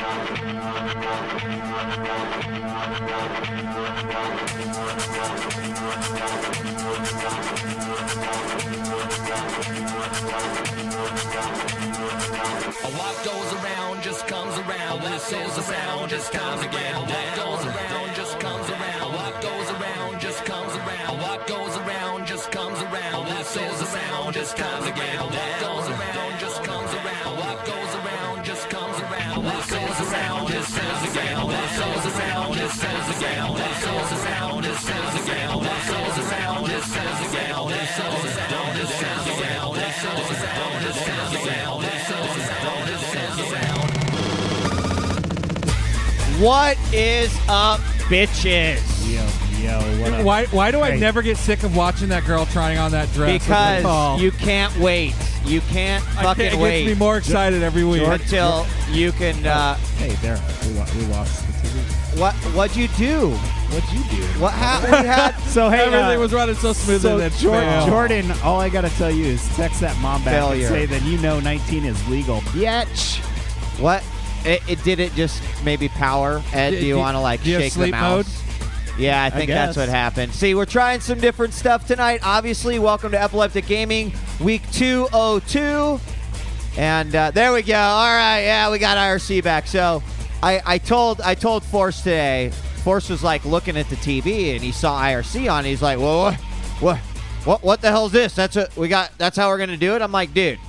What goes around just comes around. What goes around just comes again. What goes around just comes around. What goes around just comes around. What goes around just comes around. What goes around just comes again. What goes around just comes around. What goes around just comes around. What goes around just comes again. What goes around just comes again. What goes around just comes again. What goes around just comes again. What goes around just comes again. What goes around just comes again. What is up, bitches? Yo, what up? Why do I never get sick of watching that girl trying on that dress? Because you can't wait. You can't fucking wait. It gets me more excited every week. Until you can... hey, there. We lost the TV. What'd you do? What'd you do? What happened? We had... So, hey, everything was running so smoothly. So, Jordan, all I got to tell you is text that mom back and say that you know 19 is legal. Bitch. What? It didn't just maybe power. Ed, do you want to like shake the mouse? Mode? Yeah, I think that's what happened. See, we're trying some different stuff tonight. Obviously, welcome to Epileptic Gaming, week 202. And there we go. All right, yeah, we got IRC back. So I told Force today. Force was like looking at the TV and he saw IRC on. He's like, well, what the hell is this? That's how we're gonna do it. I'm like, dude.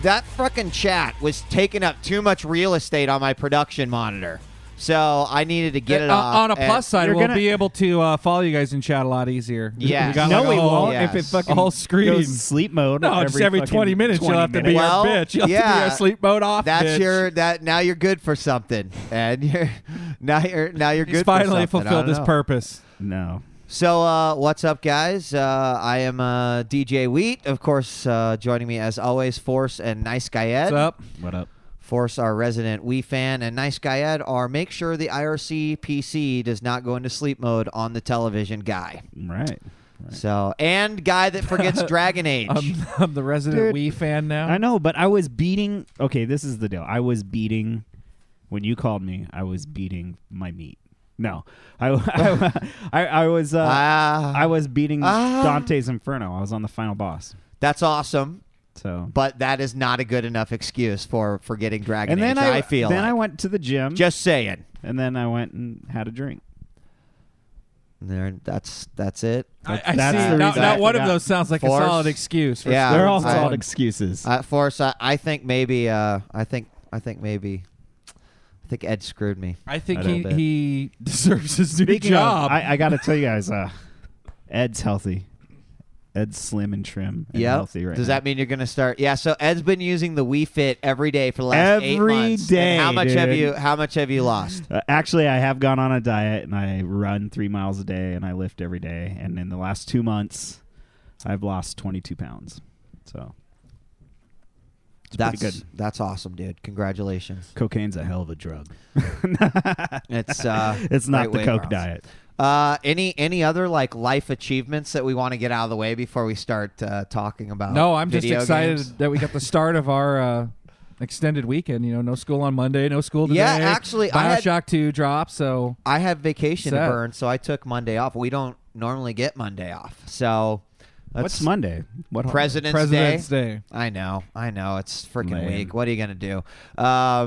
That fucking chat was taking up too much real estate on my production monitor. So I needed to get it off. On a plus side, we'll be able to follow you guys in chat a lot easier. Yeah. We got we won't. Yes. If it fucking whole screen goes sleep mode. No, just every 20 minutes you'll have to be our bitch. You'll have to be our sleep mode off. That's bitch. Now you're good for something. And you're good for something. He's finally fulfilled his purpose. No. So, what's up, guys? I am djWHEAT. Of course, joining me, as always, Force and Nice Guy Ed. What's up? What up? Force, our resident Wii fan, and Nice Guy Ed are make sure the IRC PC does not go into sleep mode on the television guy. Right. So, and guy that forgets Dragon Age. I'm the resident Wii fan now. I know, but I was beating... Okay, this is the deal. I was beating... When you called me, I was beating my meat. No, I was beating Dante's Inferno. I was on the final boss. That's awesome. So, but that is not a good enough excuse for forgetting Dragon Age. I feel. Then I went to the gym. Just saying. And then I went and had a drink. There, that's it. I see. Not one of those sounds like Force, a solid excuse. Yeah, they're all solid excuses. Force, I think maybe. I think Ed screwed me. I think he deserves his new job. I got to tell you guys, Ed's healthy. Ed's slim and trim and healthy right now. Does that mean you're going to start? Yeah, so Ed's been using the Wii Fit every day for the last 8 months. Every day, and how much have you lost? Actually, I have gone on a diet, and I run 3 miles a day, and I lift every day. And in the last 2 months, I've lost 22 pounds. So... That's awesome, dude. Congratulations. Cocaine's a hell of a drug. It's not the Coke diet. Any other like life achievements that we want to get out of the way before we start talking about? No, I'm just excited games? that we got the start of our extended weekend. You know, no school on Monday, no school today. Yeah, actually, BioShock 2 drops. So I have vacation to burn, so I took Monday off. We don't normally get Monday off, so. What's Monday? President's Day. I know. It's freaking weak. What are you gonna do?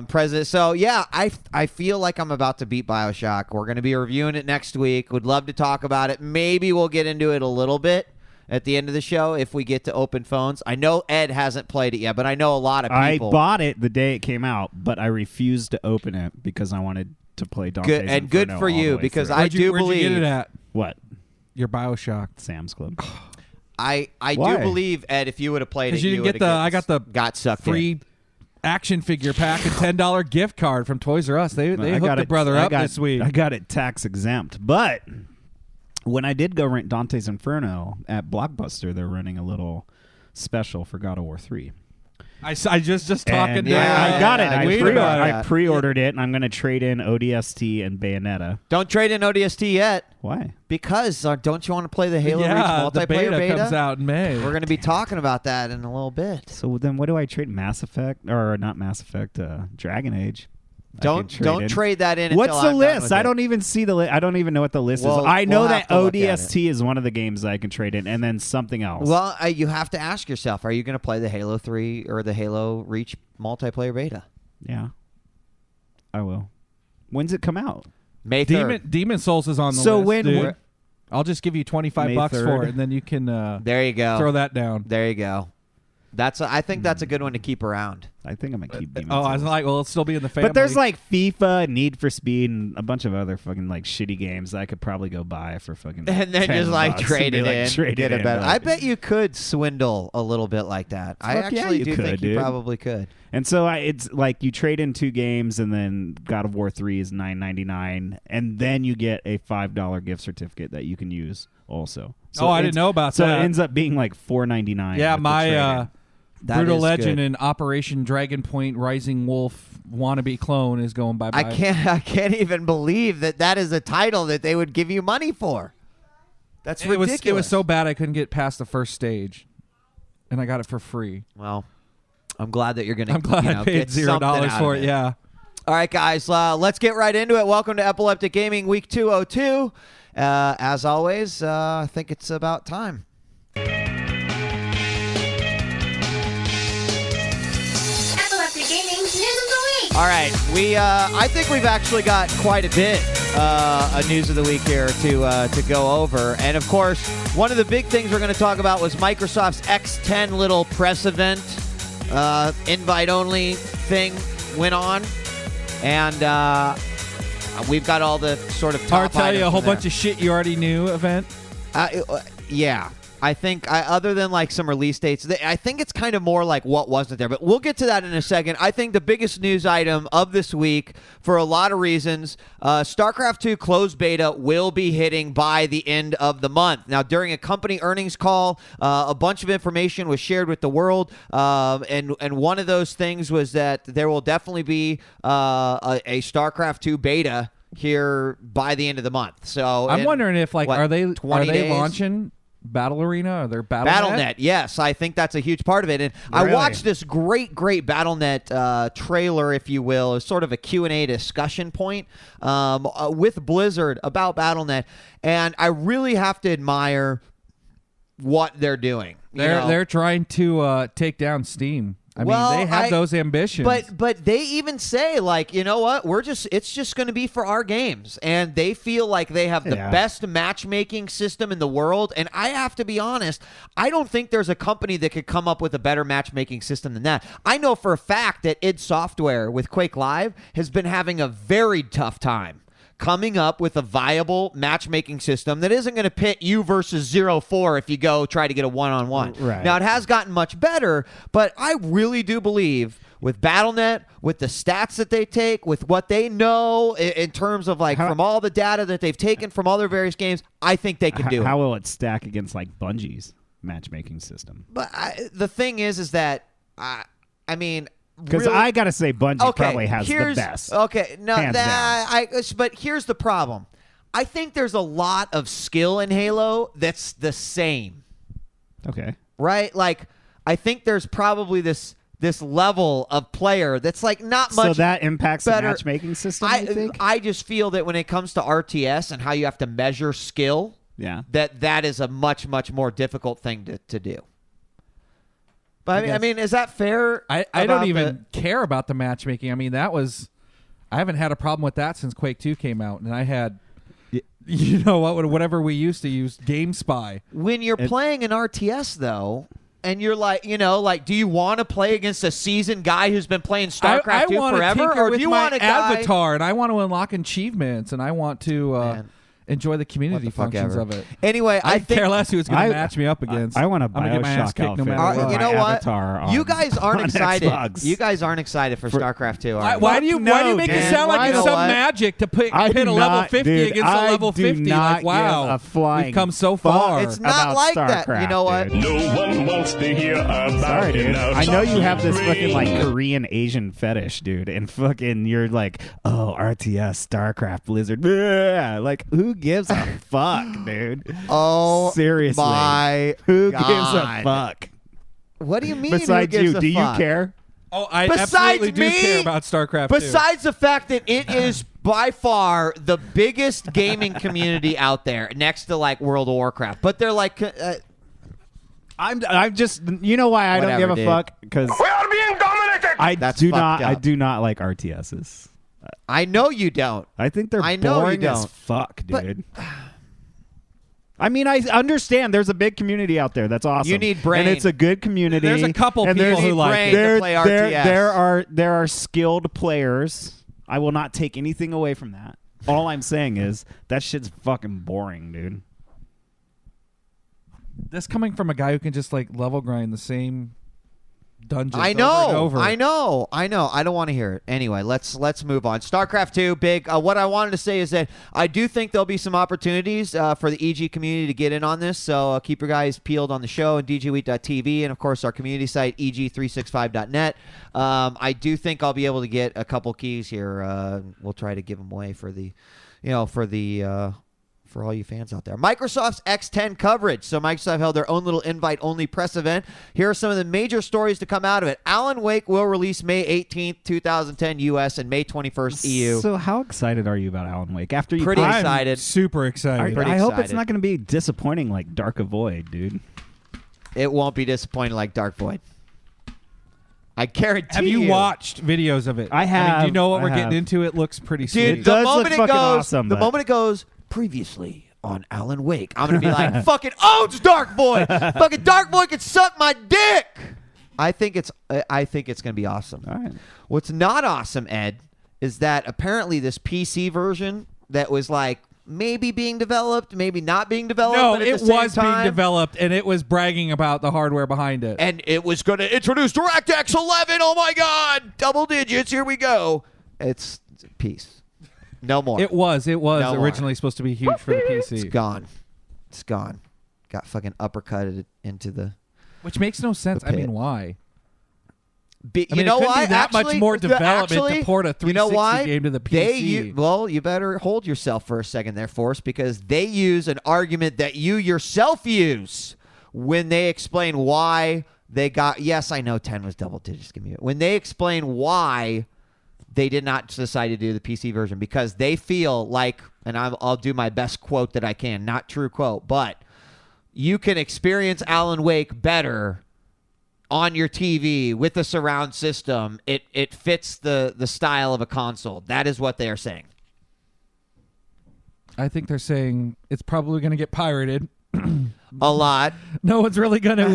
President. So yeah, I feel like I'm about to beat BioShock. We're gonna be reviewing it next week. Would love to talk about it. Maybe we'll get into it a little bit at the end of the show if we get to open phones. I know Ed hasn't played it yet, but I know a lot of people. I bought it the day it came out, but I refused to open it because I wanted to play Dante's Inferno. And good for you because I do believe. Where'd you get it at? What? Your BioShock. Sam's Club. I do believe, Ed, if you would have played it, you didn't get I got sucked free action figure pack and $10 gift card from Toys R Us. They hooked the brother up this week. I got it tax exempt, but when I did go rent Dante's Inferno at Blockbuster, they're running a little special for God of War 3. I just talking. I got it. I pre-ordered it, and I'm going to trade in ODST and Bayonetta. Don't trade in ODST yet. Why? Because don't you want to play the Halo Reach multiplayer the beta comes out in May. We're going to be talking about that in a little bit. So then what do I trade? Mass Effect? Or not Mass Effect, Dragon Age. Don't trade that in. What's until the list? I don't even see the list. I don't even know what the list is. I know that ODST is one of the games that I can trade in, and then something else. Well, you have to ask yourself: are you going to play the Halo 3 or the Halo Reach multiplayer beta? Yeah, I will. When's it come out? May 3rd. Demon Souls is on the list. So when I'll just give you $25 May for it, and then you can. There you go. Throw that down. There you go. I think that's a good one to keep around. I think I'm gonna keep Demon Souls. I was like, well, it'll still be in the family. But there's like FIFA, Need for Speed, and a bunch of other fucking like shitty games that I could probably go buy for fucking. And then just like trade it in, get it better. I bet you could swindle a little bit like that. I actually do think you probably could. And so it's like you trade in 2 games, and then God of War 3 is $9.99, and then you get a $5 gift certificate that you can use also. So I didn't know about that. So it ends up being like $4.99. Yeah, my Brutal Legend good. and Operation Dragon Point Rising Wolf wannabe clone is going bye-bye. I can't even believe that is a title that they would give you money for. That's ridiculous. It was so bad I couldn't get past the first stage, and I got it for free. Well, I'm glad that you're going to. I'm glad I paid $0 for it. Yeah. All right, guys, let's get right into it. Welcome to Epileptic Gaming Week 202. As always, I think it's about time. All right, I think we've actually got quite a bit of news of the week here to go over, and of course, one of the big things we're going to talk about was Microsoft's X10 little press event, invite only thing went on, and we've got all the sort of top I'll tell you a whole bunch of shit you already knew event. Yeah. I think, other than like some release dates, I think it's kind of more like what wasn't there. But we'll get to that in a second. I think the biggest news item of this week, for a lot of reasons, Starcraft II closed beta will be hitting by the end of the month. Now, during a company earnings call, a bunch of information was shared with the world, and one of those things was that there will definitely be a Starcraft II beta here by the end of the month. So I'm wondering if are they days? Launching Battle Arena or their Battle.net? Yes, I think that's a huge part of it. And really? I watched this great Battle.net trailer, if you will, as sort of a Q&A discussion point with Blizzard about Battle.net, and I really have to admire what they're doing. They're trying to take down Steam. I mean, they have those ambitions. But they even say, like, you know what? It's just going to be for our games. And they feel like they have the best matchmaking system in the world. And I have to be honest, I don't think there's a company that could come up with a better matchmaking system than that. I know for a fact that id Software with Quake Live has been having a very tough time coming up with a viable matchmaking system that isn't going to pit you versus 0-4 if you go try to get a one-on-one. Right. Now, it has gotten much better, but I really do believe with Battle.net, with the stats that they take, with what they know in terms of from all the data that they've taken from all their various games, I think they can do it. How will it stack against like Bungie's matchmaking system? But the thing is that, I mean... Because I gotta say, Bungie probably has the best. Okay, no, but here's the problem. I think there's a lot of skill in Halo that's the same. Okay, right? Like, I think there's probably this level of player that's like not much. So that impacts better. The matchmaking system. You think? I just feel that when it comes to RTS and how you have to measure skill, that is a much more difficult thing to do. But I mean, is that fair? I don't even care about the matchmaking. I mean, I haven't had a problem with that since Quake 2 came out, and I had, whatever we used to use, GameSpy. When you're playing an RTS, though, and you're like, do you want to play against a seasoned guy who's been playing StarCraft 2 forever, or do you want a guy avatar and I want to unlock achievements and I want to enjoy the community functions of it. Anyway, I think care less who's going to match me up against. I want a BioShock outfit. No matter what. You know what? You guys aren't excited. You guys aren't excited for StarCraft 2. Why do you make it sound like it's some magic to pit a level 50 against a level 50? Like, wow, we've come so far. It's not like that. You know what? No one wants to hear about it now. I know you have this fucking like Korean Asian fetish, dude, and fucking you're like, oh, RTS, StarCraft, Blizzard, like who gives a fuck, dude? Oh, seriously, my who God. gives a fuck? What do you mean? Besides who gives you, a do fuck? you care? Oh, I besides absolutely do me, care about StarCraft II. Besides the fact that it is by far the biggest gaming community out there, next to like World of Warcraft. But they're like, I'm just, you know why I don't give a fuck? Because We are being dominated! I do not like RTSs. I know you don't. I think they're I know you boring as don't. fuck, dude. I mean, I understand there's a big community out there. That's awesome. You need brain. And it's a good community. There's a couple and people there's- who like brain it. to play RTS. There are skilled players. I will not take anything away from that. All I'm saying is that shit's fucking boring, dude. This coming from a guy who can just like level grind the same dungeons I over and know, over. I know. I don't want to hear it. Anyway, let's move on. StarCraft II, big. What I wanted to say is that I do think there'll be some opportunities for the EG community to get in on this. So keep your guys peeled on the show and djWHEAT.tv, and of course our community site eg365.net. I do think I'll be able to get a couple keys here. We'll try to give them away for the, for all you fans out there. Microsoft's X10 coverage. So Microsoft held their own little invite-only press event. Here are some of the major stories to come out of it. Alan Wake will release May 18th, 2010 U.S. and May 21st EU. So how excited are you about Alan Wake? After you Pretty I'm excited. Super excited. Pretty I hope it's excited. not going to be disappointing like Dark Void, dude. It won't be disappointing like Dark Void. I guarantee Have you watched videos of it? I have. mean, do you know what I we're have. getting into? It looks pretty Dude, sweet. does look fucking awesome, the but- moment it goes, previously on Alan Wake, I'm going to be like, fucking owns Dark Void. Fucking Dark Void can suck my dick. I think it's going to be awesome. All right. What's not awesome, Ed, is that apparently this PC version that was like maybe being developed, maybe not being developed. No, but at it the same was being time, developed, and it was bragging about the hardware behind it. and it was going to introduce DirectX 11. Oh my God, double digits. Here we go. It's peace. No more. It was No more. originally supposed to be huge for the PC. It's gone. It's gone. Got fucking uppercutted into the. Which makes no sense. The I mean, pit. why? You I mean, know it couldn't why? be that much Actually, more development to actually, port a 360 you know why? game to the PC. You better hold yourself for a second there, Force, because they use an argument that you yourself use when they explain why they got. Yes, I know 10 was double digits. Give me it. When they explain why they did not decide to do the PC version, because they feel like, and I'll do my best quote that I can, not true quote, but you can experience Alan Wake better on your TV with the surround system. It fits the style of a console. That is what they are saying. I think they're saying it's probably going to get pirated. A lot. No one's really going to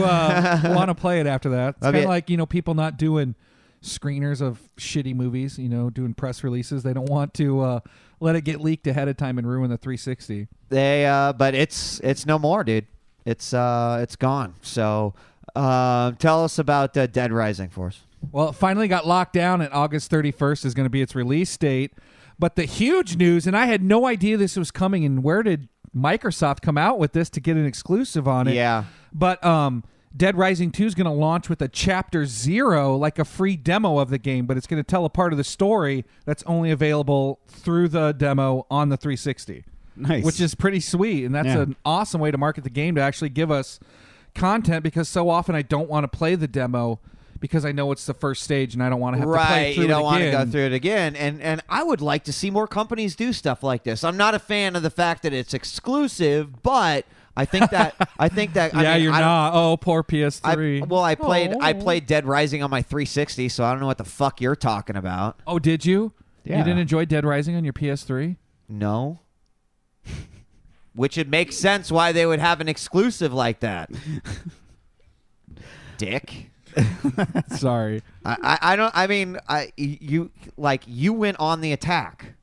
want to play it after that. It's I kind mean- of like, people not doing screeners of shitty movies, doing press releases. They don't want to let it get leaked ahead of time and ruin the 360. But it's no more, dude. It's gone. So tell us about Dead Rising, Force. Well, it finally got locked down, and August 31st is going to be its release date. But the huge news, and I had no idea this was coming, and where did Microsoft come out with this to get an exclusive on it? Yeah. But Dead Rising 2 is going to launch with a Chapter 0, like a free demo of the game, but it's going to tell a part of the story that's only available through the demo on the 360. Nice. Which is pretty sweet, and that's an awesome way to market the game, to actually give us content, because so often I don't want to play the demo because I know it's the first stage and I don't want to have to play through you don't it want to again. go through it again. And I would like to see more companies do stuff like this. I'm not a fan of the fact that it's exclusive, but I think that Yeah, you're not. Oh, poor PS3. I played Dead Rising on my 360, so I don't know what the fuck you're talking about. Oh, did you? Yeah. You didn't enjoy Dead Rising on your PS3? No. Which it makes sense why they would have an exclusive like that. Dick. Sorry. You went on the attack.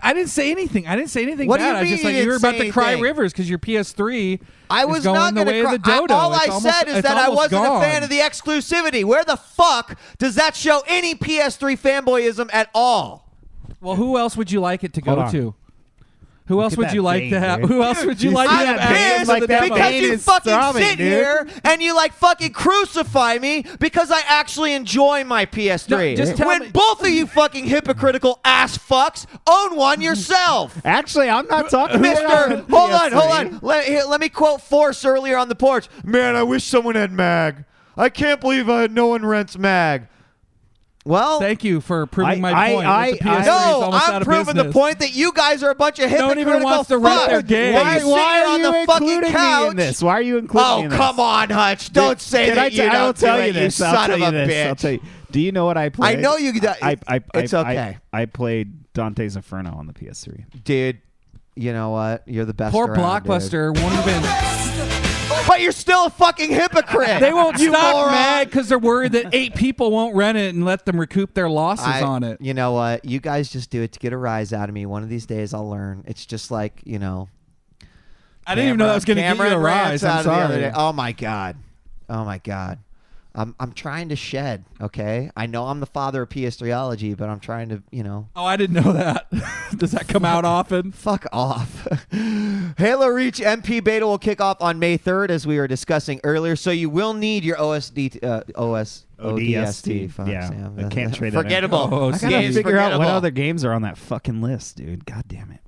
I didn't say anything. I didn't say anything What do bad. you I was just mean like, you you were didn't about say to cry anything? rivers because your PS3 I was is going not the going way to of the dodo. All I It's almost- said is it's that I almost wasn't gone. a fan of the exclusivity. Where the fuck does that show any PS3 fanboyism at all? Well, who else would you like it to Hold go on. to? Who else at would that you like vein, to have? dude. Who else would you like to have I'm access pissed to the demo? because vein you is fucking throbbing, sit dude. here and you like fucking crucify me because I actually enjoy my PS3. No, just tell when me- both of you fucking hypocritical ass fucks own one yourself. Actually, I'm not talking Mister, about hold on. PS3. Let me quote Force earlier on the porch. Man, I wish someone had mag. I can't believe no one rents mag. Well, thank you for proving my point. I'm proving the point that you guys are a bunch of hypocritical. No one even wants to rent their game. Why are you including me in this? Why are you including me in this? Oh, come on, Hutch. Don't say that you don't do it, you son of a bitch. I'll tell you. Do you know what I played? I know you. It's okay. I played Dante's Inferno on the PS3. Dude, you know what? You're the best Poor around, Blockbuster dude. won't even... But you're still a fucking hypocrite. They won't stop mad because they're worried that 8 people won't rent it and let them recoup their losses on it. You know what? You guys just do it to get a rise out of me. One of these days I'll learn. It's just like, I didn't even know that was going to get you a rise. I'm sorry. Oh, my God. Oh, my God. I'm trying to shed, okay? I know I'm the father of PS3ology, but I'm trying to, Oh, I didn't know that. Does that come out often? Fuck off. Halo Reach MP beta will kick off on May 3rd, as we were discussing earlier, so you will need your ODST. Fuck, yeah, Sam. I can't trade Forgettable. I gotta figure out what other games are on that fucking list, dude. God damn it.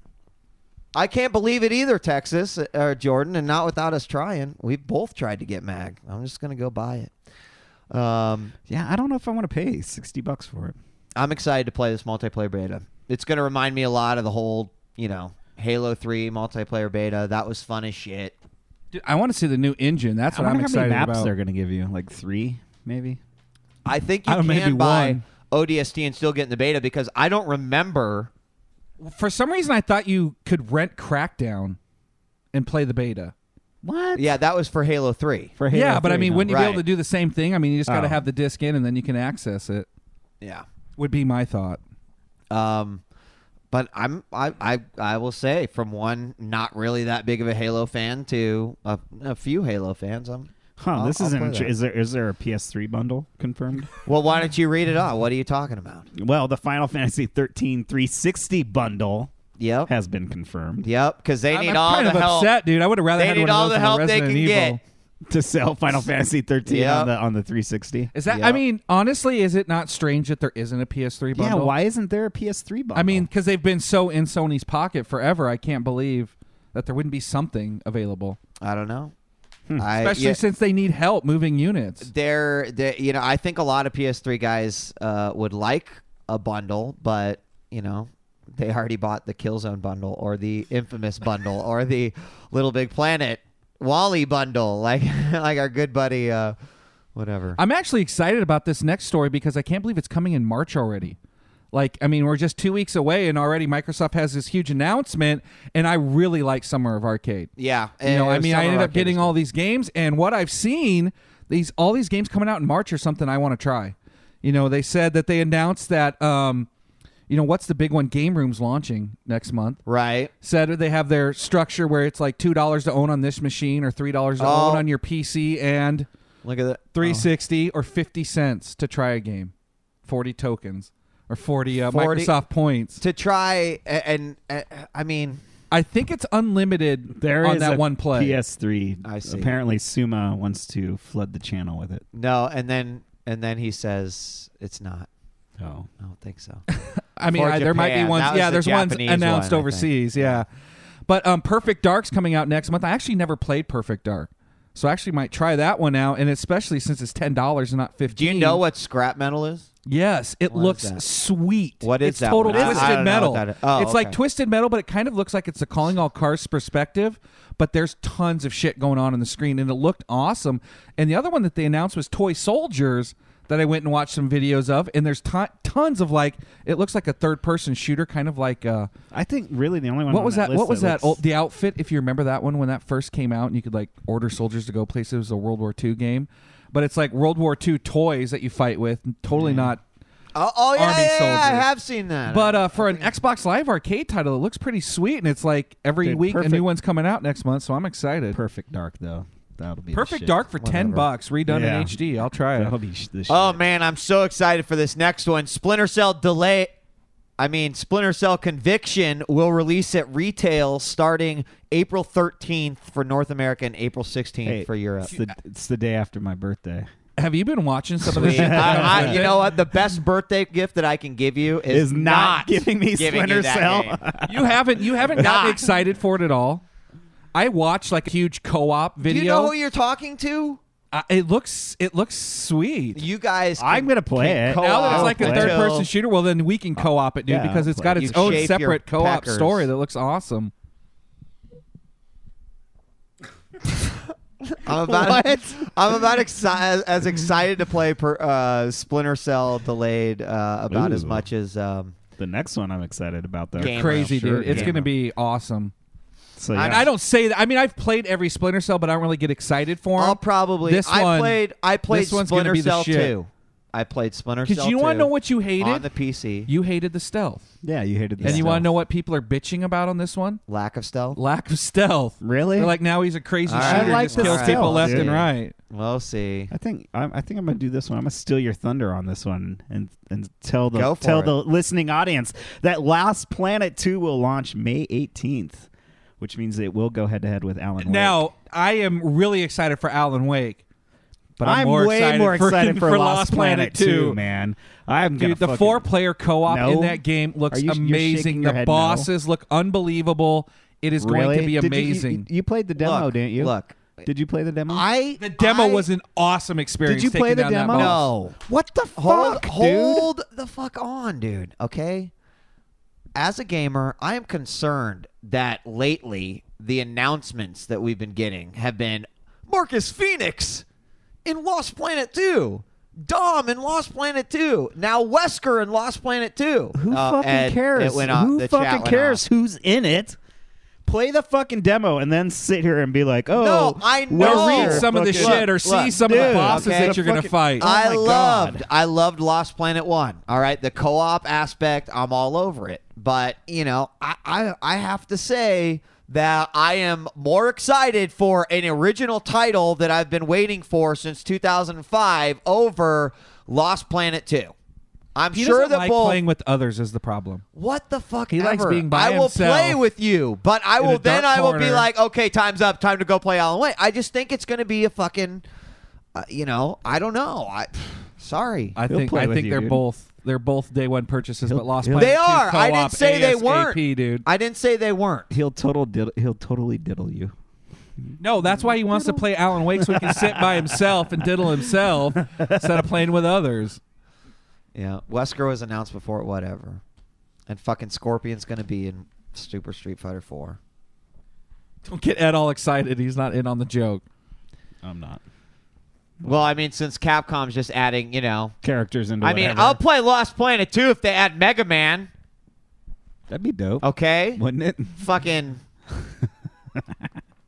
I can't believe it either, Texas or Jordan, and not without us trying. We've both tried to get MAG. I'm just going to go buy it. Yeah, I don't know if I want to pay $60 for it. I'm excited to play this multiplayer beta. It's going to remind me a lot of the whole, Halo 3 multiplayer beta. That was fun as shit. Dude, I want to see the new engine. That's what I'm excited about. How many maps they're going to give you? Like 3, maybe? I think you can buy ODST and still get in the beta because I don't remember. For some reason, I thought you could rent Crackdown and play the beta. What? Yeah, that was for Halo 3. For Halo 3, but I mean, wouldn't you be able Right. to do the same thing? I mean, you just got to have the disc in and then you can access it. Yeah. Would be my thought. But I will say, from one not really that big of a Halo fan to a few Halo fans, this is is there a PS3 bundle confirmed? Well, why don't you read it off? What are you talking about? Well, the Final Fantasy 13 360 bundle has been confirmed. Yep, because they need all kind the of help. Upset, dude. I would have rather had They one need of all those the than help they Resident can Evil. get to sell Final Fantasy 13 on the 360. Is that? Yep. I mean, honestly, is it not strange that there isn't a PS3 bundle? Yeah, why isn't there a PS3 bundle? I mean, because they've been so in Sony's pocket forever. I can't believe that there wouldn't be something available. I don't know. Especially since they need help moving units. I think a lot of PS3 guys would like a bundle, but they already bought the Killzone bundle or the Infamous bundle or the Little Big Planet Wally bundle, like our good buddy, whatever. I'm actually excited about this next story because I can't believe it's coming in March already. Like, I mean, we're just 2 weeks away, and already Microsoft has this huge announcement, and I really like Summer of Arcade. Yeah. I ended up getting all these games, and what I've seen, all these games coming out in March are something I want to try. They said that they announced that, what's the big one? Game Room's launching next month. Right. Said they have their structure where it's like $2 to own on this machine or $3 to own on your PC and look at that 360 or 50 cents to try a game. 40 tokens. Or 40 Microsoft points. To try, and I mean... I think it's unlimited there on is that a one play. PS3. I see. Apparently, Suma wants to flood the channel with it. No, and then he says it's not. Oh. I don't think so. I mean, there might be ones. Yeah, there's ones announced overseas. Yeah. But Perfect Dark's coming out next month. I actually never played Perfect Dark. So I actually might try that one out, and especially since it's $10 and not $15. Do you know what scrap metal is? Yes, it looks sweet. What is it's that? Total one? Twisted Metal. It's like Twisted Metal, but it kind of looks like it's a Calling All Cars perspective. But there's tons of shit going on the screen, and it looked awesome. And the other one that they announced was Toy Soldiers that I went and watched some videos of. And there's tons of it looks like a third-person shooter, kind of like. I think really the only one. What was that? What was that? The outfit, if you remember that one when that first came out, and you could order soldiers to go places. It was a World War II game, but it's like World War II toys that you fight with. Totally not. Oh yeah, Army soldiers. I have seen that. But for an Xbox Live Arcade title, it looks pretty sweet, and it's like every week a new one's coming out next month, so I'm excited. Perfect Dark though. That'll be Perfect Dark for $10, redone in HD. I'll try it. That'll be the shit. Oh man, I'm so excited for this next one. Splinter Cell Conviction will release at retail starting April 13th for North America and April 16th for Europe. It's the day after my birthday. Have you been watching some of this shit? You know what? The best birthday gift that I can give you is not giving me Splinter Cell. You haven't gotten excited for it at all? I watched a huge co-op video. Do you know who you're talking to? It looks sweet. You guys, I'm gonna play it. Now that it's like a play it. third-person shooter, well, then we can co-op it, dude, Yeah, because it's I'll got play its it. You own shape your separate co-op peckers. story that looks awesome. I'm about as excited to play Splinter Cell Delayed about as Ooh. much as The next one I'm excited about, though. Game. Crazy, Sure, dude. It's yeah. going to be awesome. So, And yeah. I don't say that. I mean, I've played every Splinter Cell, but I don't really get excited for them. I'll probably. This one- I played this one's gonna Splinter be the Cell shit. 2. I played Splinter Cell 2. Because you want to know what you hated? on the PC? You hated the stealth. Yeah, you hated this. And you want to know what people are bitching about on this one? Lack of stealth. Lack of stealth. Really? They're like, now he's a crazy All right. shooter I like and just the kills people stealth, left dude. and right. We'll see. I think I'm gonna do this one. I'm gonna steal your thunder on this one and tell Go the for it. listening audience that Lost Planet 2 will launch May 18th, which means it will go head to head with Alan Wake. Now, I am really excited for Alan Wake. But I'm way more excited for Lost Planet 2, 2, man. I'm gonna Dude, the fucking- 4-player co-op No. in that game looks Are you- you're amazing. shaking your The head bosses look unbelievable. It is Really? going to be Did you- amazing. You played the demo, Look, didn't you? Look, Did you play the demo? The demo was an awesome experience. Did you play taking the down that demo? boss. No. What the Hold, fuck, dude? hold the fuck on, dude. Okay. As a gamer, I am concerned that lately the announcements that we've been getting have been Marcus Phoenix in Lost Planet 2. Dom in Lost Planet 2. Now Wesker in Lost Planet 2. Who fucking cares? It went off. Who The chat fucking went cares off. who's in it? Play the fucking demo and then sit here and be like, oh, No, I know. Or No. read some of the Look, shit or see look, some of the dude, bosses okay. that you're going to Fucking- fight. my God. I loved Lost Planet 1. All right, the co-op aspect, I'm all over it. But, you know, I have to say that I am more excited for an original title that I've been waiting for since 2005 over Lost Planet 2. I'm He sure doesn't that like both. playing with others is the problem. What the fuck? He likes ever. being by I will himself play with you, but I in will a dark I will be corner. like, okay, time's up, time to go play Alan Wake. I just think it's going to be a fucking, you know, I don't know. Sorry. He'll play with you, they're dude. both day one purchases, but Lost he'll- Planet They 2 are. I co-op didn't say they ASAP, weren't. dude. I didn't say they weren't. He'll totally diddle you. No, that's why he wants to play Alan Wake so he can sit by himself and diddle himself instead of playing with others. Yeah, Wesker was announced before, whatever. And fucking Scorpion's going to be in Super Street Fighter 4. Don't get Ed all excited. He's not in on the joke. I'm not. Well, I mean, since Capcom's just adding, you know. Characters into I mean, whatever. I'll play Lost Planet 2 if they add Mega Man. That'd be dope. Okay? Wouldn't it? Fucking.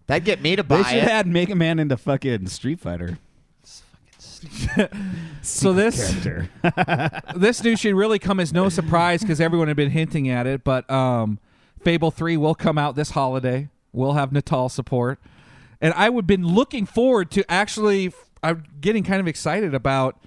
That'd get me to buy They should it. add Mega Man into fucking Street Fighter. So this Character. this news should really come as no surprise because everyone had been hinting at it. But Fable 3 will come out this holiday. We'll have Natal support, and I would been looking forward to actually. I'm getting kind of excited about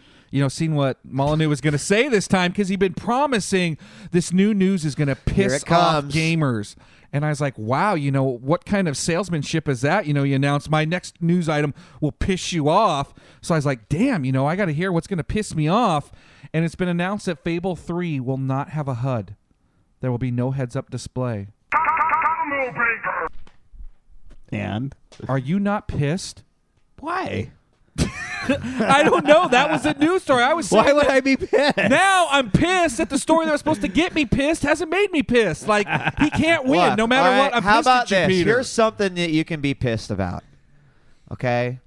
seeing what Molyneux was going to say this time because he'd been promising this new news is going to piss it off comes. gamers. And I was like, wow, what kind of salesmanship is that? You announced my next news item will piss you off. So I was like, damn, I got to hear what's going to piss me off. And it's been announced that Fable 3 will not have a HUD. There will be no heads-up display. And Are you not pissed? why? I don't know. That was a news story. I was saying Why would that- I be pissed? Now I'm pissed that the story that was supposed to get me pissed hasn't made me pissed. Like, he can't win Look, no matter all what. right, I'm how pissed about at you, this? Peter. Here's something that you can be pissed about. Okay?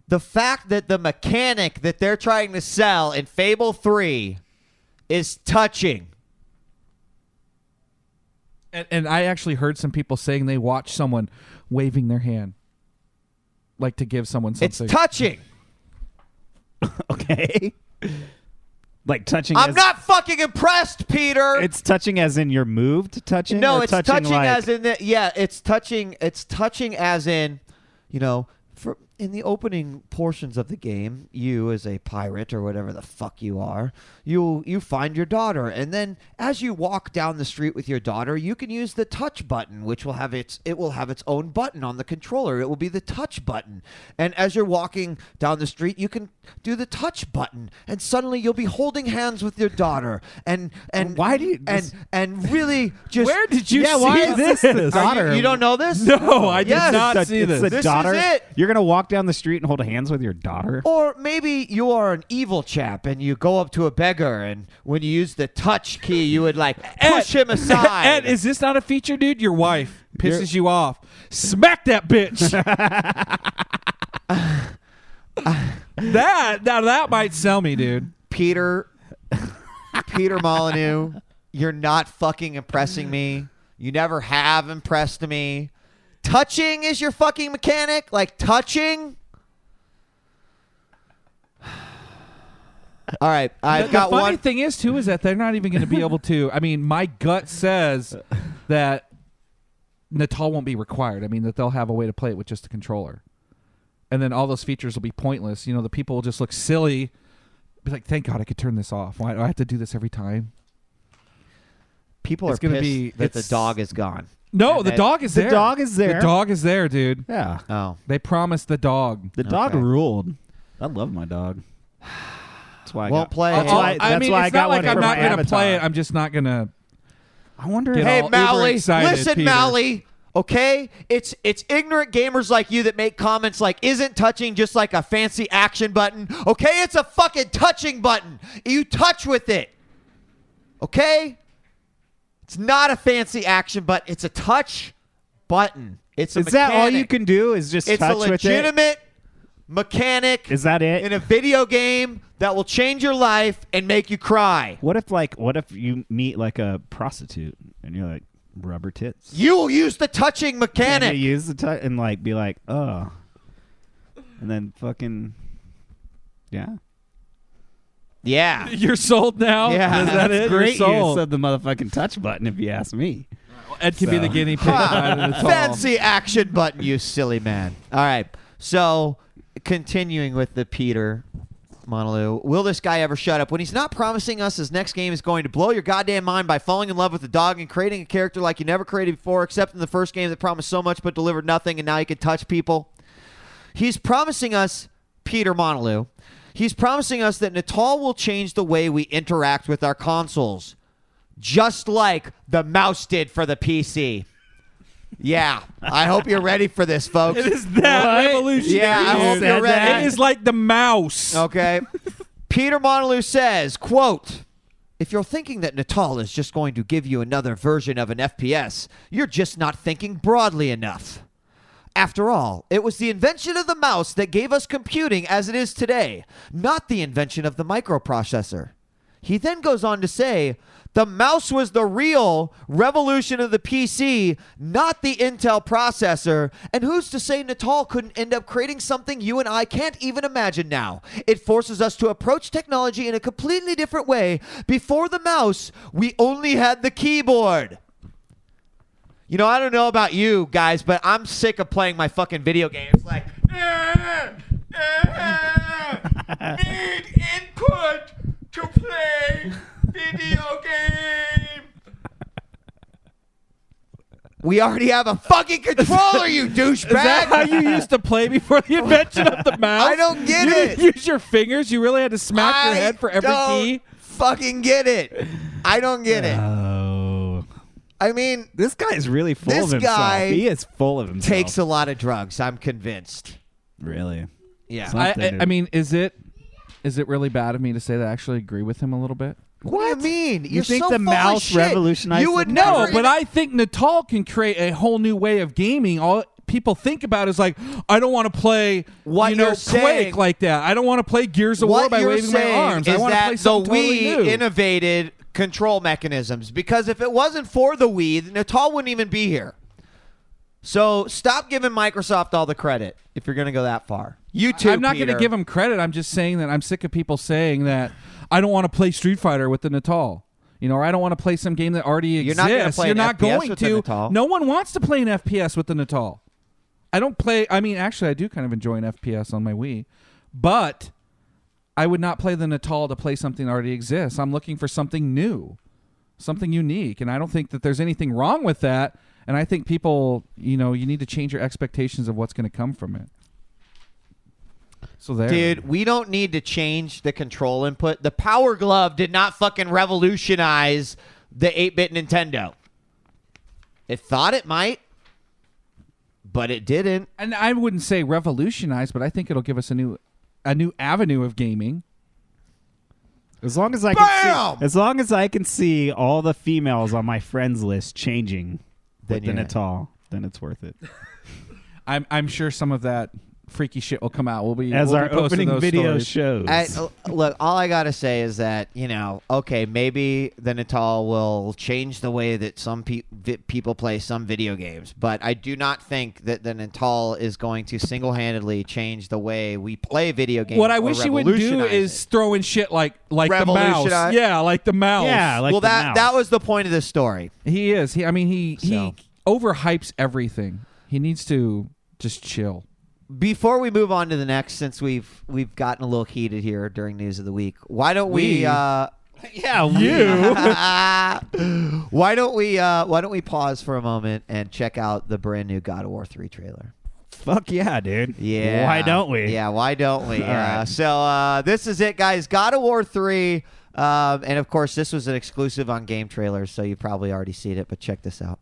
The fact that the mechanic that they're trying to sell in Fable 3 is touching. And I actually heard some people saying they watched someone waving their hand, like to give someone something. It's touching. Okay. Like touching. I'm as, not fucking impressed, Peter. It's touching as in you're moved touching. No, or it's touching like, as in the it's touching as in, for in the opening portions of the game, you as a pirate or whatever the fuck you are, you find your daughter, and then as you walk down the street with your daughter, you can use the touch button, which will have its own button on the controller. It will be the touch button, and as you're walking down the street, you can do the touch button, and suddenly you'll be holding hands with your daughter, and Why do you and really just Where did you Yeah, see why is this the Are daughter? you don't know this? No, I did Yes. not It's see the this. This is daughter. it. You're gonna walk down the street and hold hands with your daughter? Or maybe you are an evil chap and you go up to a beggar, and when you use the touch key, you would like push him aside. Ed, is this not a feature, dude? Your wife pisses you off. Smack that bitch. that might sell me, dude. Peter Molyneux, you're not fucking impressing me. You never have impressed me. Touching is your fucking mechanic? Like touching? All right, I've got one. The one. funny thing is, too, is that they're not even going to be able to. I mean, my gut says that Natal won't be required. I mean, that they'll have a way to play it with just a controller. And then all those features will be pointless. You know, the people will just look silly. Be like, thank God I could turn this off. Why do I have to do this every time? People are pissed that the dog is gone. No, the dog is there. The dog is there. The dog is there, dude. Yeah. Oh. They promised the dog. The dog ruled. I love my dog. That's why I won't got, play. That's why, I mean, why it's I not got like one I'm for not my going to play it. avatar. I'm just not going to. I wonder. Get Hey, all uber Mally, excited, listen, Peter. Mally. Okay, it's ignorant gamers like you that make comments like, "Isn't touching just like a fancy action button?" Okay, it's a fucking touching button. You touch with it. Okay, it's not a fancy action button. It's a touch button. It's a Is that all mechanic. you can do? Is just It's touch a with it? legitimate mechanic. Is that it? In a video game that will change your life and make you cry. What if you meet like a prostitute and you're like rubber tits? You will use the touching mechanic. Can you use the touch and like be like, oh, and then fucking yeah. Yeah. You're sold now? Yeah. Is that That's it? great You're use sold. of the motherfucking touch button, if you ask me. Ed can be the guinea pig. behind it. It's all. Fancy action button, you silly man. All right. So, continuing with the Peter Molyneux, will this guy ever shut up? When he's not promising us his next game is going to blow your goddamn mind by falling in love with the dog and creating a character like you never created before, except in the first game that promised so much but delivered nothing, and now you can touch people. He's promising us, Peter Molyneux, he's promising us that Natal will change the way we interact with our consoles, just like the mouse did for the PC. Yeah, I hope you're ready for this, folks. It is that revolutionary. Yeah, I hope dude. you're ready. It is like the mouse. Okay. Peter Molyneux says, quote, "If you're thinking that Natal is just going to give you another version of an FPS, you're just not thinking broadly enough. After all, it was the invention of the mouse that gave us computing as it is today, not the invention of the microprocessor." He then goes on to say, "The mouse was the real revolution of the PC, not the Intel processor. And who's to say Natal couldn't end up creating something you and I can't even imagine now? It forces us to approach technology in a completely different way. Before the mouse, we only had the keyboard." You know, I don't know about you guys, but I'm sick of playing my fucking video games like, need input to play video game. We already have a fucking controller, you douchebag. Is that how you used to play before the invention of the mouse? I don't get you it. Didn't use your fingers. You really had to smack your head for every don't key. Fucking get it. I don't get it. Oh, I mean, this guy is really full This of himself. guy He is full of himself. takes a lot of drugs. I'm convinced. really. Yeah. Something, I mean, is it really bad of me to say that I actually agree with him a little bit? What do you mean? You're think so the full of mouse shit. revolutionized You would the- never. No, but I think Natal can create a whole new way of gaming. All people think about is like, I don't want to play What you're Quake saying- like that. I don't want to play Gears of War What by you're waving my saying arms. I is want to play that the something totally Wii new. innovated control mechanisms, because if it wasn't for the Wii, Natal wouldn't even be here. So stop giving Microsoft all the credit if you're going to go that far. You too, I'm not going Peter. to give him credit. I'm just saying that I'm sick of people saying that I don't want to play Street Fighter with the Natal. You know, or I don't want to play some game that already You're exists. not gonna play You're an not FPS going with the to. Natal. No one wants to play an FPS with the Natal. I don't play. I mean, actually, I do kind of enjoy an FPS on my Wii, but I would not play the Natal to play something that already exists. I'm looking for something new, something unique, and I don't think that there's anything wrong with that. And I think people, you know, you need to change your expectations of what's going to come from it. So there, Dude, we don't need to change the control input. The Power Glove did not fucking revolutionize the 8-bit Nintendo. It thought it might, but it didn't. And I wouldn't say revolutionize, but I think it'll give us a new avenue of gaming. As long as I can see all the females on my friends list changing with the Natal, then it's worth it. I'm sure some of that freaky shit will come out. We'll be our posting opening those video stories. shows. Look, all I gotta say is that okay, maybe the Natal will change the way that some people play some video games, but I do not think that the Natal is going to single-handedly change the way we play video games. What I wish he would do is throw in shit like the mouse. Yeah, like the mouse. Yeah, like the mouse. That was the point of this story. He is. He overhypes everything. He needs to just chill. Before we move on to the next, since we've gotten a little heated here during News of the Week, why don't we why don't we pause for a moment and check out the brand new God of War 3 trailer? Fuck yeah, dude. Yeah. Why don't we? Yeah, why don't we? Right. So this is it, guys. God of War 3. And of course, this was an exclusive on Game Trailers, so you've probably already seen it, but check this out.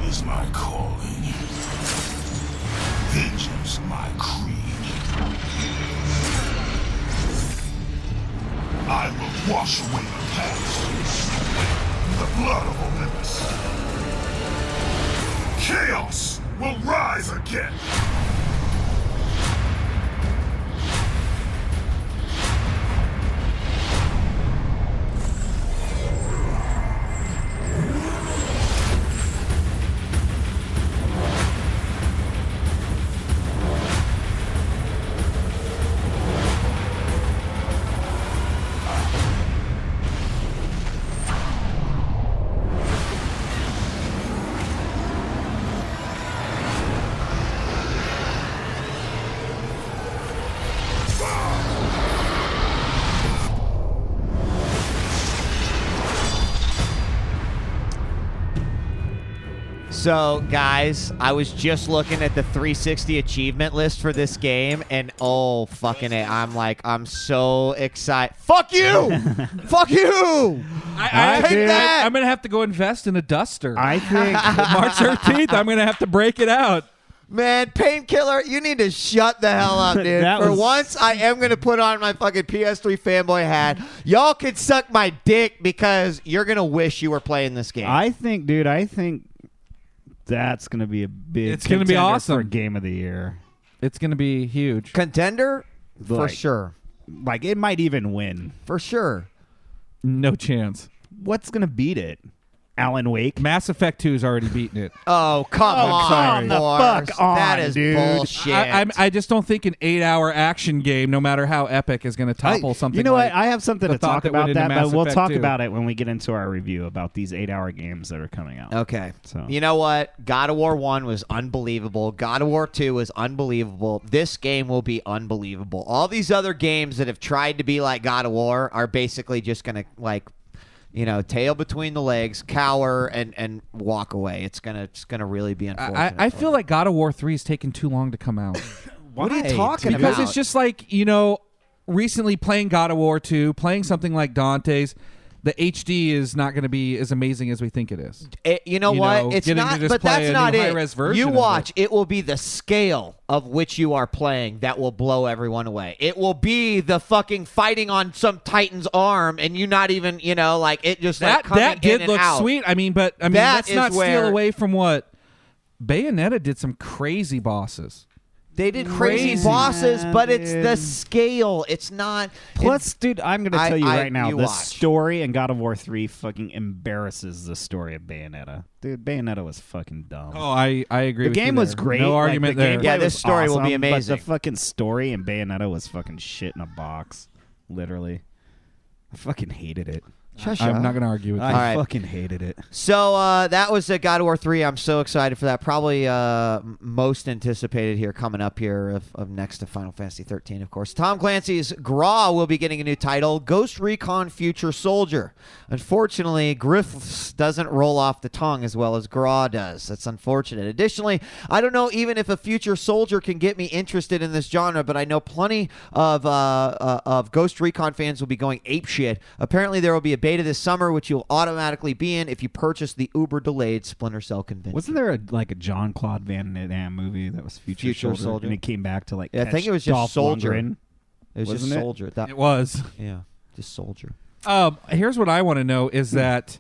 Is my calling. Vengeance my creed. I will wash away the past. The blood of Olympus. Chaos will rise again. So, guys, I was just looking at the 360 achievement list for this game, and oh, fucking it. I'm so excited. Fuck you! Fuck you! I take that! I'm going to have to go invest in a duster. I think March 13th, I'm going to have to break it out. Man, Painkiller, you need to shut the hell up, dude. Once, I am going to put on my fucking PS3 fanboy hat. Y'all can suck my dick because you're going to wish you were playing this game. I think that's going to be a big It's going to be awesome for Game of the Year. It's going to be huge. Contender? For Like- sure. Like, it might even win. For sure. No chance. What's going to beat it? Alan Wake? Mass Effect 2 has already beaten it. Oh, come on, the Morris. fuck on, That is dude. bullshit. I just don't think an 8-hour action game, no matter how epic, is going to topple something. You know like what? I have something the to thought talk that went about into that, Mass but we'll Effect talk 2. about it when we get into our review about these 8-hour games that are coming out. Okay. So. You know what? God of War 1 was unbelievable. God of War 2 was unbelievable. This game will be unbelievable. All these other games that have tried to be like God of War are basically just going to, tail between the legs, cower, and walk away. It's gonna really be unfortunate. I feel like God of War 3 is taking too long to come out. What are you talking about? Because it's just like, recently playing God of War 2, playing something like Dante's, the HD is not going to be as amazing as we think it is. You know what? It's getting not, to just but play that's a not new it. high-res version You of watch. it. It will be the scale of which you are playing that will blow everyone away. It will be the fucking fighting on some Titan's arm, and you not even, it just That coming did in and look out. sweet. But That let's is not steal where- away from what Bayonetta did. Some crazy bosses. They did crazy bosses, but it's the scale. It's not. Plus, dude, I'm going to tell you right now, you the watch. story in God of War 3 fucking embarrasses the story of Bayonetta. Dude, Bayonetta was fucking dumb. Oh, I agree The with game you was there. great. No like, argument the there. gameplay Yeah, this was story will be awesome, amazing. But the fucking story in Bayonetta was fucking shit in a box. Literally. I fucking hated it. I'm not going to argue with you. I fucking hated it. So that was God of War 3. I'm so excited for that. Probably most anticipated here coming up here of next to Final Fantasy 13, of course. Tom Clancy's Graw will be getting a new title, Ghost Recon Future Soldier. Unfortunately, Griffiths doesn't roll off the tongue as well as Graw does. That's unfortunate. Additionally, I don't know even if a Future Soldier can get me interested in this genre, but I know plenty of Ghost Recon fans will be going apeshit. Apparently, there will be a beta this summer, which you'll automatically be in if you purchase the uber-delayed Splinter Cell convention. Wasn't there a Jean-Claude Van Damme movie that was Future Soldier? And it came back to I think it was just Dolph Soldier. Lundgren? It was just Soldier. It was. Yeah, just Soldier. Here's what I want to know is that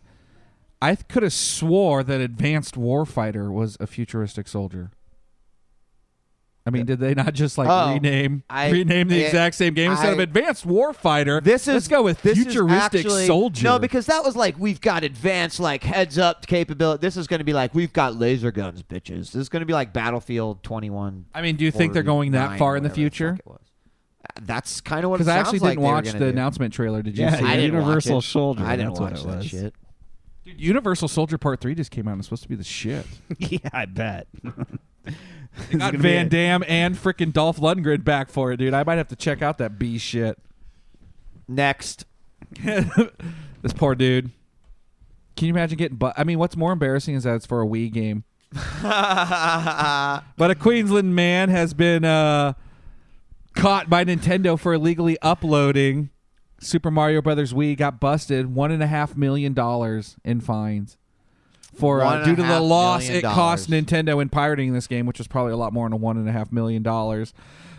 I could have swore that Advanced Warfighter was a futuristic soldier. I mean, did they not just rename the exact same game instead of Advanced Warfighter? Let's go with futuristic soldier. No, because that was we've got advanced heads up capability. This is going to be we've got laser guns, bitches. This is going to be like Battlefield 21. I mean, do you think they're going that far in the future? That's kind of what it sounds like. Because I actually didn't watch the do. announcement trailer. Did you yeah, see I it? didn't Universal watch it. Soldier. I didn't That's watch what it that was. shit. Dude, Universal Soldier Part 3 just came out and it's supposed to be the shit. Yeah, I bet. They got Van Damme and freaking Dolph Lundgren back for it, dude. I might have to check out that B shit. Next. This poor dude. Can you imagine getting... I mean, what's more embarrassing is that it's for a Wii game. But a Queensland man has been caught by Nintendo for illegally uploading Super Mario Brothers Wii. Got busted. $1.5 million in fines. For due to the loss it cost Nintendo in pirating this game, which was probably a lot more than $1.5 million.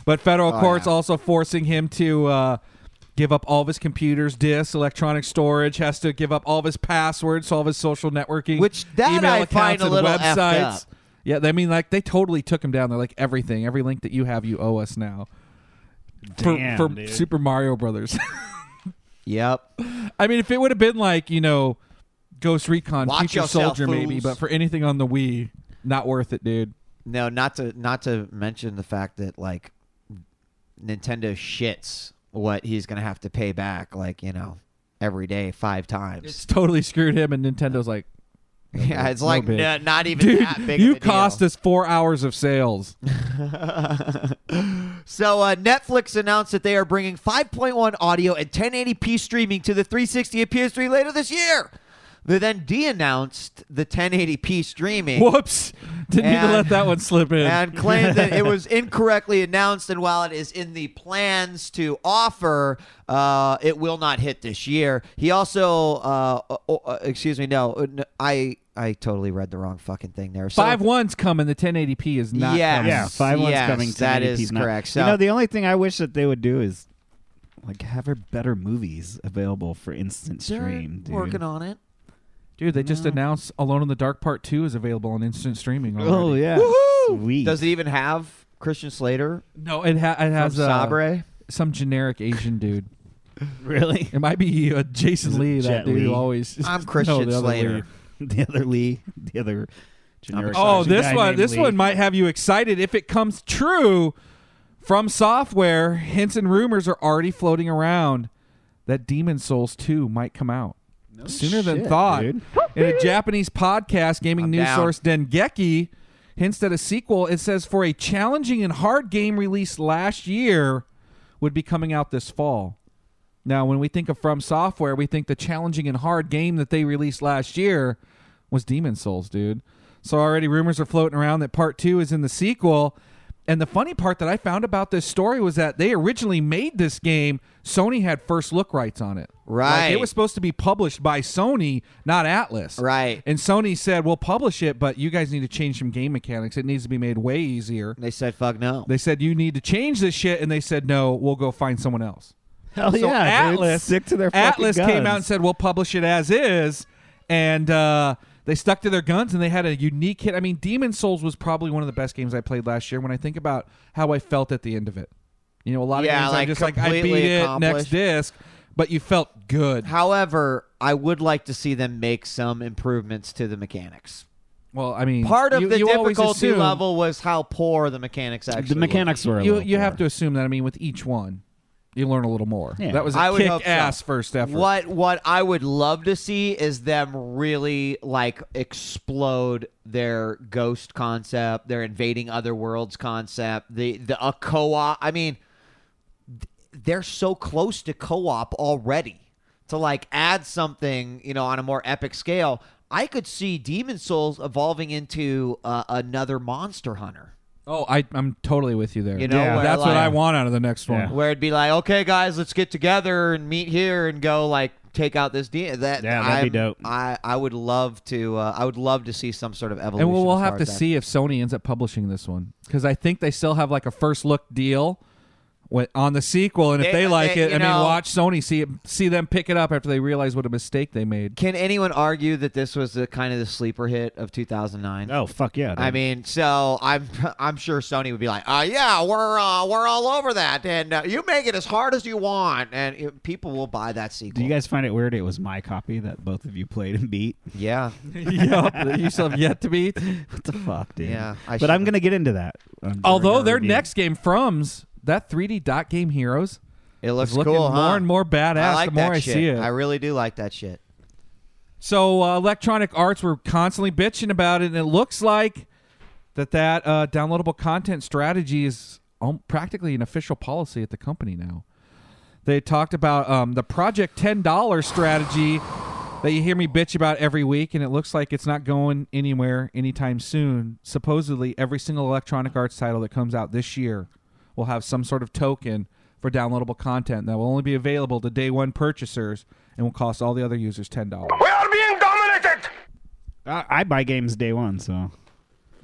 But federal courts also forcing him to give up all of his computers, disks, electronic storage, has to give up all of his passwords, all of his social networking, Which that email I accounts find a and little websites. effed up. Yeah, I mean, they totally took him down. They're like, everything, every link that you have, you owe us now. Damn, for dude. Super Mario Brothers. Yep. I mean, if it would have been Ghost Recon Watch Future yourself, Soldier maybe, fools. but for anything on the Wii, not worth it, dude. No, not to mention the fact that Nintendo shits what he's going to have to pay back every day 5 times. It's totally screwed him, and Nintendo's like, yeah, it's no big. not even dude, that big you of a deal. cost us 4 hours of sales. So Netflix announced that they are bringing 5.1 audio and 1080p streaming to the 360 and PS3 later this year. They then de-announced the 1080p streaming. Whoops. Didn't need to let that one slip in. And claimed that it was incorrectly announced, and while it is in the plans to offer, it will not hit this year. He also, excuse me, no, I totally read the wrong fucking thing there. So, 5.1's coming. The 1080p is not coming. Yeah, 5.1's coming. That 1080p's is not. correct. So, the only thing I wish that they would do is have better movies available for instant stream. Dude. Working on it. Dude, they just announced Alone in the Dark Part 2 is available on instant streaming already. Oh, yeah. Woohoo! Sweet. Does it even have Christian Slater? No, it has from Sabre? some generic Asian dude. Really? It might be Jason Is it Lee, Jet that dude Li? who always... I'm Christian the other Slater. Lee. The other Lee. The other generic. Oh, Asian this guy one. named This Lee. one might have you excited if it comes true. From Software, hints and rumors are already floating around that Demon's Souls 2 might come out sooner than shit, thought. dude. In a Japanese podcast, gaming I'm news down. source Dengeki hints at a sequel. It says for a challenging and hard game released last year would be coming out this fall. Now, when we think of From Software, we think the challenging and hard game that they released last year was Demon's Souls, dude. So already rumors are floating around that Part 2 is in the sequel. And the funny part that I found about this story was that they originally made this game. Sony had first look rights on it. Right. It was supposed to be published by Sony, not Atlas. Right. And Sony said, we'll publish it, but you guys need to change some game mechanics. It needs to be made way easier. They said, fuck no. They said, you need to change this shit. And they said, no, we'll go find someone else. Hell So yeah, dude. Atlas, Stick to their fucking Atlas came guns. out and said, we'll publish it as is. And they stuck to their guns, and they had a unique hit. I mean, Demon's Souls was probably one of the best games I played last year when I think about how I felt at the end of it. A lot of games I'm just I beat it, next disc, but you felt good. However, I would like to see them make some improvements to the mechanics. Well, I mean, Part of the you always difficulty assume- level was how poor the mechanics actually The mechanics were a You little have poor. to assume that, with each one. you learn a little more. Yeah. That was I a would hope kick-ass so. first effort. What I would love to see is them really like explode their ghost concept, their invading other worlds concept, a co-op. I mean, they're so close to co-op already. To like add something, on a more epic scale, I could see Demon Souls evolving into another Monster Hunter. Oh, I'm totally with you there. Yeah. where, That's what like- I want out of the next one. Yeah. Where it'd be like, okay, guys, let's get together and meet here and go like take out this demon. That'd be dope. I would love to. I would love to see some sort of evolution. And we'll as have far to as that. see if Sony ends up publishing this one, because I think they still have like a first look deal on the sequel, and if they like it, watch Sony see them pick it up after they realize what a mistake they made. Can anyone argue that this was the kind of the sleeper hit of 2009? Oh fuck yeah! Dude. I mean, so I'm sure Sony would be like, yeah, we're all over that, and you make it as hard as you want, and people will buy that sequel. Do you guys find it weird? It was my copy that both of you played and beat. Yeah, Yup, you still have yet to beat. What the fuck, dude? Yeah, but I'm gonna get into that. Although their review. next game, From's, that 3D dot game Heroes, it looks is looking cool, huh? more and more badass I like the more that I shit. see it. I really do like that shit. So Electronic Arts were constantly bitching about it, and it looks like that downloadable content strategy is practically an official policy at the company now. They talked about the Project $10 strategy that you hear me bitch about every week, and it looks like it's not going anywhere anytime soon. Supposedly, every single Electronic Arts title that comes out this year will have some sort of token for downloadable content that will only be available to day one purchasers and will cost all the other users $10. We are being dominated! I buy games day one, so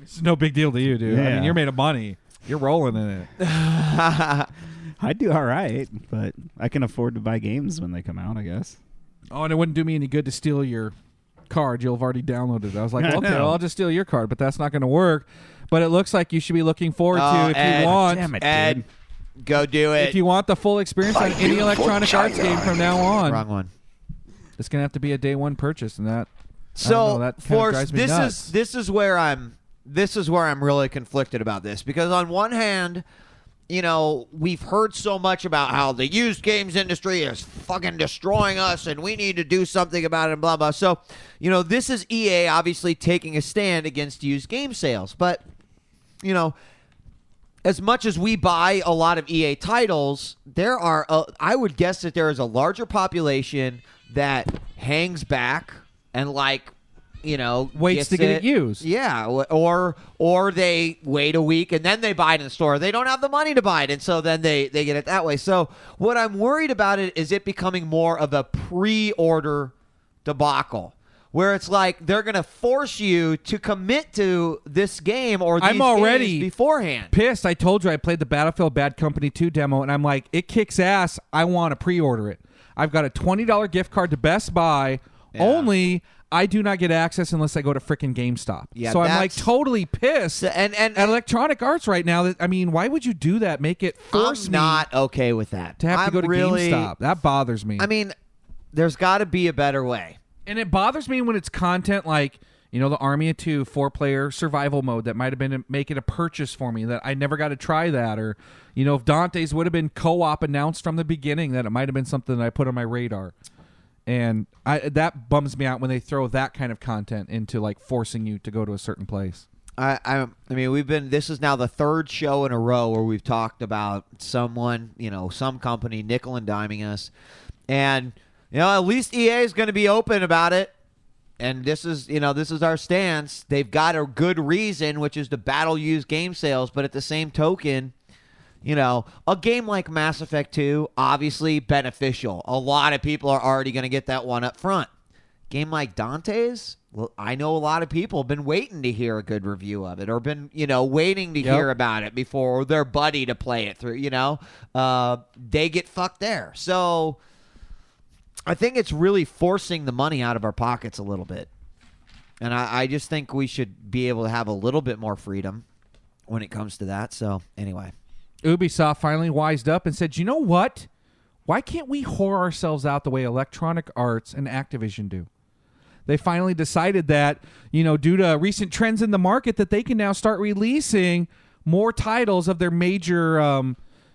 It's no big deal to you, dude. I Yeah. mean, you're made of money. You're rolling in it. I do all right. But I can afford to buy games when they come out, I guess. Oh, and it wouldn't do me any good to steal your card. You'll have already downloaded it. I was like, I okay, know. well, I'll just steal your card, but that's not going to work. But it looks like you should be looking forward to if Ed, you want. Damn it, Ed, dude. go do it. If you want the full experience on any Electronic Arts game from now on, Wrong one. it's going to have to be a day one purchase, and that. So, that kinda Force, drives me this nuts. is where I'm really conflicted about this, because on one hand, we've heard so much about how the used games industry is fucking destroying us and we need to do something about it and blah, blah. So, this is EA obviously taking a stand against used game sales. But, as much as we buy a lot of EA titles, there are, I would guess that there is a larger population that hangs back and Waits gets to get it used. Yeah, or they wait a week and then they buy it in the store. They don't have the money to buy it, and so then they get it that way. So what I'm worried about is it becoming more of a pre-order debacle, where it's like they're going to force you to commit to this game or these I'm already games beforehand. Pissed. I told you I played the Battlefield Bad Company 2 demo, and I'm like, it kicks ass. I want to pre-order it. I've got a $20 gift card to Best Buy. Only I do not get access unless I go to frickin' GameStop. Yeah, so I'm like that's- totally pissed and at Electronic Arts right now. I mean, why would you do that? Make it force I'm me not okay with that. to have to go to GameStop. That bothers me. I mean, there's got to be a better way. And it bothers me when it's content like, the Army of Two 4-player survival mode that might have been make it a purchase for me that I never got to try that. Or, if Dante's would have been co-op announced from the beginning, that it might have been something that I put on my radar. And that bums me out when they throw that kind of content into like forcing you to go to a certain place. I mean, this is now the third show in a row where we've talked about someone, some company nickel and diming us. And, at least EA is going to be open about it. And this is our stance. They've got a good reason, which is to battle used game sales. But at the same token, a game like Mass Effect 2, obviously beneficial. A lot of people are already going to get that one up front. Game like Dante's, well, I know a lot of people have been waiting to hear a good review of it, or been, waiting to hear about it before their buddy to play it through, they get fucked there. So I think it's really forcing the money out of our pockets a little bit. And I just think we should be able to have a little bit more freedom when it comes to that. So anyway. Ubisoft finally wised up and said, you know what? Why can't we whore ourselves out the way Electronic Arts and Activision do? They finally decided that, due to recent trends in the market, that they can now start releasing more titles of their major,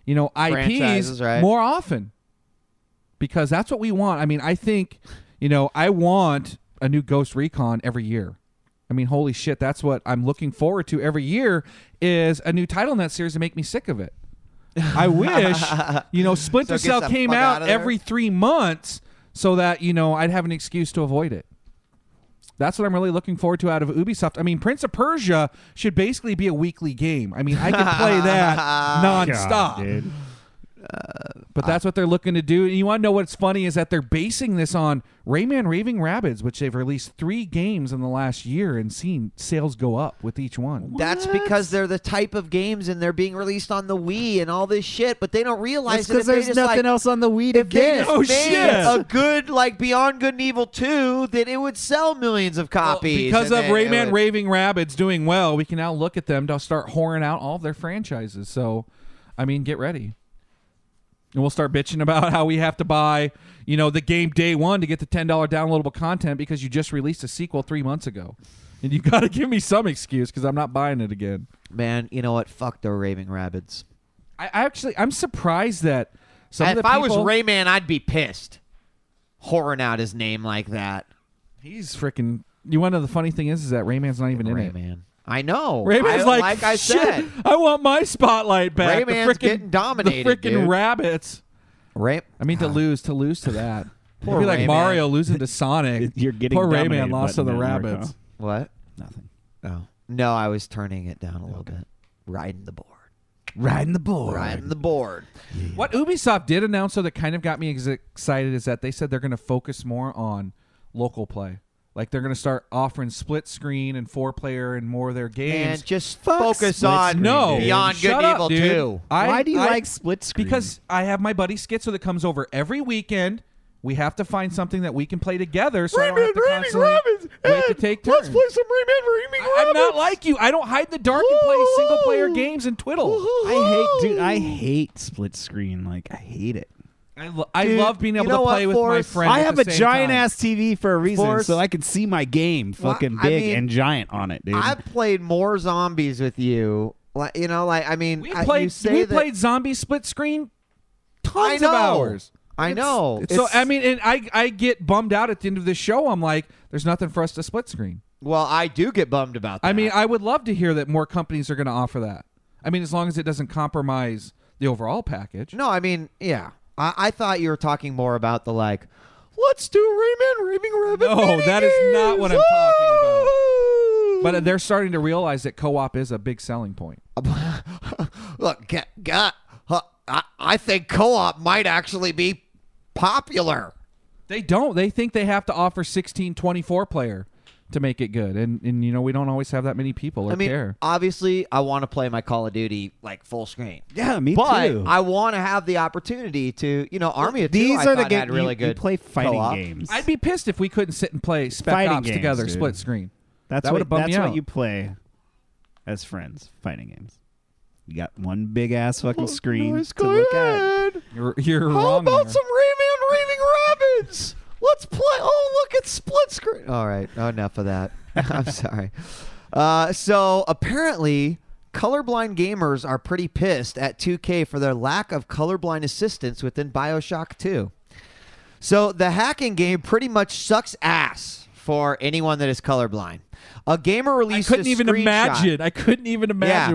IPs Franchises, right? more often, because that's what we want. I mean, I think, I want a new Ghost Recon every year. I mean, holy shit, that's what I'm looking forward to every year, is a new title in that series to make me sick of it. I wish, Splinter Cell came out every 3 months so that, I'd have an excuse to avoid it. That's what I'm really looking forward to out of Ubisoft. I mean, Prince of Persia should basically be a weekly game. I mean, I could play that nonstop. God, dude. But that's what they're looking to do. And you want to know what's funny is that they're basing this on Rayman Raving Rabbids, which they've released 3 games in the last year and seen sales go up with each one. That's because they're the type of games and they're being released on the Wii and all this shit, but they don't realize because there's nothing else on the Wii to get. Oh shit! A good Beyond Good and Evil 2, that it would sell millions of copies. Well, because of Rayman Raving Rabbids doing well, we can now look at them to start whoring out all of their franchises. So, I mean, get ready. And we'll start bitching about how we have to buy, the game day one to get the $10 downloadable content because you just released a sequel 3 months ago. And you got to give me some excuse because I'm not buying it again. Man, you know what? Fuck the Raving Rabbids. I'm surprised that if I was Rayman, I'd be pissed. Whoring out his name like that. He's freaking... You want to know the funny thing is that Rayman's not even in it. Rayman. I know. Rayman's like I said, I want my spotlight back. Rayman's getting dominated. The freaking dude. rabbits. I mean, to lose to that. Poor It'd be like Rayman. Mario losing to Sonic. You're getting Poor dominated Rayman lost to the button, rabbits. What? Nothing. Oh. No, I was turning it down a little bit. Riding the board. Riding the board. Riding the board. Yeah. What Ubisoft did announce, though, that kind of got me excited is that they said they're going to focus more on local play. Like, they're going to start offering split screen and 4-player and more of their games. And just focus on Beyond Good Shut and up, Evil dude. 2. Why do you like split screen? Because I have my buddy Schizo that comes over every weekend. We have to find something that we can play together so I don't have to constantly wait to take turns. Let's play some Rayman Raving Rabbids. I'm not like you. I don't hide in the dark and play single-player games and twiddle. I hate split screen. Like, I hate it. I love being able to play with my friends. I at have the a same giant time. ass TV for a reason, Forrest, so I can see my game fucking big and giant on it, dude. I've played more zombies with you. We played zombie split screen tons of hours. I know. So I mean, and I get bummed out at the end of the show. I'm like, there's nothing for us to split screen. Well, I do get bummed about that. I mean, I would love to hear that more companies are going to offer that. I mean, as long as it doesn't compromise the overall package. No, I mean, yeah. I thought you were talking more about the let's do Rayman Raving Rabbids. No, that is not what I'm talking about. But they're starting to realize that co-op is a big selling point. Look, I think co-op might actually be popular. They don't. They think they have to offer 16, 24-player to make it good. And we don't always have that many people care. Obviously, I want to play my Call of Duty full screen. Yeah, me but too. I want to have the opportunity to, Army of Two. These I are the thought had games really you good play fighting co-op. games. I'd be pissed if we couldn't sit and play Spec Fighting Ops games, together, dude. split screen. That's that what bummed me out. you play as friends, fighting games. You got one big ass fucking screen nice, to look at. You're How wrong. about there. some Rayman Raving Rabbids? Let's play. Oh, look at split screen. All right, enough of that. I'm sorry. So apparently, colorblind gamers are pretty pissed at 2K for their lack of colorblind assistance within BioShock 2. So the hacking game pretty much sucks ass for anyone that is colorblind. A gamer released I couldn't even imagine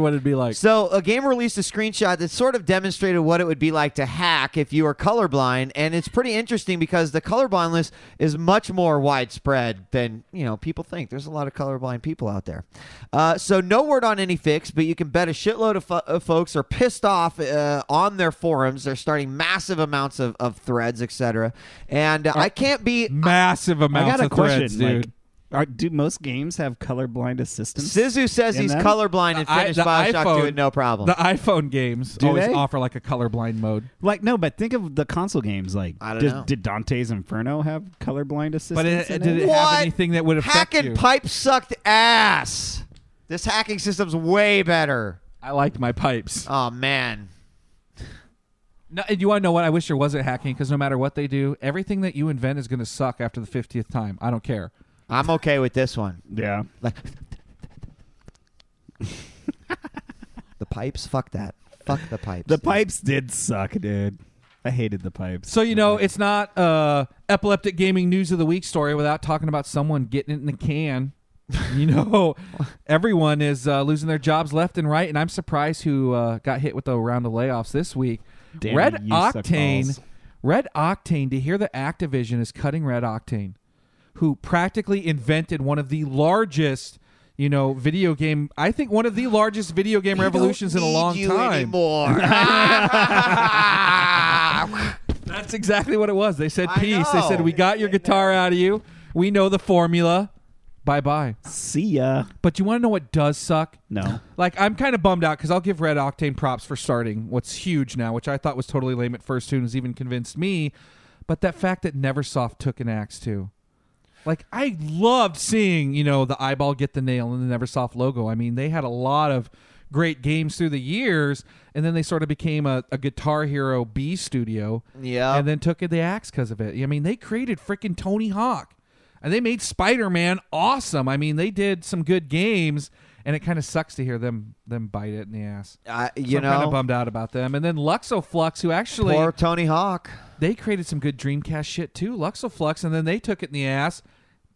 what it'd be like. So a gamer released a screenshot that sort of demonstrated what it would be like to hack if you are colorblind, and it's pretty interesting because the colorblind list is much more widespread than people think. There's a lot of colorblind people out there. So no word on any fix, but you can bet a shitload of folks are pissed off on their forums. They're starting massive amounts of threads, etc. And I can't be massive amounts I got a of question, threads, dude. Do most games have colorblind assistance? Sizu says he's colorblind and finished BioShock 2 with no problem. The iPhone games always offer a colorblind mode. No, but think of the console games. I don't know. Did Dante's Inferno have colorblind assistance? But did it have anything that would affect Hacking you? pipes sucked ass. This hacking system's way better. I liked my pipes. Oh, man. No, and you want to know what? I wish there wasn't hacking because no matter what they do, everything that you invent is going to suck after the 50th time. I don't care. I'm okay with this one. Yeah. The pipes? Fuck that. Fuck the pipes. The pipes did suck, dude. I hated the pipes. So, it's not Epileptic Gaming News of the Week story without talking about someone getting it in the can. Everyone is losing their jobs left and right, and I'm surprised who got hit with a round of layoffs this week. Damn, Red you suck balls. Octane, to hear that Activision is cutting Red Octane, who practically invented one of the largest, video game, I think one of the largest video game revolutions in a long time. Anymore. That's exactly what it was. They said peace. They said, we got your guitar out of you. We know the formula. Bye-bye. See ya. But you want to know what does suck? No. Like, I'm kind of bummed out because I'll give Red Octane props for starting what's huge now, which I thought was totally lame at first too and has even convinced me. But that fact that Neversoft took an axe too. Like, I loved seeing, the eyeball get the nail and the Neversoft logo. I mean, they had a lot of great games through the years, and then they sort of became a Guitar Hero B studio. Yeah. And then took the axe because of it. I mean, they created freaking Tony Hawk. And they made Spider-Man awesome. I mean, they did some good games, and it kind of sucks to hear them bite it in the ass. I'm kind of bummed out about them. And then Luxoflux, who actually... Poor Tony Hawk. They created some good Dreamcast shit, too. Luxoflux, and then they took it in the ass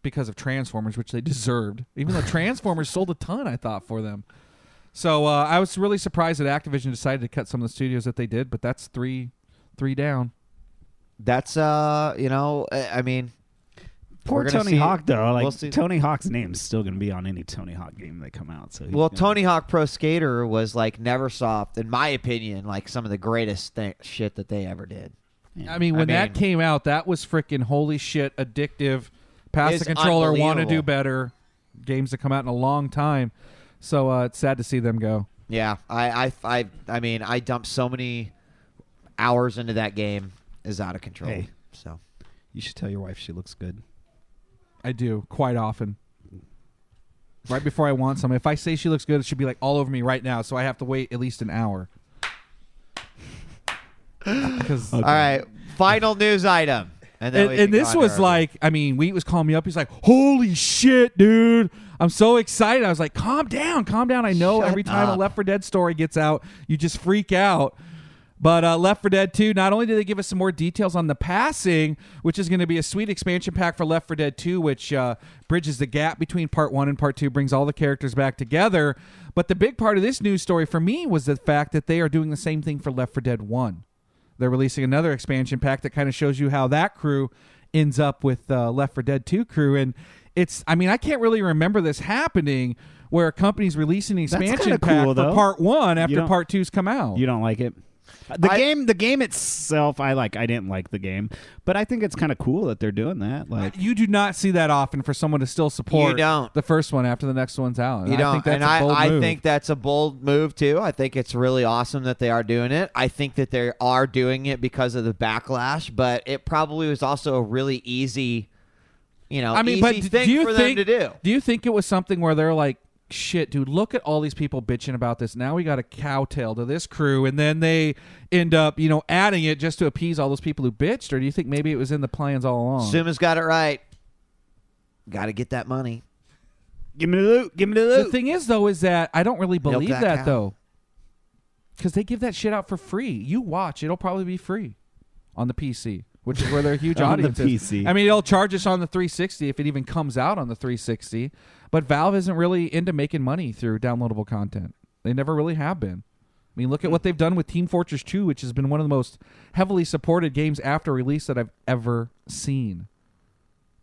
because of Transformers, which they deserved. Even though Transformers sold a ton, I thought, for them. So I was really surprised that Activision decided to cut some of the studios that they did, but that's three down. That's, I mean... Poor Tony Hawk, though. Like, Tony Hawk's name's still going to be on any Tony Hawk game that come out. So Tony Hawk Pro Skater was, like, Neversoft, in my opinion, like, some of the greatest shit that they ever did. Yeah. I mean, when that came out, that was freaking holy shit, addictive, pass the controller, want to do better, games that come out in a long time. So it's sad to see them go. Yeah, I mean, I dumped so many hours into that game. Is out of control. Hey, so you should tell your wife she looks good. I do, quite often. Right before I want some. If I say she looks good, it should be like all over me right now, so I have to wait at least an hour. Okay. All right, final news item. And this was like, I mean, Wheat was calling me up. He's like, holy shit, dude. I'm so excited. I was like, calm down. I know every time a Left 4 Dead story gets out, you just freak out. But Left 4 Dead 2, not only did they give us some more details on the passing, which is going to be a sweet expansion pack for Left 4 Dead 2, which bridges the gap between Part 1 and Part 2, brings all the characters back together. But the big part of this news story for me was the fact that they are doing the same thing for Left 4 Dead 1. They're releasing another expansion pack that kind of shows you how that crew ends up with Left 4 Dead 2 crew. And I can't really remember this happening where a company's releasing an expansion pack for Part 1 after Part 2's come out. You don't like it? The game itself, I didn't like the game, but I think it's kind of cool that they're doing that. Like, you do not see that often for someone to still support the first one after the next one's out. You don't. I think that's a bold move too. I think it's really awesome that they are doing it. I think that they are doing it because of the backlash, but it probably was also a really easy, easy thing for them to do. Do you think it was something where they're like, shit, dude, look at all these people bitching about this. Now we got a cowtail to this crew, and then they end up, adding it just to appease all those people who bitched? Or do you think maybe it was in the plans all along? Suma's got it right. Got to get that money. Give me the loot. The thing is, though, is that I don't really believe that though. Because they give that shit out for free. You watch, it'll probably be free on the PC, which is where their huge audience is. I mean, it'll charge us on the 360 if it even comes out on the 360. But Valve isn't really into making money through downloadable content. They never really have been. I mean, look at what they've done with Team Fortress 2, which has been one of the most heavily supported games after release that I've ever seen.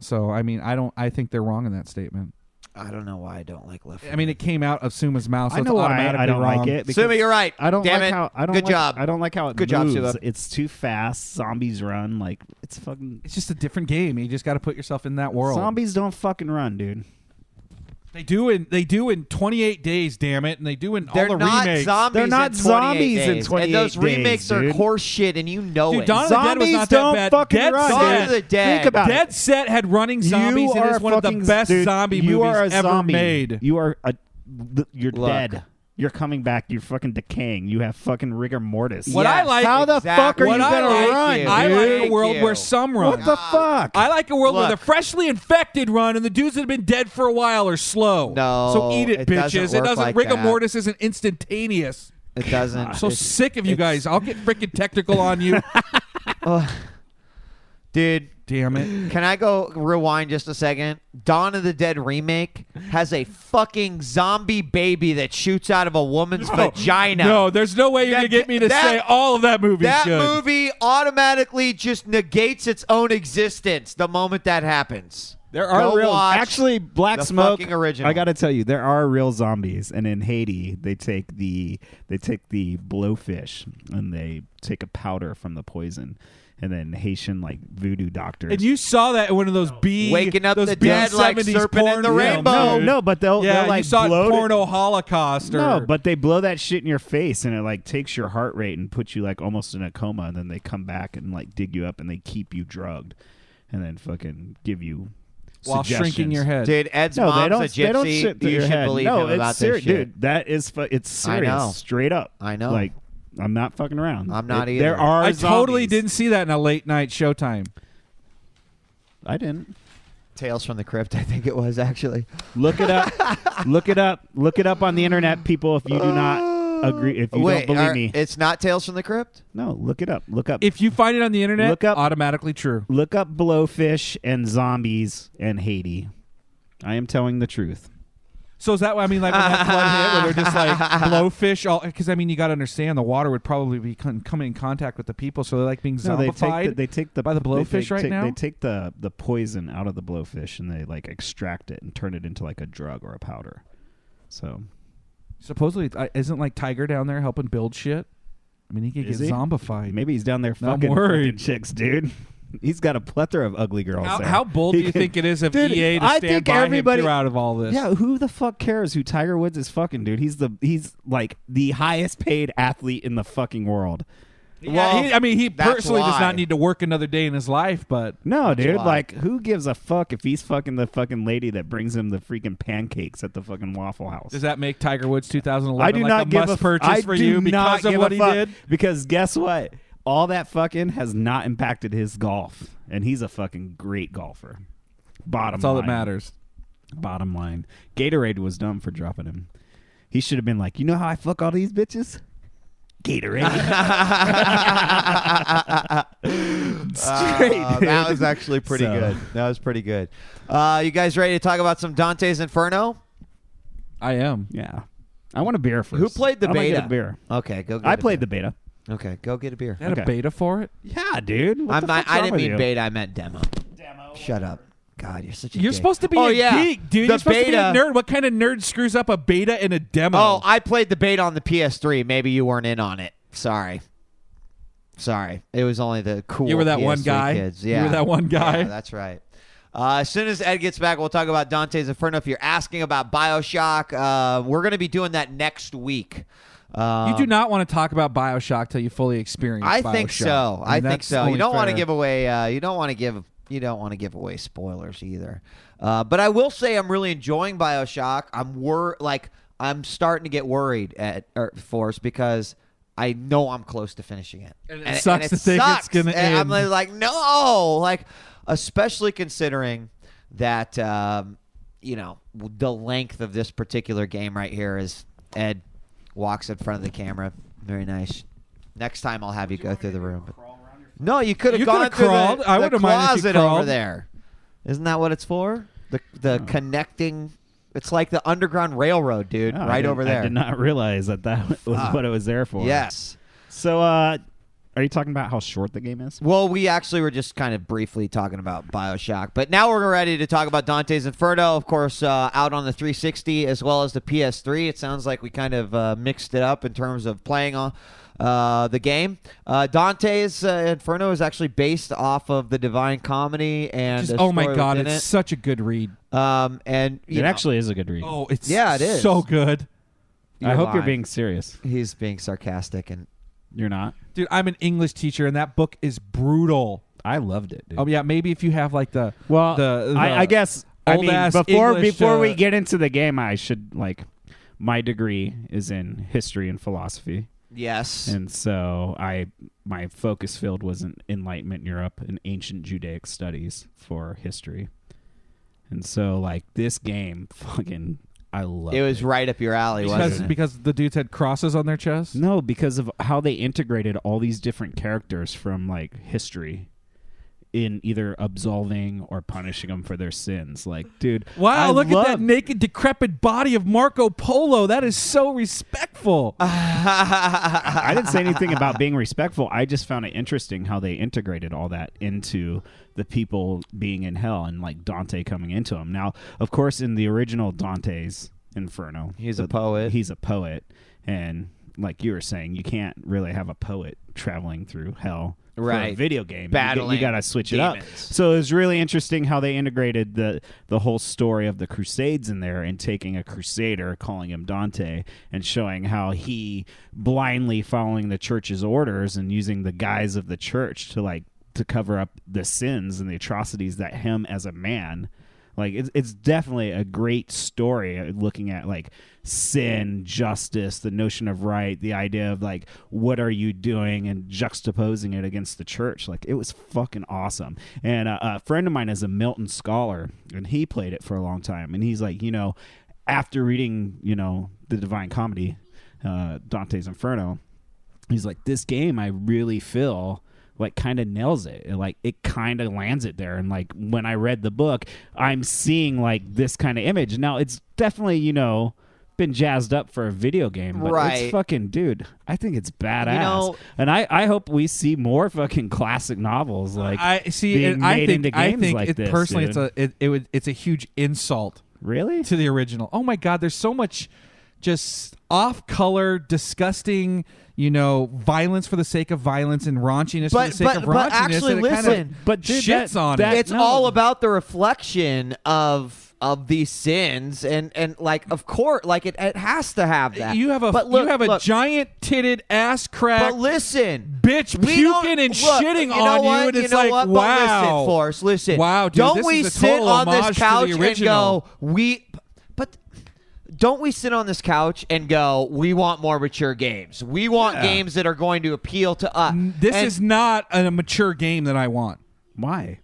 So, I mean, I think they're wrong in that statement. I don't know why I don't like Left 4 Dead. I mean, it came out of Suma's mouth, so I know it's why automatically I don't wrong. like it. Suma, you're right. I don't Damn like it. how. Good job. I don't like how it Good moves. job, Suma. It's too fast. Zombies run like it's fucking. It's just a different game. You just got to put yourself in that world. Zombies don't fucking run, dude. They do in 28 days, damn it, and they do in all the remakes. They're not zombies in 28 days. And those days, remakes are dude. horse shit, and you know dude, it. Dawn of the Dead was not don't that bad. fucking Dead run. Dawn of the Dead. Think about Dead it. Set had running zombies, and it's one of the best zombie movies ever made. You are you're dead. You're coming back. You're fucking decaying. You have fucking rigor mortis. What I like, how the fuck are you gonna run? I like a world where some run. What the fuck? I like a world where the freshly infected run and the dudes that have been dead for a while are slow. No, so eat it, bitches. It doesn't rigor that. mortis isn't instantaneous. It doesn't. I'm so sick of you guys. I'll get freaking technical on you. Dude. Damn it. Can I go rewind just a second? Dawn of the Dead remake has a fucking zombie baby that shoots out of a woman's vagina. No, there's no way you're going to get me to say all of that movie. That good. movie automatically just negates its own existence the moment that happens. There are real, watch actually, Black the Smoke. fucking original. I got to tell you, there are real zombies, and in Haiti, they take the blowfish and they take a powder from the poison, and then Haitian like voodoo doctors. And you saw that in one of those waking up those the dead like serpent in the rainbow. No, but they'll like you saw blow it Porno Holocaust. Or, No, but they blow that shit in your face, and it like takes your heart rate and puts you like almost in a coma, and then they come back and like dig you up and they keep you drugged, and then fucking give you. While shrinking your head. Dude, Ed's mom's a gypsy. You should believe him about this shit. Dude, that is it's serious. I know. Straight up. I know. Like, I'm not fucking around. I'm not either. There are I totally zombies. didn't see that in a late night Showtime. I didn't. Tales from the Crypt, I think it was actually. Look it up. Look it up. Look it up on the internet, people, if you do not agree. If you don't believe me. It's not Tales from the Crypt? No, look it up. Look up. If you find it on the internet, Look up- automatically true. Look up blowfish and zombies and Haiti. I am telling the truth. So is that what I mean? Like when that flood hit, where they're just like blowfish? All because I mean, you got to understand the water would probably be coming in contact with the people, so they're like being zombified. They take the by the blowfish now. They take the poison out of the blowfish and they like extract it and turn it into like a drug or a powder. So supposedly, isn't like Tiger down there helping build shit? I mean, he could get zombified. Maybe he's down there I'm fucking worried. chicks, dude. He's got a plethora of ugly girls. How bold do you think it is of Dude, EA to I stand think by everybody- him throughout of all this? Yeah, who the fuck cares who Tiger Woods is fucking, dude? He's like the highest paid athlete in the fucking world. Well, he that's personally does why. not need to work another day in his life, but No, dude, why. like who gives a fuck if he's fucking the fucking lady that brings him the freaking pancakes at the fucking Waffle House? does that make Tiger Woods 2011 I do like not a give must a purchase I for do you not because of give what a he fuck, did? Because guess what? All that fucking has not impacted his golf, and he's a fucking great golfer. Bottom That's all line. that matters. Bottom line. Gatorade was dumb for dropping him. He should have been like, you know how I fuck all these bitches? Gatorade. Straight, dude. That was actually pretty good. That was pretty good. You guys ready to talk about some Dante's Inferno? I am. Yeah. I want a beer first. Who played the I'm gonna beta? get a beer. Okay, go get I a played beer. the beta. Okay, go get a beer. They had Okay. a beta for it. Yeah, dude. What the fuck's I wrong didn't with mean you? beta, I meant demo. Shut up. God, you're such a You're gay. supposed to be Oh, a yeah. geek, dude. The You're supposed to be a beta- nerd. What kind of nerd screws up a beta and a demo? Oh, I played the beta on the PS3. Maybe you weren't in on it. Sorry. It was only the cool You were that PS3 one guy? kids. You Yeah. were that one guy? Yeah, that's right. As soon as Ed gets back, we'll talk about Dante's Inferno. If you're asking about BioShock, we're going to be doing that next week. You do not want to talk about BioShock till you fully experience I BioShock. think so. I think that's so. You only don't want to fair. give away. You don't want to give away spoilers either. But I will say I'm really enjoying BioShock. I'm starting to get worried for us because I know I'm close to finishing it. And it sucks to think it's gonna And I'm end. like, no, especially considering that the length of this particular game right here is Ed walks in front of the camera. Very nice. Next time I'll have you go through the room. No, you could have You gone could've through crawled. the I wouldn't mind if you closet over crawled. there. Isn't that what it's for? The connecting. It's like the Underground Railroad, dude. No, right over there. I did not realize that was what it was there for. Yes. So, are you talking about how short the game is? Well, we actually were just kind of briefly talking about BioShock, but now we're ready to talk about Dante's Inferno, of course, out on the 360 as well as the PS3. It sounds like we kind of mixed it up in terms of playing on the game. Dante's Inferno is actually based off of the Divine Comedy and a oh my story god, within it's it. such a good read. And It actually is a good read. Oh, it's Yeah, it is. so good. I hope you're lying. being serious. He's being sarcastic and You're not. Dude, I'm an English teacher, and that book is brutal. I loved it, dude. Oh yeah, maybe if you have like the I guess I mean old-ass before English, we get into the game, I should my degree is in history and philosophy, yes. and so my focus field was in Enlightenment Europe and ancient Judaic studies for history, and so this game fucking I loved It was right up your alley, wasn't it? Because the dudes had crosses on their chests? No, because of how they integrated all these different characters from like history in either absolving or punishing them for their sins. Like, dude, wow, look at that naked, decrepit body of Marco Polo. That is so respectful. I didn't say anything about being respectful. I just found it interesting how they integrated all that into the people being in hell and like Dante coming into them. Now, of course, in the original Dante's Inferno, he's a poet. He's a poet. And like you were saying, you can't really have a poet traveling through hell. Right. For a video game. Battling you got to switch demons. it up. So it was really interesting how they integrated the whole story of the Crusades in there and taking a crusader, calling him Dante, and showing how he blindly following the church's orders and using the guise of the church to cover up the sins and the atrocities that him as a man. Like, it's definitely a great story looking at, like, sin, justice, the notion of right, the idea of, like, what are you doing, and juxtaposing it against the church. Like, it was fucking awesome. And a friend of mine is a Milton scholar, and he played it for a long time. And he's like, after reading, the Divine Comedy, Dante's Inferno, he's like, this game I really feel like kind of nails it. Like it kind of lands it there. And like when I read the book, I'm seeing like this kind of image. Now it's definitely, been jazzed up for a video game, but it's fucking, dude, I think it's badass. And I hope we see more fucking classic novels like being made into games like this. Personally, dude. it's a huge insult. Really? To the original. Oh my God, there's so much just off-color, disgusting, violence for the sake of violence and raunchiness for the sake of raunchiness. But actually, listen, shits on it. It's all about the reflection of these sins, and like, of course, like it has to have that. You have a giant titted ass crack. But listen, bitch puking and shitting on you, and it's like, wow. But listen, Forrest, listen. Wow, dude, don't we sit on this couch and go, don't we sit on this couch and go, we want more mature games. We want games that are going to appeal to us. This is not a mature game that I want. Why?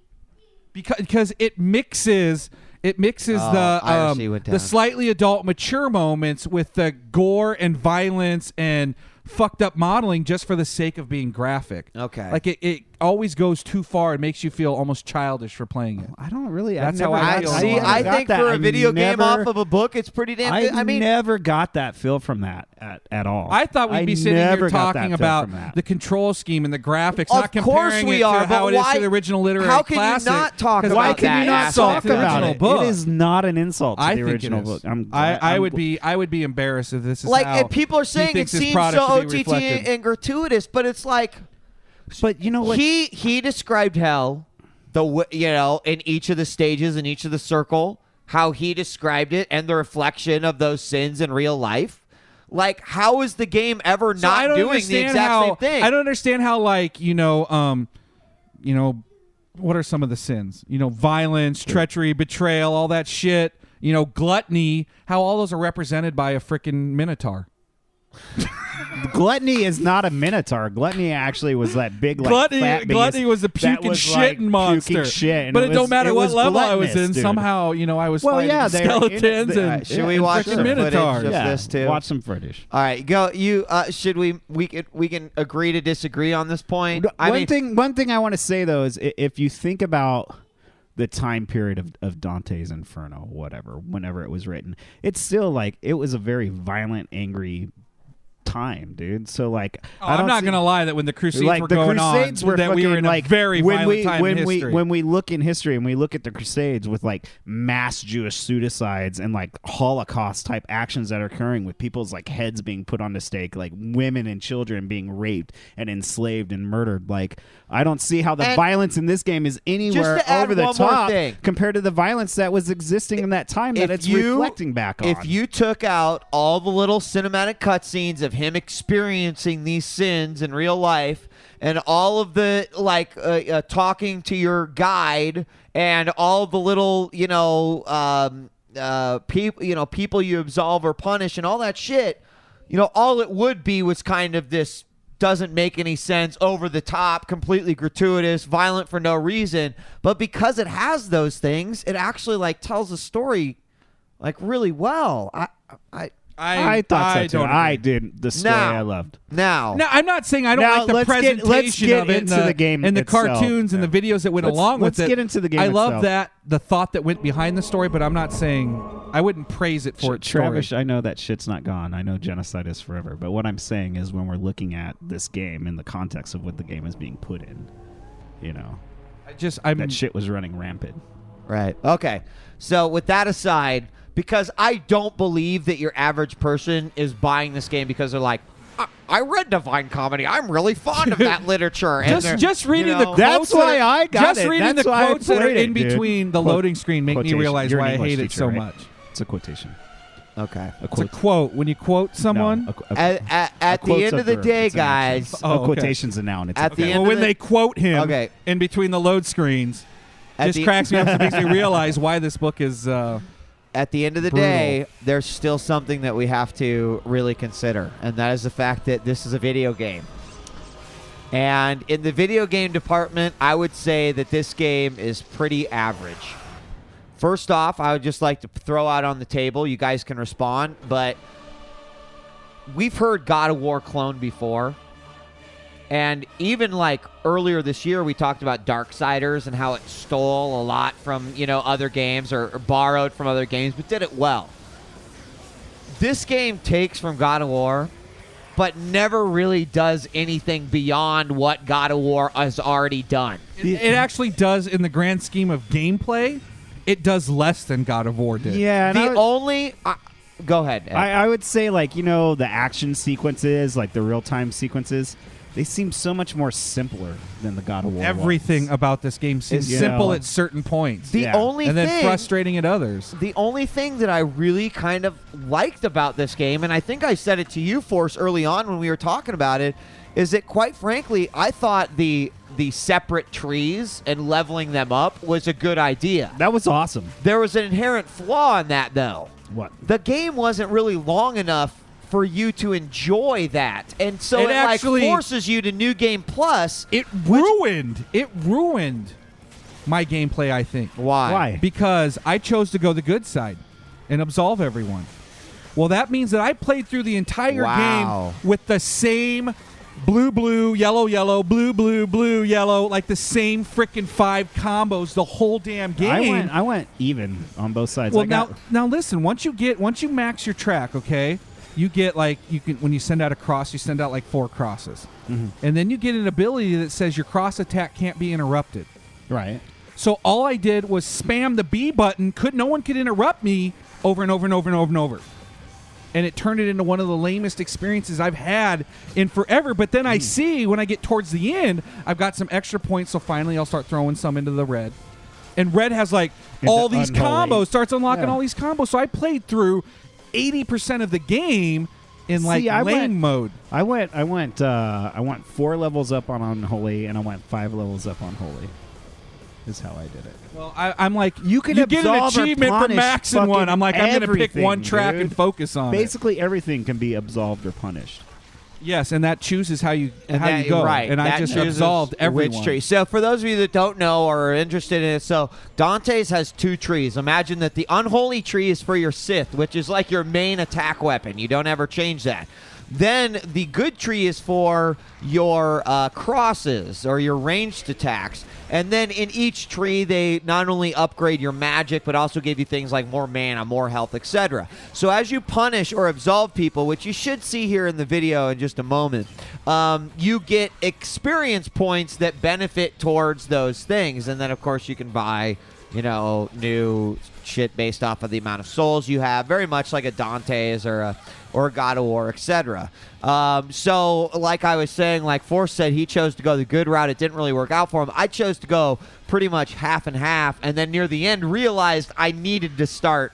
Because it mixes the slightly adult mature moments with the gore and violence and fucked up modeling just for the sake of being graphic. Okay. Like it always goes too far. It makes you feel almost childish for playing it. I don't really. That's how I feel. See, I think for a video game off of a book, it's pretty damn good. I never got that feel from that at all. I thought we'd be sitting here talking about the control scheme and the graphics, not comparing it to how it is to the original literary classic. How can you not talk about Why can you not talk about it? Book. It is not an insult to the original book. I would be embarrassed if this is like, how if people are saying it seems so OTT and gratuitous, but it's like. But you know what? He described hell, in each of the stages, in each of the circle, how he described it, and the reflection of those sins in real life. Like, how is the game ever not doing the exact same thing? I don't understand how, like, what are some of the sins? Violence, treachery, betrayal, all that shit. Gluttony. How all those are represented by a freaking minotaur. Gluttony is not a minotaur. Gluttony actually was that big, like, fat Gluttony was the puking shitting monster. Shit, but it don't matter what level I was in. Dude. Somehow, I was fighting skeletons and should we watch some minotaurs? Footage of this too? Watch some footage. All right, go. You should we can agree to disagree on this point? One thing I want to say though is if you think about the time period of Dante's Inferno, whenever it was written, it's still like it was a very violent, angry time, dude. So like, I'm not gonna lie that when the Crusades were going on, that we were in a very violent time in history. When we look in history and we look at the Crusades with like mass Jewish suicides and like Holocaust type actions that are occurring with people's like heads being put on the stake, like women and children being raped and enslaved and murdered, like I don't see how the violence in this game is anywhere over the top compared to the violence that was existing in that time that it's reflecting back on. If you took out all the little cinematic cutscenes of him experiencing these sins in real life and all of the like talking to your guide and all the little people you absolve or punish and all that shit, all it would be was kind of this doesn't make any sense, over the top, completely gratuitous, violent for no reason. But because it has those things, it actually like tells a story like really well. I thought so too. don't I agree. did. The story I loved. Now, I'm not saying I don't Now, like the let's presentation get of it into the game and the itself. cartoons and the videos that went along with it. Let's get into the game I love itself. that the thought that went behind the story, but I'm not saying I wouldn't praise it for its Travis, story. I know that shit's not gone. I know genocide is forever. But what I'm saying is when we're looking at this game in the context of what the game is being put in, that shit was running rampant. right? Okay. So with that aside, because I don't believe that your average person is buying this game because they're like, I read Divine Comedy. I'm really fond of that literature. And Just reading the quotes. That's why I got just it. reading That's the why I quotes that are played in it, dude. between the loading screen make me Quotation. realize You're an why I English hate it teacher, so right? much. It's a quotation. Okay. A It's a quote. When you quote someone, At the quote's end a of the verb. day, It's an action. guys. Oh, A okay. quotation's a noun. It's At a the verb. end well, of when the- they quote him Okay. in between the load screens, At just the- cracks me up and makes me realize why this book is. At the end of the Brutal. day, there's still something that we have to really consider, and that is the fact that this is a video game. And in the video game department, I would say that this game is pretty average. First off, I would just like to throw out on the table, you guys can respond, but we've heard God of War clone before. And even like earlier this year, we talked about Darksiders and how it stole a lot from, other games or borrowed from other games, but did it well. This game takes from God of War, but never really does anything beyond what God of War has already done. It actually does, in the grand scheme of gameplay, it does less than God of War did. Yeah. and I The would- only... go ahead, Ed. I would say, the action sequences, like the real-time sequences, they seem so much more simpler than the God of War Everything ones. about this game seems You simple know. at certain points. The Yeah. only and then thing... frustrating at others. The only thing that I really kind of liked about this game, and I think I said it to you, Force, early on when we were talking about it, is that, quite frankly, I thought the separate trees and leveling them up was a good idea. That was awesome. There was an inherent flaw in that, though. What? The game wasn't really long enough for you to enjoy that. And so It it actually- forces you to New Game Plus. It ruined my gameplay, I think. Why? Because I chose to go the good side and absolve everyone. Well, that means that I played through the entire Wow. game with the same blue, yellow, blue, yellow, like the same freaking 5 combos the whole damn game. I went even on both sides. Well, I got, now listen. Once you max your track, okay, you get when you send out a cross, you send out like 4 crosses, and then you get an ability that says your cross attack can't be interrupted. right. So all I did was spam the B button. No one could interrupt me over and over and over and over and over. And it turned it into one of the lamest experiences I've had in forever. But then I see when I get towards the end, I've got some extra points, so finally I'll start throwing some into the red. And red has all these unholy. combos, starts unlocking Yeah. all these combos. So I played through 80% of the game in lane mode. I went 4 levels up on Unholy, and I went 5 levels up on Holy. Is how I did it. Well, I'm like, You can get an absolve or achievement for punish maxing one. I'm like, I'm going to pick everything, one track dude. and focus on it. Basically, everything can be absolved or punished. Yes, and that chooses how you that- go. Right. And I That just chooses absolved everyone. Which tree. So for those of you that don't know or are interested in it, so Dante's has 2 trees. Imagine that the unholy tree is for your Sith, which is like your main attack weapon. You don't ever change that. Then the good tree is for your crosses or your ranged attacks. And then in each tree, they not only upgrade your magic, but also give you things like more mana, more health, etc. So as you punish or absolve people, which you should see here in the video in just a moment, you get experience points that benefit towards those things. And then, of course, you can buy, new shit based off of the amount of souls you have, very much like a Dante's or a God of War, etc. So, like I was saying, like Force said, he chose to go the good route. It didn't really work out for him. I chose to go pretty much half and half, and then near the end realized I needed to start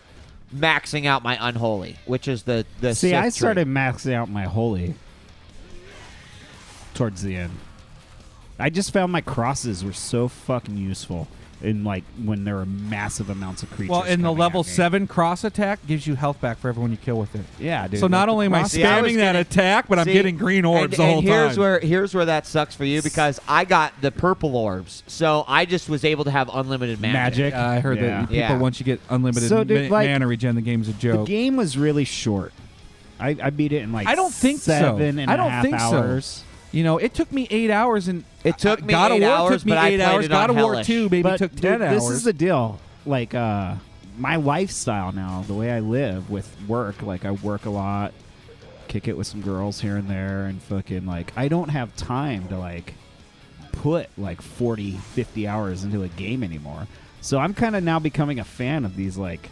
maxing out my unholy, which is the See, Sith I tree. started maxing out my Holy towards the end. I just found my crosses were so fucking useful. in like when there are massive amounts of creatures. Well, in the coming level at me. 7 cross attack gives you health back for everyone you kill with it. Yeah, dude. So not only am I spamming that attack, but I'm getting green orbs the whole time. Here's where that sucks for you, because I got the purple orbs, so I just was able to have unlimited magic. I heard that people, once you get unlimited mana regen, the game's a joke. The game was really short. I beat it in like I don't think seven and I a don't half think hours. so. You know, it took me 8 hours, and it took me God 8 of War hours, took me but I 8 played hours. it on God of War Hellish. 2 maybe But took dude, 10 hours. This is the deal. Like my lifestyle now, the way I live with work, like I work a lot, kick it with some girls here and there, and fucking like I don't have time to like put like 40, 50 hours into a game anymore. So I'm kind of now becoming a fan of these like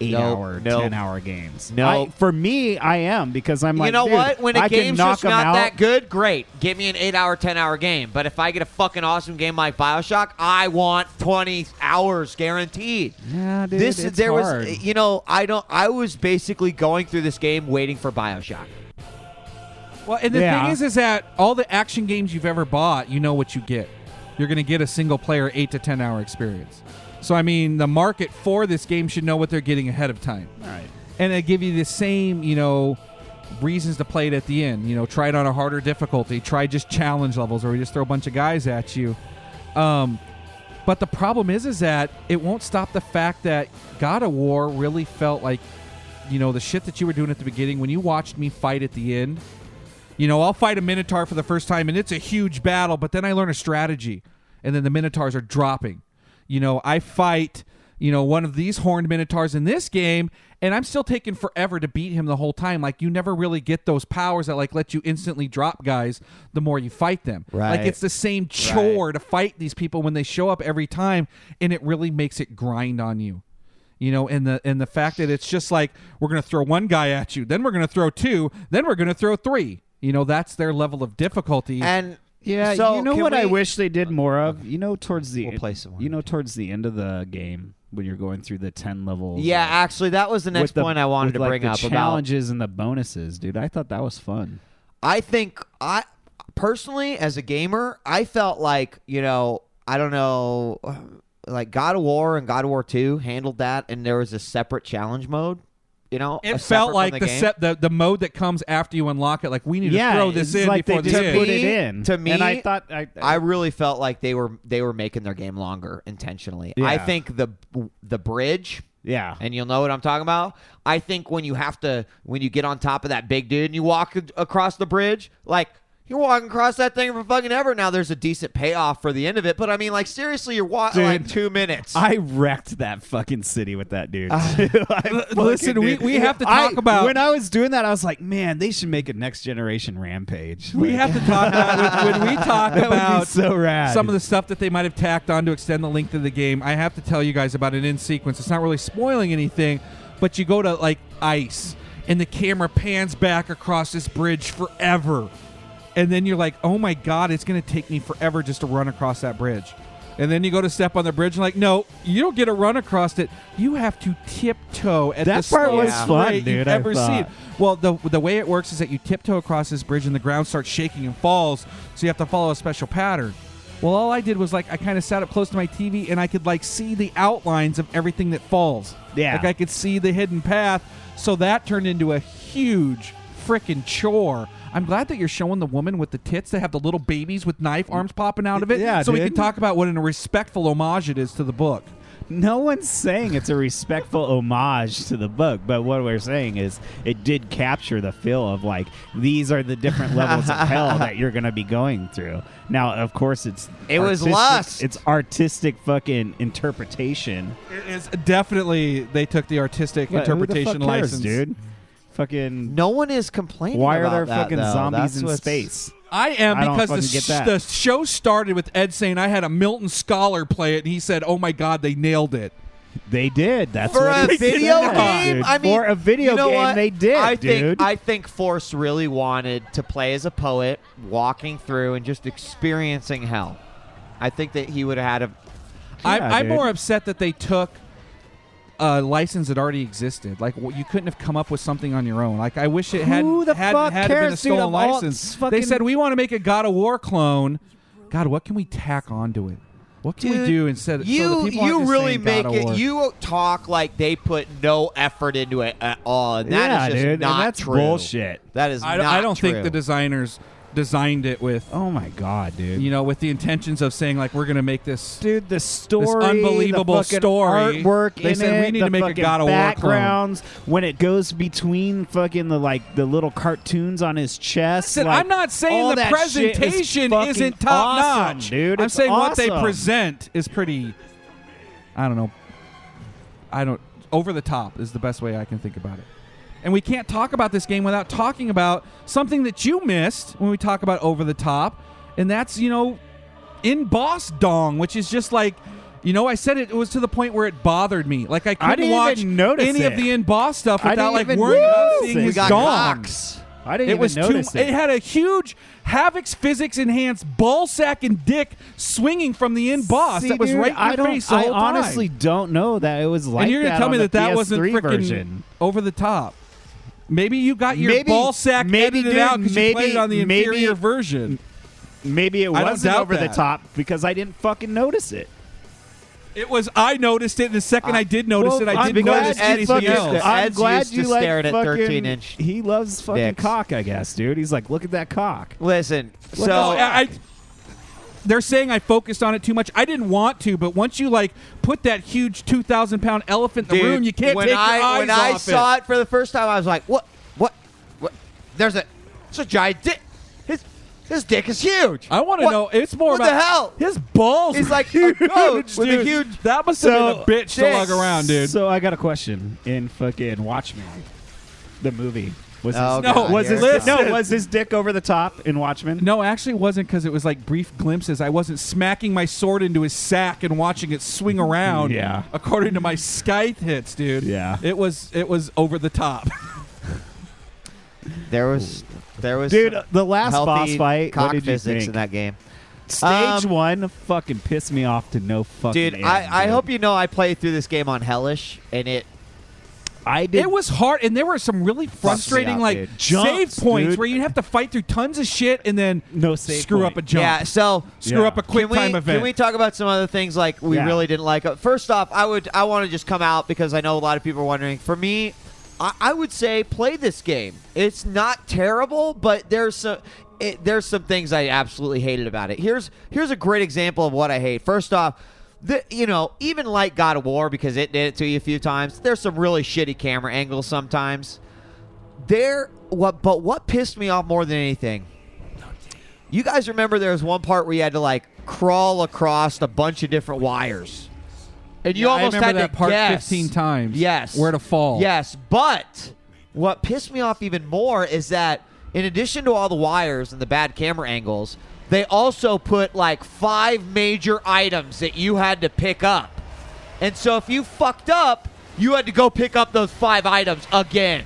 8-hour, 10-hour games. For me, I am, because I'm like, you know dude, what? When a I can game's knock just them not out. that good, great. Give me an 8-hour, 10-hour game. But if I get a fucking awesome game like BioShock, I want 20 hours guaranteed. Yeah, dude, it's there hard. was, you know, I was basically going through this game waiting for BioShock. Well, and the thing is that all the action games you've ever bought, you know what you get. You're going to get a single-player 8 to 10-hour experience. So, I mean, the market for this game should know what they're getting ahead of time. All right. And they give you the same, you know, reasons to play it at the end. You know, try it on a harder difficulty. Try just challenge levels, or we just throw a bunch of guys at you. But the problem is that it won't stop the fact that God of War really felt like, you know, the shit that you were doing at the beginning, when you watched me fight at the end. You know, I'll fight a Minotaur for the first time, and it's a huge battle, but then I learn a strategy, and then the Minotaurs are dropping. You know, I fight, you know, one of these horned Minotaurs in this game, and I'm still taking forever to beat him the whole time. Like, you never really get those powers that, like, let you instantly drop guys the more you fight them. Right. Like, it's the same chore to fight these people when they show up every time, and it really makes it grind on you. You know, and the fact that it's just like, we're going to throw one guy at you, then we're going to throw two, then we're going to throw three. You know, that's their level of difficulty. And yeah, so you know what I wish they did more of? You know, towards the towards the end of the game when you're going through the 10 levels. Yeah, actually, that was the next point I wanted to bring up about challenges and the bonuses, dude. I thought that was fun. I think I personally, as a gamer, I felt like, you know, I don't know, like God of War and God of War 2 handled that, and there was a separate challenge mode. You know, it felt like the mode that comes after you unlock it. Like, we need to throw this in like before they the just end. put it in. To me, and I thought I really felt like they were making their game longer intentionally. Yeah. I think the bridge. Yeah. And you'll know what I'm talking about. I think when you get on top of that big dude and you walk across the bridge, like, you're walking across that thing for fucking ever. Now there's a decent payoff for the end of it, but I mean, like, seriously, you're walking like 2 minutes. I wrecked that fucking city with that dude. Listen, we have to talk about... When I was doing that, I was like, man, they should make a next generation Rampage. We have to talk about... when we talk about so rad. some of the stuff that they might have tacked on to extend the length of the game, I have to tell you guys about an end sequence. It's not really spoiling anything, but you go to, like, ice, and the camera pans back across this bridge forever. And then you're like, oh, my God, it's going to take me forever just to run across that bridge. And then you go to step on the bridge and like, no, you don't get to run across it. You have to tiptoe at that the part was slowest fun, rate dude. you've ever seen. Well, the way it works is that you tiptoe across this bridge and the ground starts shaking and falls, so you have to follow a special pattern. Well, all I did was, like, I kind of sat up close to my TV and I could, like, see the outlines of everything that falls. Yeah. Like, I could see the hidden path. So that turned into a huge freaking chore. I'm glad that you're showing the woman with the tits that have the little babies with knife arms popping out of it. Yeah, so we dude. can talk about what a respectful homage it is to the book. No one's saying it's a respectful homage to the book, but what we're saying is it did capture the feel of, like, these are the different levels of hell that you're going to be going through. Now, of course, it was lust. It's artistic fucking interpretation. It is definitely, they took the artistic interpretation who the fuck cares, license, dude. Fucking. No one is complaining. Why are about there that, fucking though. zombies That's in what's- space? I am, I don't because fucking get that. the show started with Ed saying I had a Milton Scholar play it, and he said, "Oh my God, they nailed it." They did. That's For what a it video said, game? dude. I mean, for a video you know game, what? they did, dude. I think Force really wanted to play as a poet, walking through and just experiencing hell. I think that he would have had I'm dude. more upset that they took a license that already existed. Like, you couldn't have come up with something on your own. Like, I wish it had Who the had fuck been a cares, dude, stolen of all license. fucking- They said we want to make a God of War clone. God, what can we tack onto it? What can we do instead? You really make it. War. You talk like they put no effort into it at all, and that is just dude, not and that's true. bullshit. That is. I don't think the designers designed it with. Oh my god, dude! With the intentions of saying like we're gonna make this, dude, the story, this unbelievable the story, artwork. They in said it, we need to make a God of War backgrounds when it goes between fucking the little cartoons on his chest. Listen, I'm not saying the presentation isn't top notch, dude. I'm saying what awesome. they present is pretty. I don't know. Over the top is the best way I can think about it. And we can't talk about this game without talking about something that you missed when we talk about over the top, and that's in boss dong, which is just like I said it was to the point where it bothered me. Like I couldn't watch any of the in boss stuff without like worrying about seeing his dong. I didn't even notice it. It had a huge Havoc's physics enhanced ball sack and dick swinging from the in boss that was right in your face the whole time. I honestly don't know that it was like that. And you're gonna tell me that wasn't freaking version. over the top. Maybe you got your ball sack edited out because you played it on the inferior version. Maybe it wasn't over the top because I didn't fucking notice it. It was. I noticed it, and the second I did notice it, I didn't notice anything else. I'm glad you stared at 13-inch. He loves fucking cock, I guess, dude. He's like, look at that cock. Listen, they're saying I focused on it too much. I didn't want to, but once you put that huge 2,000-pound elephant in the room, you can't take your eyes off it. When I saw it for the first time, I was like, "What? It's a giant dick. His dick is huge. I want to know. It's more about what the hell. His balls. He's like huge, a goat with a dude. huge. That must have been a bitch to lug around, dude. So I got a question. In fucking Watchmen, the movie. Was his dick over the top in Watchmen? No, actually, it wasn't because it was like brief glimpses. I wasn't smacking my sword into his sack and watching it swing around. Yeah, according to my Scythe hits, dude. Yeah, it was over the top. There was dude. The last boss fight. Cock what did you physics think? in that game? Stage 1 fucking pissed me off to no fucking dude. end, I hope you know I played through this game on Hellish, and it I did. It was hard, and there were some really frustrating jumps, save points dude. where you'd have to fight through tons of shit and then no save screw point. up a jump. Yeah, so screw up a quick time event. Can we talk about some other things like we really didn't like? First off, I want to just come out because I know a lot of people are wondering. For me, I would say play this game. It's not terrible, but there's some things I absolutely hated about it. Here's a great example of what I hate. First off, even like God of War, because it did it to you a few times, there's some really shitty camera angles sometimes. But what pissed me off more than anything, you guys remember there was one part where you had to crawl across a bunch of different wires. And you almost had that to part guess 15 times. Yes. Where to fall. Yes, but what pissed me off even more is that in addition to all the wires and the bad camera angles, they also put 5 major items that you had to pick up. And so if you fucked up, you had to go pick up those 5 items again.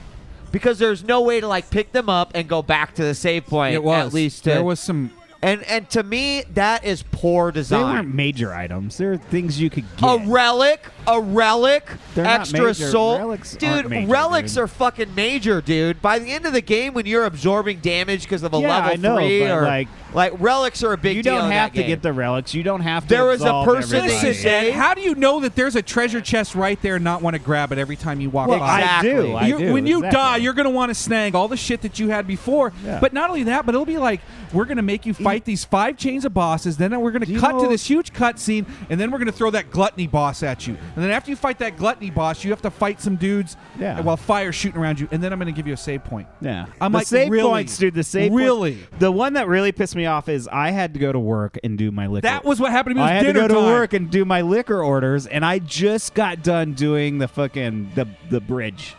Because there's no way to pick them up and go back to the save point. It was. At least there was some. And to me, that is poor design. They weren't major items. They're things you could get. A relic, They're extra not major. soul. Relics dude, aren't major, relics dude. are fucking major, dude. By the end of the game, when you're absorbing damage because of a level I know, 3 but or relics are a big you deal. don't in have that to game. get the relics. You don't have to. There was a absolve person everybody. that said, How do you know that there's a treasure chest right there and not want to grab it every time you walk by? Exactly. I do. When you exactly. die, you're going to want to snag all the shit that you had before. Yeah. But not only that, but it'll be we're going to make you fight these 5 chains of bosses. Then we're going to cut to this huge cutscene, and then we're going to throw that gluttony boss at you. And then after you fight that gluttony boss, you have to fight some dudes while fire's shooting around you. And then I'm going to give you a save point. Yeah. I'm the like, save really? points, dude. The save Really? points. The one that really pissed me off is I had to go to work and do my liquor. That was what happened to me. I had to dinner go to time. work and do my liquor orders, and I just got done doing the fucking the bridge,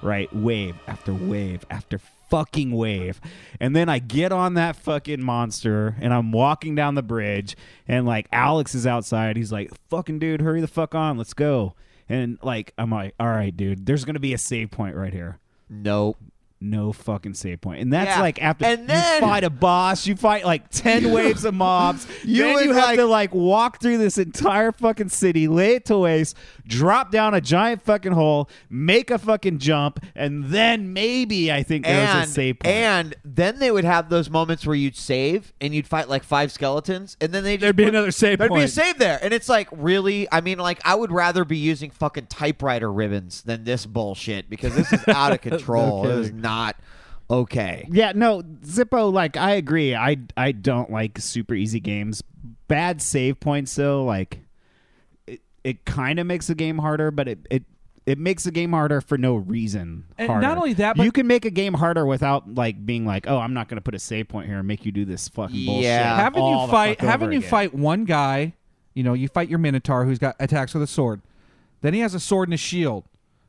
right? Wave after wave after fucking wave, and then I get on that fucking monster, and I'm walking down the bridge, and Alex is outside. He's like, "Fucking dude, hurry the fuck on, let's go." And I'm like, "All right, dude, there's gonna be a save point right here." Nope. no fucking save point. And that's Yeah. like after And then- you fight a boss, you fight like 10 waves of mobs. You then would, you have like- to like walk through this entire fucking city, lay it to waste, drop down a giant fucking hole, make a fucking jump, and then maybe I think there's a save point. And then they would have those moments where you'd save and you'd fight like 5 skeletons, and then There'd be another save There'd be a point. save there, and it's like, really? I mean, like, I would rather be using fucking typewriter ribbons than this bullshit, because this is out of control. It is not okay. Yeah, no, Zippo, like, I agree. I don't like super easy games. Bad save points, though, like, it kind of makes the game harder, but it makes the game harder for no reason. And harder. not only that, but you can make a game harder without like being like, oh, I'm not going to put a save point here and make you do this fucking bullshit. Yeah. having all you the fight fuck over having you again. fight one guy, you fight your Minotaur who's got attacks with a sword. Then he has a sword and a shield.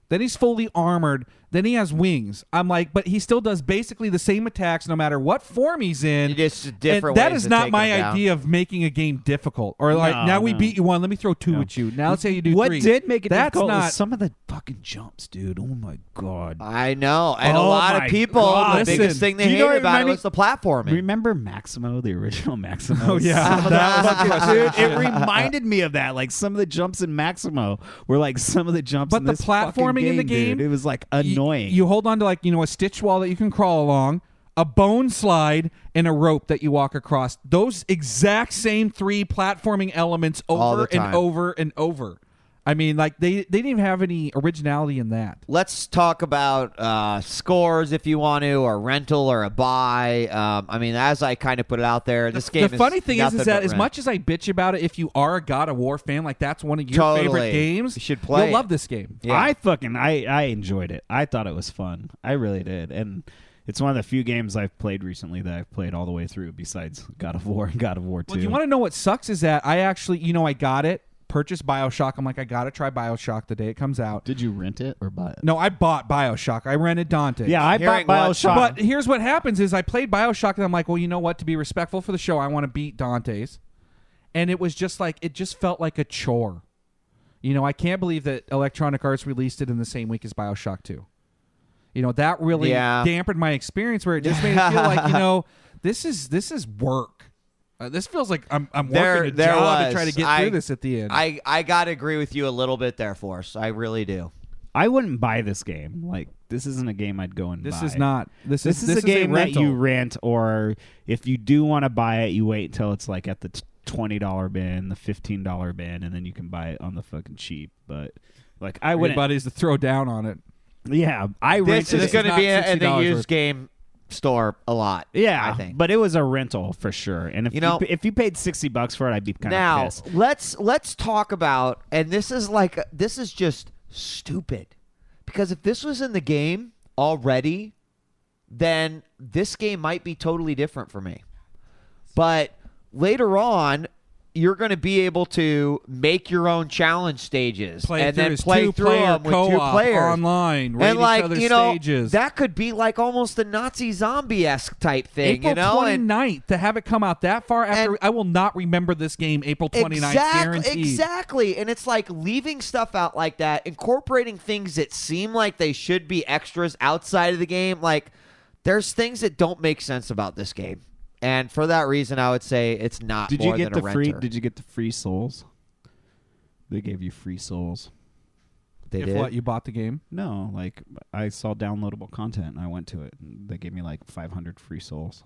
Then he's fully armored. Then he has wings. I'm like, but he still does basically the same attacks no matter what form he's in. Just different And that ways is to not take my him down. idea of making a game difficult. Or like, No, now we no. beat you one, let me throw 2 at you. Now let's say you do what 3. did make it That's difficult not was some of the fucking jumps, dude. Oh my god. I know. And a Oh lot my of people, God. the biggest Listen, thing they you know hated what about it remind me- was the platforming. Remember Maximo, the original Maximo? Oh, yeah. Some of That that was fucking the dude. It reminded me of that. Like some of the jumps in Maximo were like some of the jumps. But in the this fucking platforming in the dude. game, it was like annoying. You hold on to like, a stitch wall that you can crawl along, a bone slide, and a rope that you walk across. Those exact same 3 platforming elements All over the time. and over and over. I mean, like they didn't even have any originality in that. Let's talk about scores if you want to, or rental or a buy. I mean, as I kind of put it out there, this game The funny is thing nothing is that but as rent. much as I bitch about it, if you are a God of War fan, like that's one of your Totally. favorite games, You should play you'll it. love this game. Yeah. I enjoyed it. I thought it was fun. I really did. And it's one of the few games I've played recently that I've played all the way through besides God of War and God of War 2. Well, you want to know what sucks is that I actually, I got it, purchased BioShock. I'm like, I got to try BioShock the day it comes out. Did you rent it or buy it? No, I bought BioShock. I rented Dante. Yeah, I Hearing bought what- BioShock. But here's what happens is I played BioShock and I'm like, well, you know what? To be respectful for the show, I want to beat Dante's. And it was just like, it just felt like a chore. I can't believe that Electronic Arts released it in the same week as BioShock 2. That really Yeah. dampened my experience where it just made me feel like, this is work. This feels like I'm working a job to try to get through this at the end. I got to agree with you a little bit there, Force. I really do. I wouldn't buy this game. Like, this isn't a game I'd go and buy. this is not. This This is is a game that rental. you rent, or if you do want to buy it, you wait until it's like at the $20 bin, the $15 bin, and then you can buy it on the fucking cheap. But like, I wouldn't. Everybody's to throw down on it. Yeah, I This rented is it. going to not be in the $60 used worth. game store a lot. Yeah, I think. but it was a rental for sure. And if if you paid $60 for it, I'd be kind Now of pissed. let's talk about, and this is just stupid, because if this was in the game already, then this game might be totally different for me. But later on, you're going to be able to make your own challenge stages and then play through them with 2 players online, rate and like each other's stages. that could be like almost a Nazi zombie-esque type thing. April And 29th, to have it come out that far after, I will not remember this game April 29th, guaranteed. Exactly. And it's like leaving stuff out like that, incorporating things that seem like they should be extras outside of the game. Like, there's things that don't make sense about this game. And for that reason, I would say it's not Did more you get than the a free? renter. Did you get the free souls? They gave you free souls. They If did? what, you bought the game? No, like I saw downloadable content and I went to it. And they gave me like 500 free souls.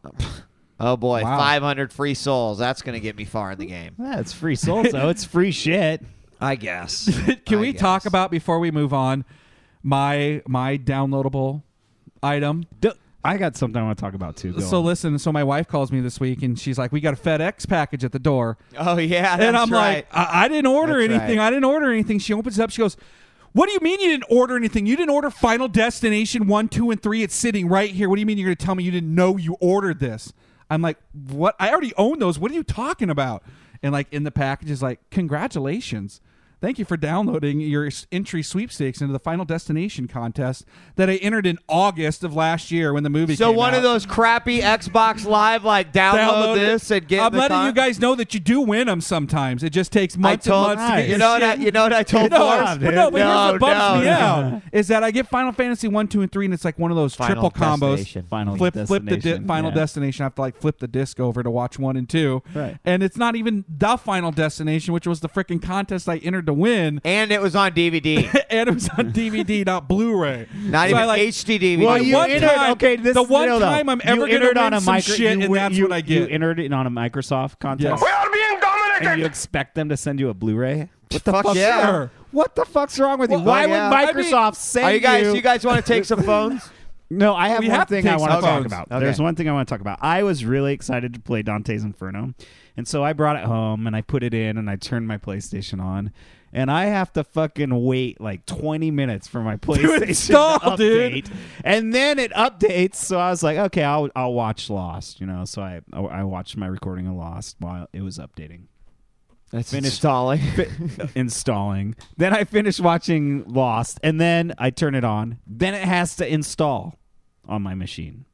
Oh, boy. Wow. 500 free souls. That's going to get me far in the game. Yeah, it's free souls though. It's free shit. I guess. Can I we guess. talk about, before we move on, my downloadable item? I got something I want to talk about too. Go So on. listen, my wife calls me this week and she's like, we got a FedEx package at the door. Oh, yeah. And that's I'm right. like, I didn't order That's anything. right. I didn't order anything. She opens it up. She goes, what do you mean you didn't order anything? You didn't order Final Destination 1, 2, and 3. It's sitting right here. What do you mean you're going to tell me you didn't know you ordered this? I'm like, what? I already own those. What are you talking about? And like in the package is like, congratulations. Thank you for downloading your entry sweepstakes into the Final Destination contest that I entered in August of last year when the movie came out. So one of those crappy Xbox Live, like, download this and get I'm letting you guys know that you do win them sometimes. It just takes months and months to get you know what I told Forrest? But here's what bumps me out is that I get Final Fantasy 1, 2, and 3, and it's like one of those Final triple combos. Destination. Flip the Final Destination. I have to like flip the disc over to watch 1 and 2. Right. And it's not even the Final Destination, which was the freaking contest I entered to win. And it was on DVD. And it was on DVD, not Blu-ray. Not even HD DVD. Well, you entered, the one time I'm ever going to win some shit, and that's what I get. You entered it on a Microsoft contest. Yes. We are being dominated! And you expect them to send you a Blu-ray? What the fuck? Yeah. Sure. What the fuck's wrong with you? Well, Why yeah. would Microsoft send you guys want to take some phones? No, I have We one have to thing I take want to some talk phones. about. Okay. There's one thing I want to talk about. I was really excited to play Dante's Inferno, and so I brought it home, and I put it in, and I turned my PlayStation on, and I have to fucking wait like 20 minutes for my PlayStation install, to update. dude. And then it updates, so I was like, okay, I'll watch Lost, So I watched my recording of Lost while it was updating. That's installing. Installing. Then I finished watching Lost, and then I turn it on. Then it has to install on my machine.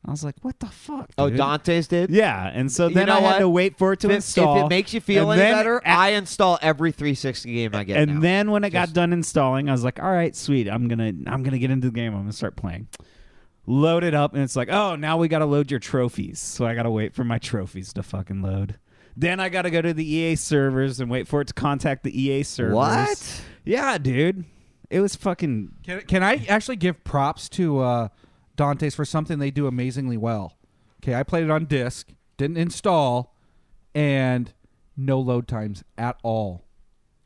I was like, what the fuck, dude? Oh, Dante's did? Yeah, and so then know I had what? to wait for it to install. If it makes you feel And any then better, I install every 360 game I get And now. then when it got done installing, I was like, all right, sweet. I'm gonna get into the game. I'm gonna start playing. Load it up, and it's like, oh, now we got to load your trophies. So I got to wait for my trophies to fucking load. Then I got to go to the EA servers and wait for it to contact the EA servers. What? Yeah, dude. It was fucking... Can I actually give props to Dante's for something they do amazingly well? Okay, I played it on disc, didn't install, and no load times at all.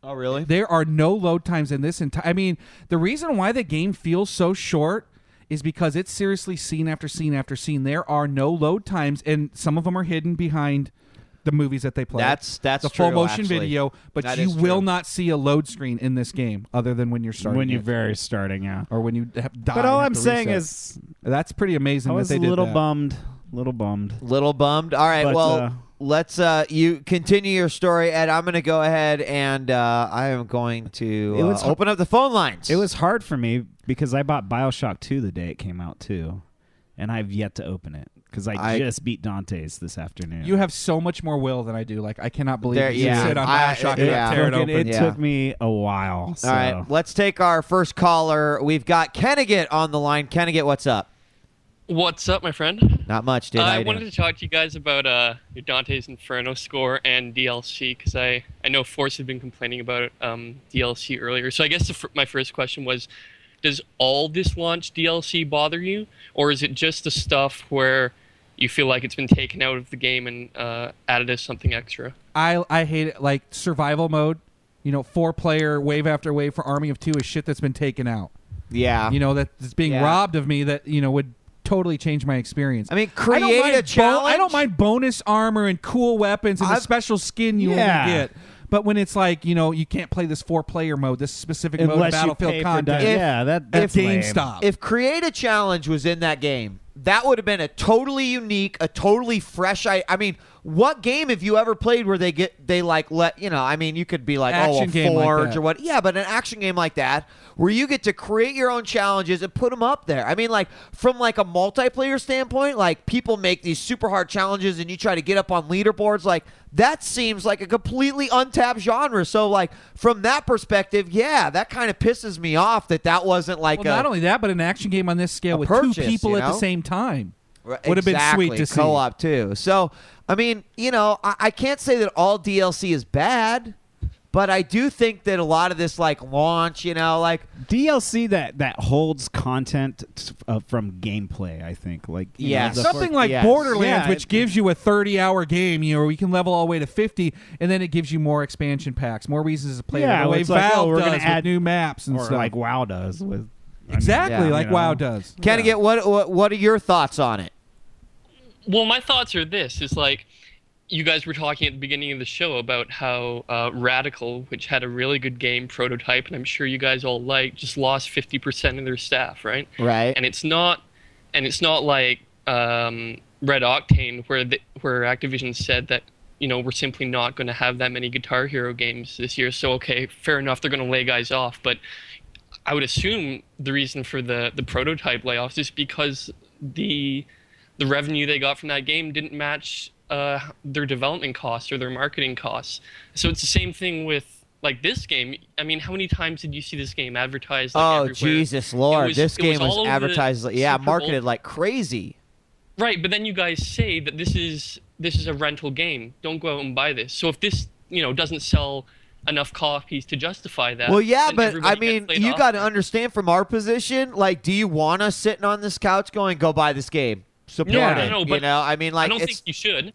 Oh, really? There are no load times in this entire... I mean, the reason why the game feels so short is because it's seriously scene after scene after scene. There are no load times, and some of them are hidden behind the movies that they play. That's the true, full motion actually. video, but That you is will true. not see a load screen in this game other than when you're starting. When you're it. very starting, yeah. Or when you have died. But all and I'm have to saying reset. is... That's pretty amazing I that was they a did little that. bummed. Little bummed. All right, But, well, let's you continue your story, Ed. I'm going to go ahead and I am going to open up the phone lines. It was hard for me because I bought BioShock 2 the day it came out, too. And I've yet to open it because I just beat Dante's this afternoon. You have so much more will than I do. Like, I cannot believe There- you yeah. sit on I- BioShock yeah. and tear it Fucking- open. It Yeah. took me a while. So. All right, let's take our first caller. We've got Kenneget on the line. Kenneget, what's up? What's up, my friend? Not much, dude. How I you wanted doing? to talk to you guys about your Dante's Inferno score and DLC because I know Force had been complaining about DLC earlier. So I guess my first question was, does all this launch DLC bother you, or is it just the stuff where you feel like it's been taken out of the game and added as something extra? I hate it. Like, survival mode, 4-player wave after wave for Army of 2 is shit that's been taken out. Yeah. That's being Yeah. robbed of me that, would totally change my experience. I mean, create a challenge. I don't mind bonus armor and cool weapons and the special skin you only get. But when it's like, you can't play this 4-player mode, this specific mode of Unless you Battlefield pay for content. that's lame. GameStop. If create a challenge was in that game, that would have been a totally unique, a totally fresh. I mean, what game have you ever played where you could be like, Action game like Forge that. or what? Yeah, but an action game like that where you get to create your own challenges and put them up there. I mean, like from like a multiplayer standpoint, like people make these super hard challenges and you try to get up on leaderboards. Like that seems like a completely untapped genre. So like from that perspective, yeah, that kind of pisses me off that wasn't like Well, not only that, but an action game on this scale with purchase, two people you at the know? same time would have been sweet to see. Co-op too. So I mean, I can't say that all DLC is bad, but I do think that a lot of this like launch, like DLC that holds content from gameplay. I think, like something like yes. Borderlands, Yeah, which gives you a 30-hour game, where you can level all the way to 50, and then it gives you more expansion packs, more reasons to play. Yeah, the way it's like, Valve we're does gonna add with new maps and or stuff. like WoW does with exactly yeah, like WoW does. Kenneget, what are your thoughts on it? Well, my thoughts are this: is like you guys were talking at the beginning of the show about how Radical, which had a really good game prototype, and I'm sure you guys all just lost 50% of their staff, right? Right. And it's not like Red Octane, where Activision said that we're simply not going to have that many Guitar Hero games this year. So, okay, fair enough, they're going to lay guys off. But I would assume the reason for the prototype layoffs is because the revenue they got from that game didn't match their development costs or their marketing costs. So it's the same thing with like this game. I mean, how many times did you see this game advertised? Like, everywhere? Jesus Lord, this game was advertised, marketed like crazy. Right, but then you guys say that this is a rental game. Don't go out and buy this. So if this, doesn't sell enough copies to justify that. Well, yeah, but I mean, you got to understand from our position, like, do you want us sitting on this couch going, go buy this game? Support it. No, but I mean, like, I don't think you should.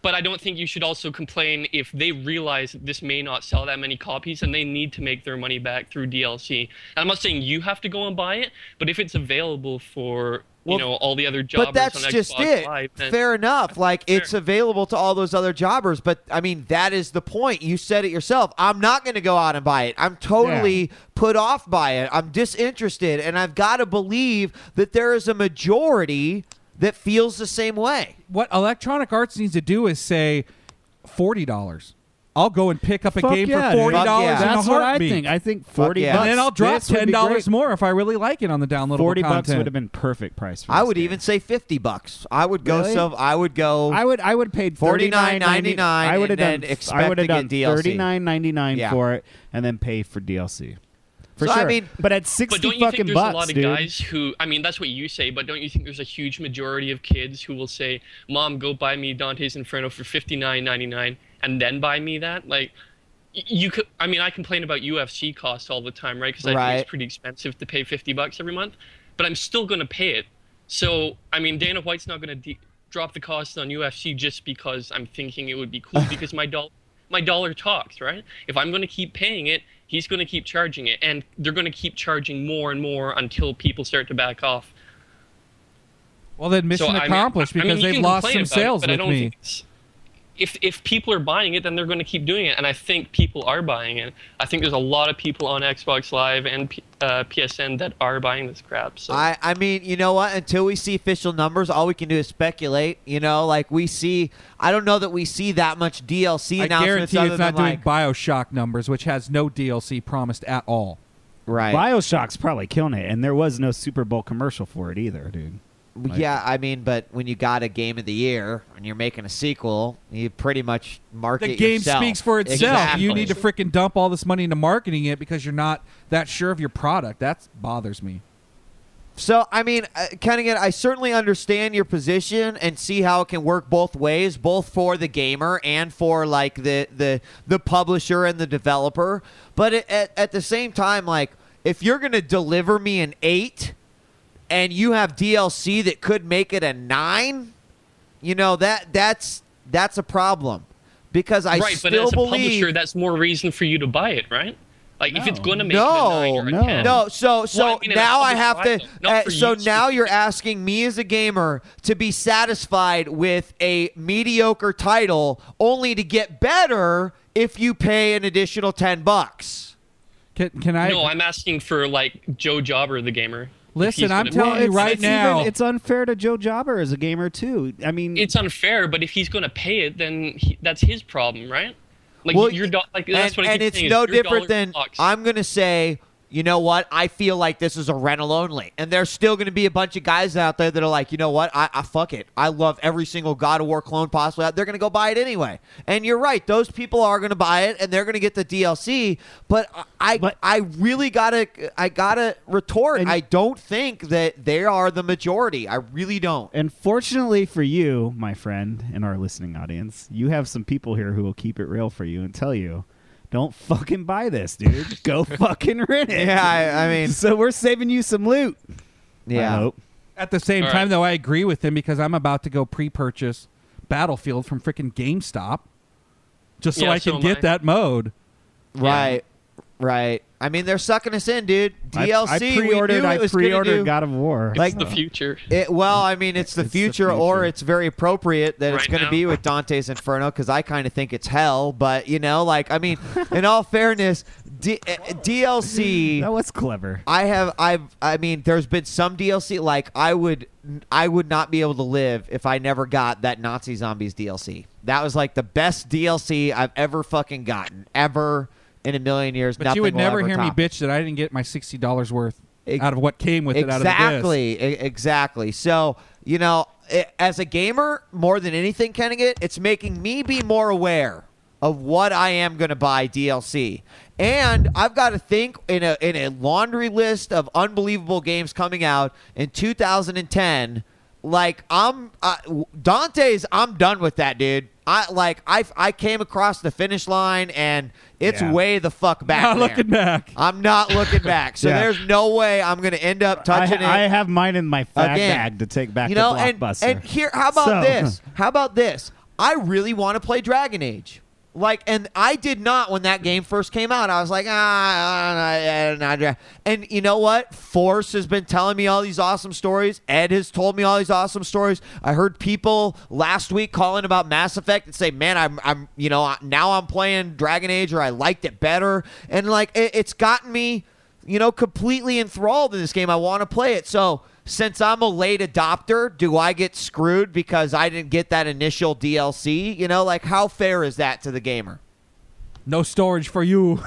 But I don't think you should also complain if they realize that this may not sell that many copies and they need to make their money back through DLC. And I'm not saying you have to go and buy it, but if it's available for all the other jobbers but that's on just Xbox it. Live, then fair enough. Like, it's available to all those other jobbers. But, I mean, that is the point. You said it yourself. I'm not going to go out and buy it. I'm totally put off by it. I'm disinterested. And I've got to believe that there is a majority that feels the same way. What Electronic Arts needs to do is say $40. I'll go and pick up a game for $40 in a That's what I heartbeat. think. I think $40 yeah. bucks. And then I'll drop This would be $10 great. more if I really like it on the downloadable $40 content. bucks would have been perfect price for I this would game. even say $50. I would go Really? I would go I would pay $49.99 I would have and done then expect I would have to done get DLC. $39.99 for it and then pay for DLC. For So, sure. I mean, but at 60 But don't you fucking think there's bucks, a lot of dude. guys who, I mean, that's what you say, but don't you think there's a huge majority of kids who will say, Mom, go buy me Dante's Inferno for $59.99 and then buy me that? Like, you could, I mean, I complain about UFC costs all the time, right? Because I think it's pretty expensive to pay $50 every month, but I'm still going to pay it. So, I mean, Dana White's not going to drop the cost on UFC just because I'm thinking it would be cool because my dollar talks, right? If I'm going to keep paying it, he's going to keep charging it, and they're going to keep charging more and more until people start to back off. Well, then mission accomplished because they've lost some sales with me. If people are buying it, then they're going to keep doing it, and I think people are buying it. I think there's a lot of people on Xbox Live and PSN that are buying this crap. So I mean, you know what? Until we see official numbers, all we can do is speculate. Like we see, I don't know that we see that much DLC announcements. I guarantee other it's not than doing BioShock numbers, which has no DLC promised at all. Right. BioShock's probably killing it, and there was no Super Bowl commercial for it either, dude. Yeah, I mean, but when you got a game of the year and you're making a sequel, you pretty much market the game yourself. speaks for itself. Exactly. You need to freaking dump all this money into marketing it because you're not that sure of your product. That bothers me. So, I mean, I certainly understand your position and see how it can work both ways, both for the gamer and for, like, the publisher and the developer. But at the same time, like, if you're going to deliver me an 8 and you have DLC that could make it a 9, that's a problem. Because I still but as a believe... publisher, that's more reason for you to buy it, right? Like, if it's going to make it a 9 or a 10. No, so Well, I mean, now I have publisher, to... not for so you now you're asking me as a gamer to be satisfied with a mediocre title only to get better if you pay an additional $10. Can I... No, I'm asking for, like, Joe Jobber, the gamer. Listen, I'm telling you right now... It's unfair to Joe Jobber as a gamer, too. I mean... It's unfair, but if he's going to pay it, then that's his problem, right? Like, Well, that's what I keep it's saying, no is your different dollar than talks. I'm going to say, you know what? I feel like this is a rental only. And there's still going to be a bunch of guys out there that are like, you know what? I fuck it. I love every single God of War clone possibly out. They're going to go buy it anyway. And you're right. Those people are going to buy it and they're going to get the DLC. But I really got to retort. I don't think that they are the majority. I really don't. And fortunately for you, my friend, and our listening audience, you have some people here who will keep it real for you and tell you, don't fucking buy this, dude. Go fucking rent it. Yeah, I mean... So we're saving you some loot. Yeah. I hope. At the same time, though, I agree with him because I'm about to go pre-purchase Battlefield from freaking GameStop just so I can get that mode. Right. Right. I mean, they're sucking us in, dude. DLC. I pre-ordered God of War. It's the future. I mean, it's the future, or it's very appropriate that it's Right going to now. be with Dante's Inferno because I kind of think it's hell. But, I mean, in all fairness, DLC. That was clever. I mean, there's been some DLC like I would not be able to live if I never got that Nazi Zombies DLC. That was like the best DLC I've ever fucking gotten ever in a million years. But Nothing you would will never ever hear me top bitch that I didn't get my $60 worth out of what came with it out of the disc. Exactly. So, you know, as a gamer, more than anything, Kennigan, it's making me be more aware of what I am going to buy DLC. And I've got to think in a laundry list of unbelievable games coming out in 2010. Like Dante's, I'm done with that, dude. I came across the finish line and it's way the fuck back. Not looking back. I'm not looking back. So there's no way I'm going to end up touching it. I have mine in my fag bag to take back to Blockbuster. And here, how about this? How about this? I really want to play Dragon Age. Like, and I did not when that game first came out. I was like, and you know what? Force has been telling me all these awesome stories. Ed has told me all these awesome stories. I heard people last week calling about Mass Effect and say, man, I'm now I'm playing Dragon Age, or I liked it better. And like, it's gotten me, completely enthralled in this game. I want to play it. So since I'm a late adopter, do I get screwed because I didn't get that initial DLC? Like, how fair is that to the gamer? No storage for you.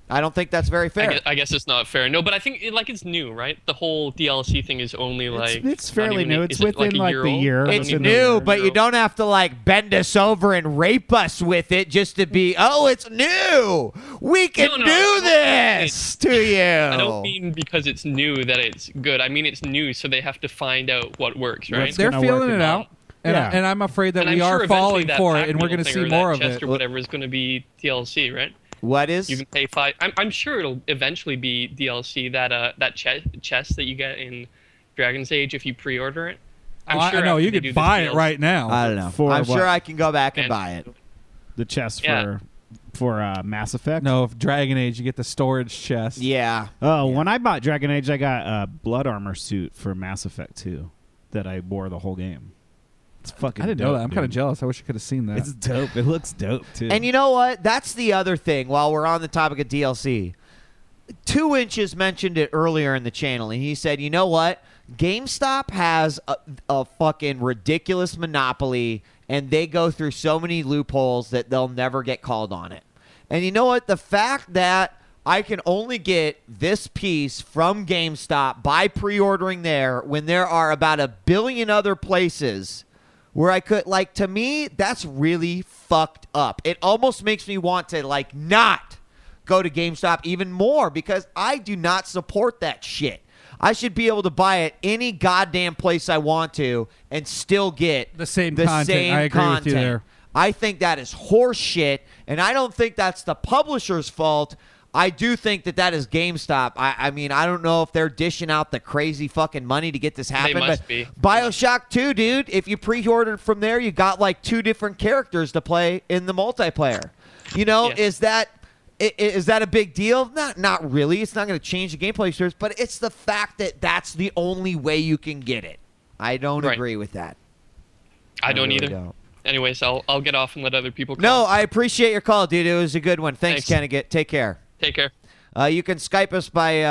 I don't think that's very fair. I guess it's not fair. No, but I think it's new, right? The whole DLC thing is only it's fairly new. It's within the year. It's new, but you don't have to bend us over and rape us with it just to be. Oh, it's new. We can do this to you. I don't mean because it's new that it's good. I mean it's new, so they have to find out what works, right? They're feeling it out. And I'm afraid that we are falling for it, and we're going to see more of it. Or whatever is going to be DLC, right? What is? You can pay $5. I'm sure it'll eventually be DLC. That chest that you get in Dragon's Age if you pre-order it. I'm sure I know you could buy it right now. I don't know. I'm sure I can go back and buy it. The chest for Mass Effect. No, if Dragon Age, you get the storage chest. Yeah. Oh, when I bought Dragon Age, I got a blood armor suit for Mass Effect 2 that I wore the whole game. It's fucking I didn't dope, know that. I'm kind of jealous. I wish I could have seen that. It's dope. It looks dope, too. And you know what? That's the other thing while we're on the topic of DLC. 2 Inches mentioned it earlier in the channel, and he said, you know what? GameStop has a fucking ridiculous monopoly, and they go through so many loopholes that they'll never get called on it. And you know what? The fact that I can only get this piece from GameStop by pre-ordering there when there are about 1 billion other places where I could, to me, that's really fucked up. It almost makes me want to, not go to GameStop even more because I do not support that shit. I should be able to buy it any goddamn place I want to and still get the same content. I agree with you there. I think that is horse shit, and I don't think that's the publisher's fault. I do think that is GameStop. I mean, I don't know if they're dishing out the crazy fucking money to get this happen. They must be. BioShock 2, dude, if you pre-ordered from there, you got 2 different characters to play in the multiplayer. Is that a big deal? Not really. It's not going to change the gameplay experience, but it's the fact that that's the only way you can get it. I don't agree with that. I don't really either. Anyways, I'll get off and let other people call. No, I appreciate your call, dude. It was a good one. Thanks. Kennigan. Take care. Take care. You can Skype us by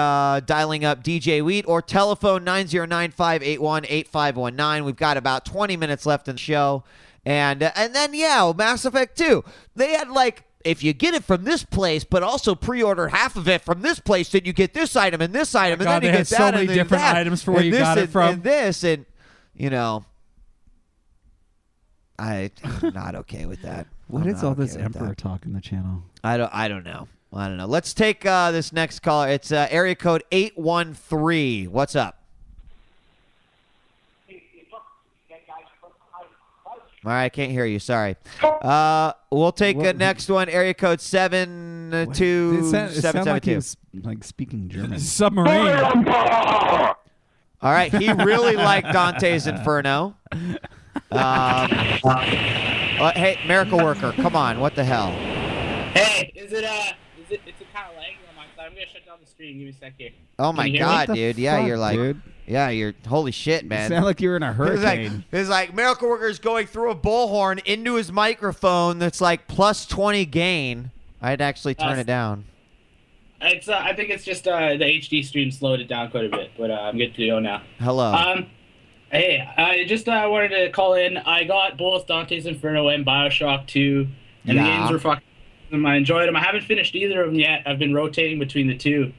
dialing up djWHEAT or telephone 909-581-8519. We've got about 20 minutes left in the show. And then, Mass Effect 2. They had, if you get it from this place, but also pre-order half of it from this place, then you get this item and this item, and then you get that. So many different items for where you got it from. And this, and, I'm not okay with that. What is all this Emperor talk in the channel? I don't know. Let's take this next caller. It's area code 813. What's up? All right, I can't hear you. Sorry. We'll take next one. Area code 72772. Like speaking German. Submarine. All right, he really liked Dante's Inferno. Hey, Miracle Worker, come on! What the hell? Hey, it's kind of lagging on my side. I'm gonna shut down the stream. Give me a second. Oh my god, dude! Yeah, you're dude. Yeah, you're holy shit, man. You sound like you're in a hurricane. It's like Miracle Worker's going through a bullhorn into his microphone that's plus 20 gain. I'd actually turn it down. It's I think it's just the HD stream slowed it down quite a bit, but I'm good to go now. Hello. Hey, I just wanted to call in. I got both Dante's Inferno and BioShock 2, and the games were fucking awesome. I enjoyed them. I haven't finished either of them yet. I've been rotating between the two.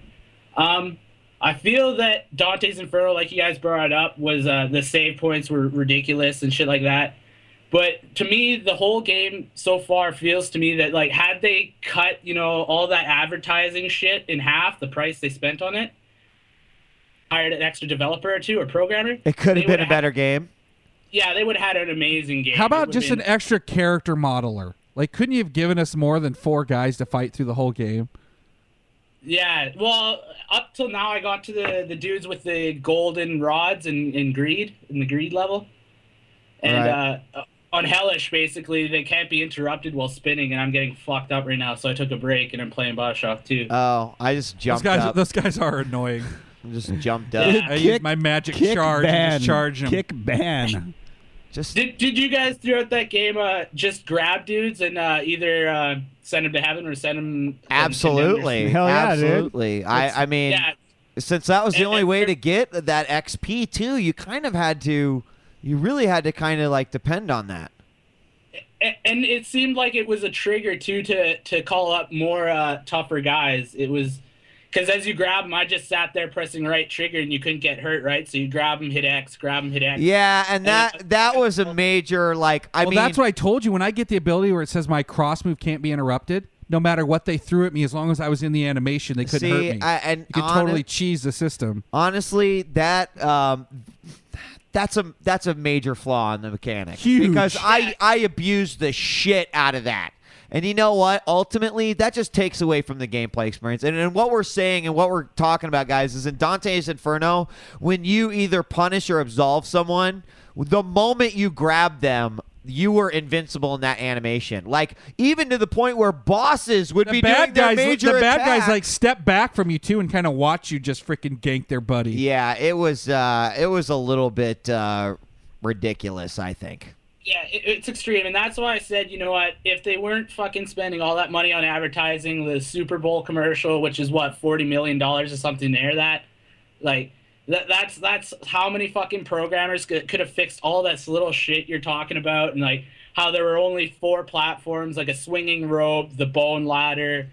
I feel that Dante's Inferno, like you guys brought up, was the save points were ridiculous and shit like that. But to me, the whole game so far feels to me that, like, had they cut, all that advertising shit in half, the price they spent on it, hired an extra developer or two or programmer, it could have been a better game. Yeah, they would have had an amazing game. How about just an extra character modeler? Like, couldn't you have given us more than 4 guys to fight through the whole game? Yeah, well, up till now I got to the dudes with the golden rods and greed, in the greed level. And on Hellish, basically, they can't be interrupted while spinning, and I'm getting fucked up right now, so I took a break, and I'm playing BioShock 2. Oh, I just jumped up. Those guys are annoying. I just jumped up. Yeah. I used my magic charge and just charge them. Kick ban. Did you guys throughout that game just grab dudes and either send them to heaven or send them? Absolutely, Hell yeah, absolutely. Dude. I mean, since that was the only way to get that XP too, you kind of had to. You really had to kind of like depend on that. And it seemed like it was a trigger too to call up more tougher guys. It was. Because as you grab them, I just sat there pressing right trigger, and you couldn't get hurt, right? So you grab them, hit X, grab them, hit X. Yeah, and that was a major, like, I mean... that's what I told you. When I get the ability where it says my cross move can't be interrupted, no matter what they threw at me, as long as I was in the animation, they couldn't hurt me. You could totally cheese the system. Honestly, that's a major flaw in the mechanic. Huge. Because I abused the shit out of that. And you know what? Ultimately, that just takes away from the gameplay experience. And what we're saying and what we're talking about, guys, is in Dante's Inferno, when you either punish or absolve someone, the moment you grab them, you were invincible in that animation. Like, even to the point where bosses would be doing their major The bad attack. guys, like, step back from you, too, and kind of watch you just freaking gank their buddy. Yeah, it was a little bit ridiculous, I think. Yeah, it's extreme, and that's why I said, you know what, if they weren't fucking spending all that money on advertising, the Super Bowl commercial, which is, what, $40 million or something to air that? Like, that's how many fucking programmers could have fixed all that little shit you're talking about, and, like, how there were only 4 platforms, like a swinging rope, the bone ladder,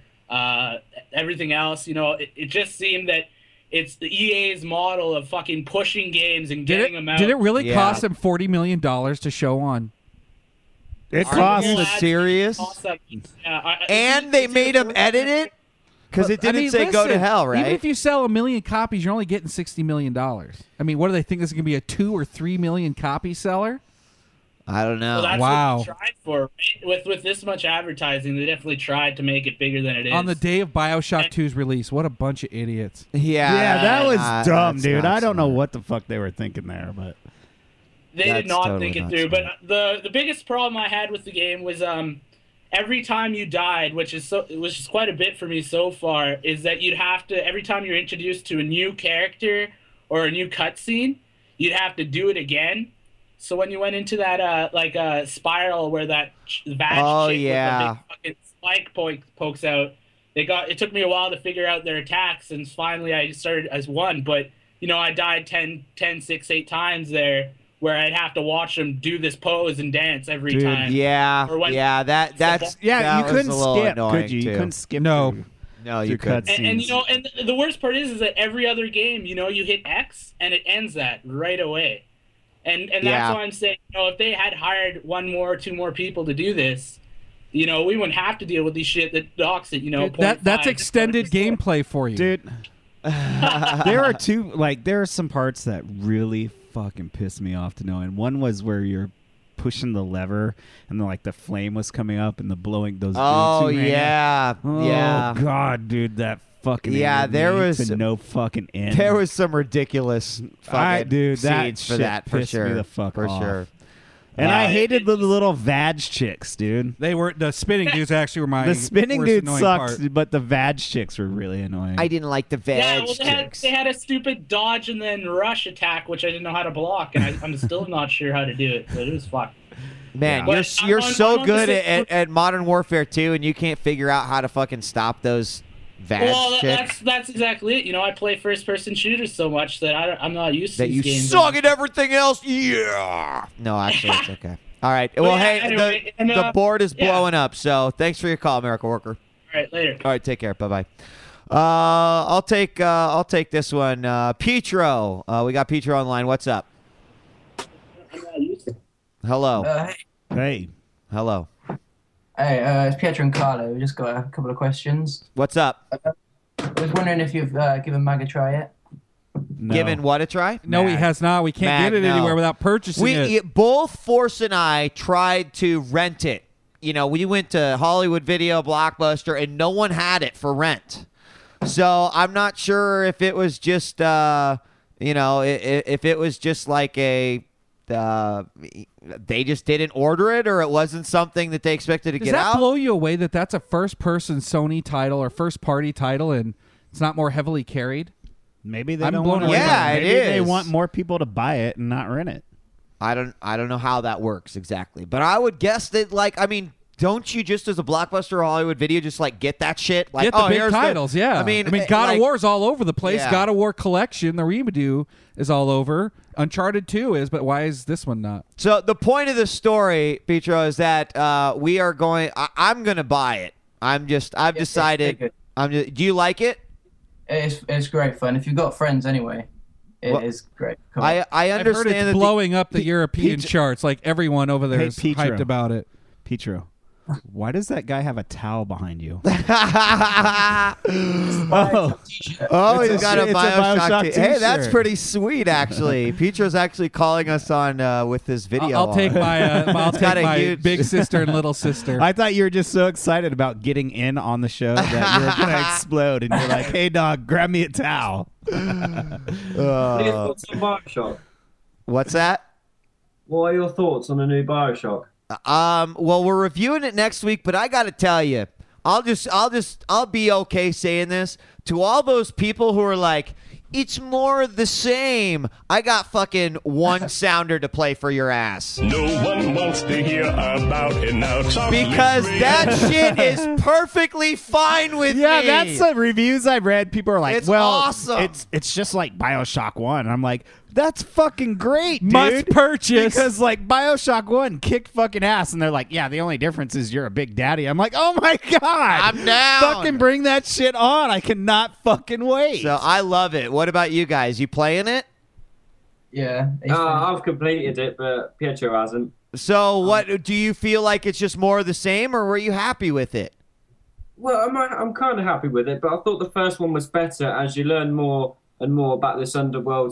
everything else. It just seemed that it's the EA's model of fucking pushing games and getting them out. Did it really cost them $40 million to show on? It cost. Are you serious? And they made them edit it? Because it didn't say go to hell, right? Even if you sell 1 million copies, you're only getting $60 million. I mean, what do they think? This is going to be a 2 or 3 million copy seller? I don't know. Well, that's wow. what they tried for, right? With this much advertising, they definitely tried to make it bigger than it is. On the day of BioShock 2's release, what a bunch of idiots. Yeah, that was dumb, dude. I don't know what the fuck they were thinking there, but they did not think it through. But the biggest problem I had with the game was every time you died, which is it was just quite a bit for me so far, is that you'd have to, every time you're introduced to a new character or a new cutscene, you'd have to do it again. So when you went into that spiral where that vag chick with the big fucking spike pokes out, it took me a while to figure out their attacks, and finally I started as one. But I died 10, 6, 8 times there, where I'd have to watch them do this pose and dance every time. Yeah, that's you couldn't skip, could you? You couldn't skip. No, you couldn't. And the worst part is that every other game, you hit X and it ends that right away. And that's why I'm saying, if they had hired 1 more, 2 more people to do this, we wouldn't have to deal with these shit that docks it, Dude, that's extended gameplay for you. Dude, there are some parts that really fucking pissed me off to know. And one was where you're pushing the lever and the flame was coming up and the blowing those dudes yeah. Oh god, dude, that fucking there was to no fucking end. There was some ridiculous fucking scenes for that, for sure. Me the fuck for off. sure. And I hated the little vag chicks, dude. They were the spinning dudes. Actually, were my the spinning dude sucks, part. but the vag chicks were really annoying. I didn't like the vag chicks. They had a stupid dodge and then rush attack, which I didn't know how to block, and I'm still not sure how to do it, but it was fucked. Man, Yeah. you're I'm so on good the at Modern Warfare 2, and you can't figure out how to fucking stop those Well, chicks. that's exactly it. I play first-person shooters so much that I'm not used to That these you games. suck at everything else. Yeah. No, actually, it's okay. All right. Well, yeah, hey, anyway, the board is blowing up, so thanks for your call, Miracle Worker. All right, later. All right, take care. Bye-bye. I'll take this one. Petro. We got Petro online. What's up? Hello. Hey. Hello. Hey, it's Pietro and Carlo. We just got a couple of questions. What's up? I was wondering if you've given Mag a try yet. No. Given what a try? No, he has not. We can't get it anywhere without purchasing it. Both Force and I tried to rent it. We went to Hollywood Video, Blockbuster, and no one had it for rent. So I'm not sure if it was just, if it was just like they just didn't order it, or it wasn't something that they expected to get out. Does that blow you away that that's a first-person Sony title or first-party title, and it's not more heavily carried? Maybe they I'm don't blown want to. away by Yeah, Maybe it is. they want more people to buy it and not rent it. I don't know how that works exactly, but I would guess that don't you just as a Blockbuster or Hollywood Video just get that shit? Get the big titles, yeah. I mean, God of War's all over the place. Yeah. God of War Collection, the redo is all over. Uncharted 2 is, but why is this one not? So the point of the story, Petro, is that we are going. I'm going to buy it. I've decided. Do you like it? It's great fun. If you've got friends anyway, it is great. I understand I've heard it's that blowing up the European charts. Like everyone over there is Petro. hyped about it. Petro, why does that guy have a towel behind you? He's got a BioShock. Hey, that's pretty sweet, actually. Petro's actually calling us on with this video. I'll take my huge big sister and little sister. I thought you were just so excited about getting in on the show that you were going to explode, and you're like, "Hey, dog, grab me a towel." What are your thoughts on BioShock? What's that? What are your thoughts on the new BioShock? Well, we're reviewing it next week, but I got to tell you, I'll be okay saying this to all those people who are like, it's more the same. I got fucking one sounder to play for your ass. No one wants to hear about it now. Because that shit is perfectly fine with me. Yeah, that's the reviews I've read. People are like, It's well, awesome. it's just like BioShock 1. And I'm like, that's fucking great, dude. Must purchase. Because like BioShock 1 kicked fucking ass. And they're like, yeah, the only difference is you're a big daddy. I'm like, oh my God. I'm down. Fucking bring that shit on. I cannot fucking wait. So I love it. What about you guys? You playing it? Yeah. I've completed it, but Pietro hasn't. So what do you feel like it's just more of the same, or were you happy with it? Well, I'm kind of happy with it, but I thought the first one was better as you learn more and more about this underwater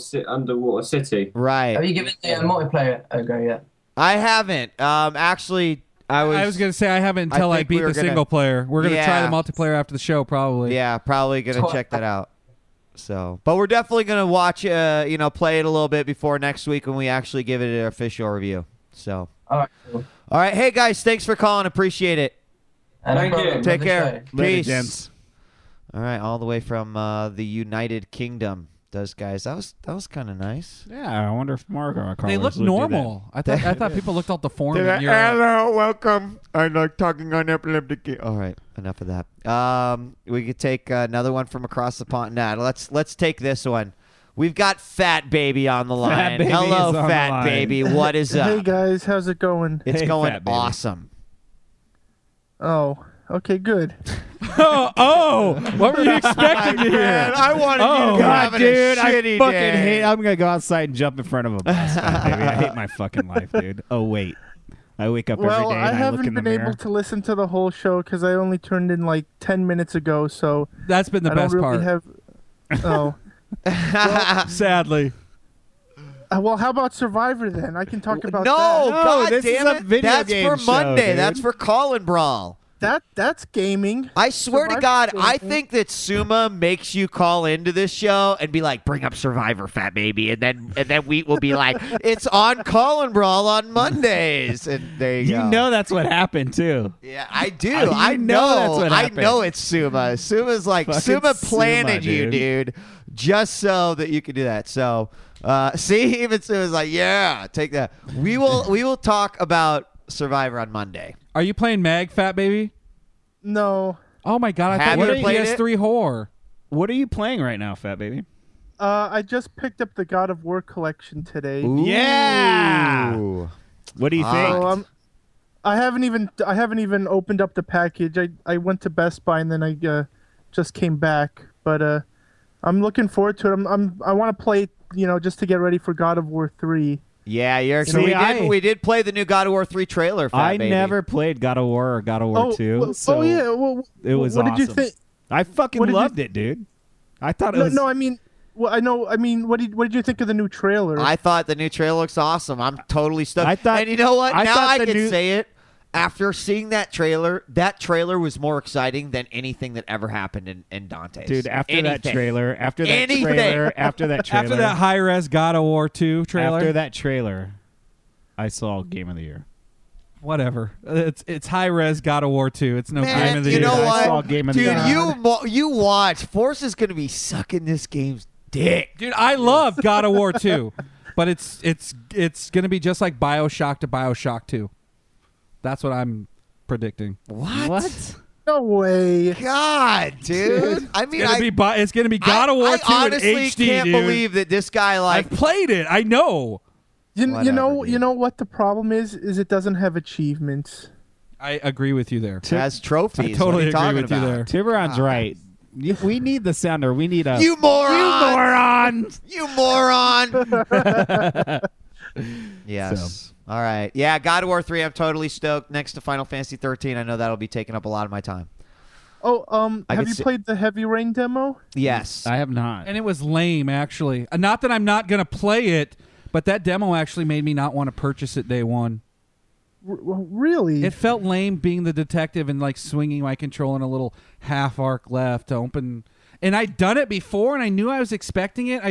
city. Right. Have you given the multiplayer a go yet? I haven't. Actually, I was going to say I haven't until I beat the single player. We're going to try the multiplayer after the show, probably. Yeah, probably going to check that out. So, but we're definitely going to watch, play it a little bit before next week when we actually give it an official review. So, all right, cool. All right. Hey guys, thanks for calling. Appreciate it. Thank you. Take care. Later, Peace. gents. All right, all the way from the United Kingdom. Guys, that was kind of nice. Yeah, I wonder if Marco. They look normal. I thought people looked out the form. Like, hello, welcome. I like talking on Epileptic Gaming. All right, enough of that. We could take another one from across the pond. Nah, let's take this one. We've got Fat Baby on the line. Hello, Fat Baby. What is up? Hey guys, how's it going? It's going awesome. Oh, okay, good. What were you expecting to hear? I wanted you to have a shitty I fucking day. hate. I'm gonna go outside and jump in front of a bus. Baby. I hate my fucking life, dude. Oh wait, I wake up every day and I I look haven't in the been mirror. able to listen to the whole show because I only turned in like 10 minutes ago. So that's been the best part. Oh, sadly. Well, how about Survivor then? I can talk about No, that. God this damn is a it. video That's game for show, Monday. dude. That's for Call and Brawl. That's gaming. I swear to Survivor's God, I gaming. think that Suma makes you call into this show and be like, "Bring up Survivor, Fat Baby," and then we will be like, "It's on Call and Brawl on Mondays," and there you go. You know that's what happened too. Yeah, I do. You I know that's what I happened. know it's Suma. Suma's like Fucking Suma planted Suma, you, dude, just so that you could do that. So, see, even Suma's like, "Yeah, take that." We will talk about Survivor on Monday. Are you playing Mag, Fat Baby? No. Oh my God! I thought you were a PS3 whore. What are you playing right now, Fat Baby? I just picked up the God of War collection today. Ooh. Yeah. What do you think? So, I haven't even opened up the package. I went to Best Buy and then I just came back. But I'm looking forward to it. I want to play, just to get ready for God of War 3. Yeah, you're excited. We did play the new God of War 3 trailer. I never played God of War or God of War 2. So yeah. Well, it was what awesome. did you think? I fucking loved it, dude. I thought it was. No, I mean. Well, I know. I mean, what did you think of the new trailer? I thought the new trailer looks awesome. I'm totally stoked. And you know what? Now I can say it. After seeing that trailer was more exciting than anything that ever happened in Dante's. Dude, after that trailer, after that high-res God of War 2 trailer, after that trailer, I saw Game of the Year. Whatever. It's high-res God of War 2. It's no Game of the Year. You know what? I saw Game of the Year. Dude, you watch. Force is going to be sucking this game's dick. Dude, I love God of War 2, but it's going to be just like BioShock to BioShock 2. That's what I'm predicting. What? No way. God, dude. I mean, it's going to be God of War 2 in HD, I honestly can't believe that this guy I've played it. I know. You know what the problem is it doesn't have achievements. I agree with you there. It has trophies. I totally what are you agree with you there. talking Tiburon's right. We need the sounder. We need a... You moron! You moron! Yes. So. All right. Yeah, God of War 3, I'm totally stoked. Next to Final Fantasy 13, I know that'll be taking up a lot of my time. Oh, have you played the Heavy Rain demo? Yes. I have not. And it was lame, actually. Not that I'm not going to play it, but that demo actually made me not want to purchase it day one. Really? It felt lame being the detective and like swinging my control in a little half arc left to open. And I'd done it before, and I knew I was expecting it.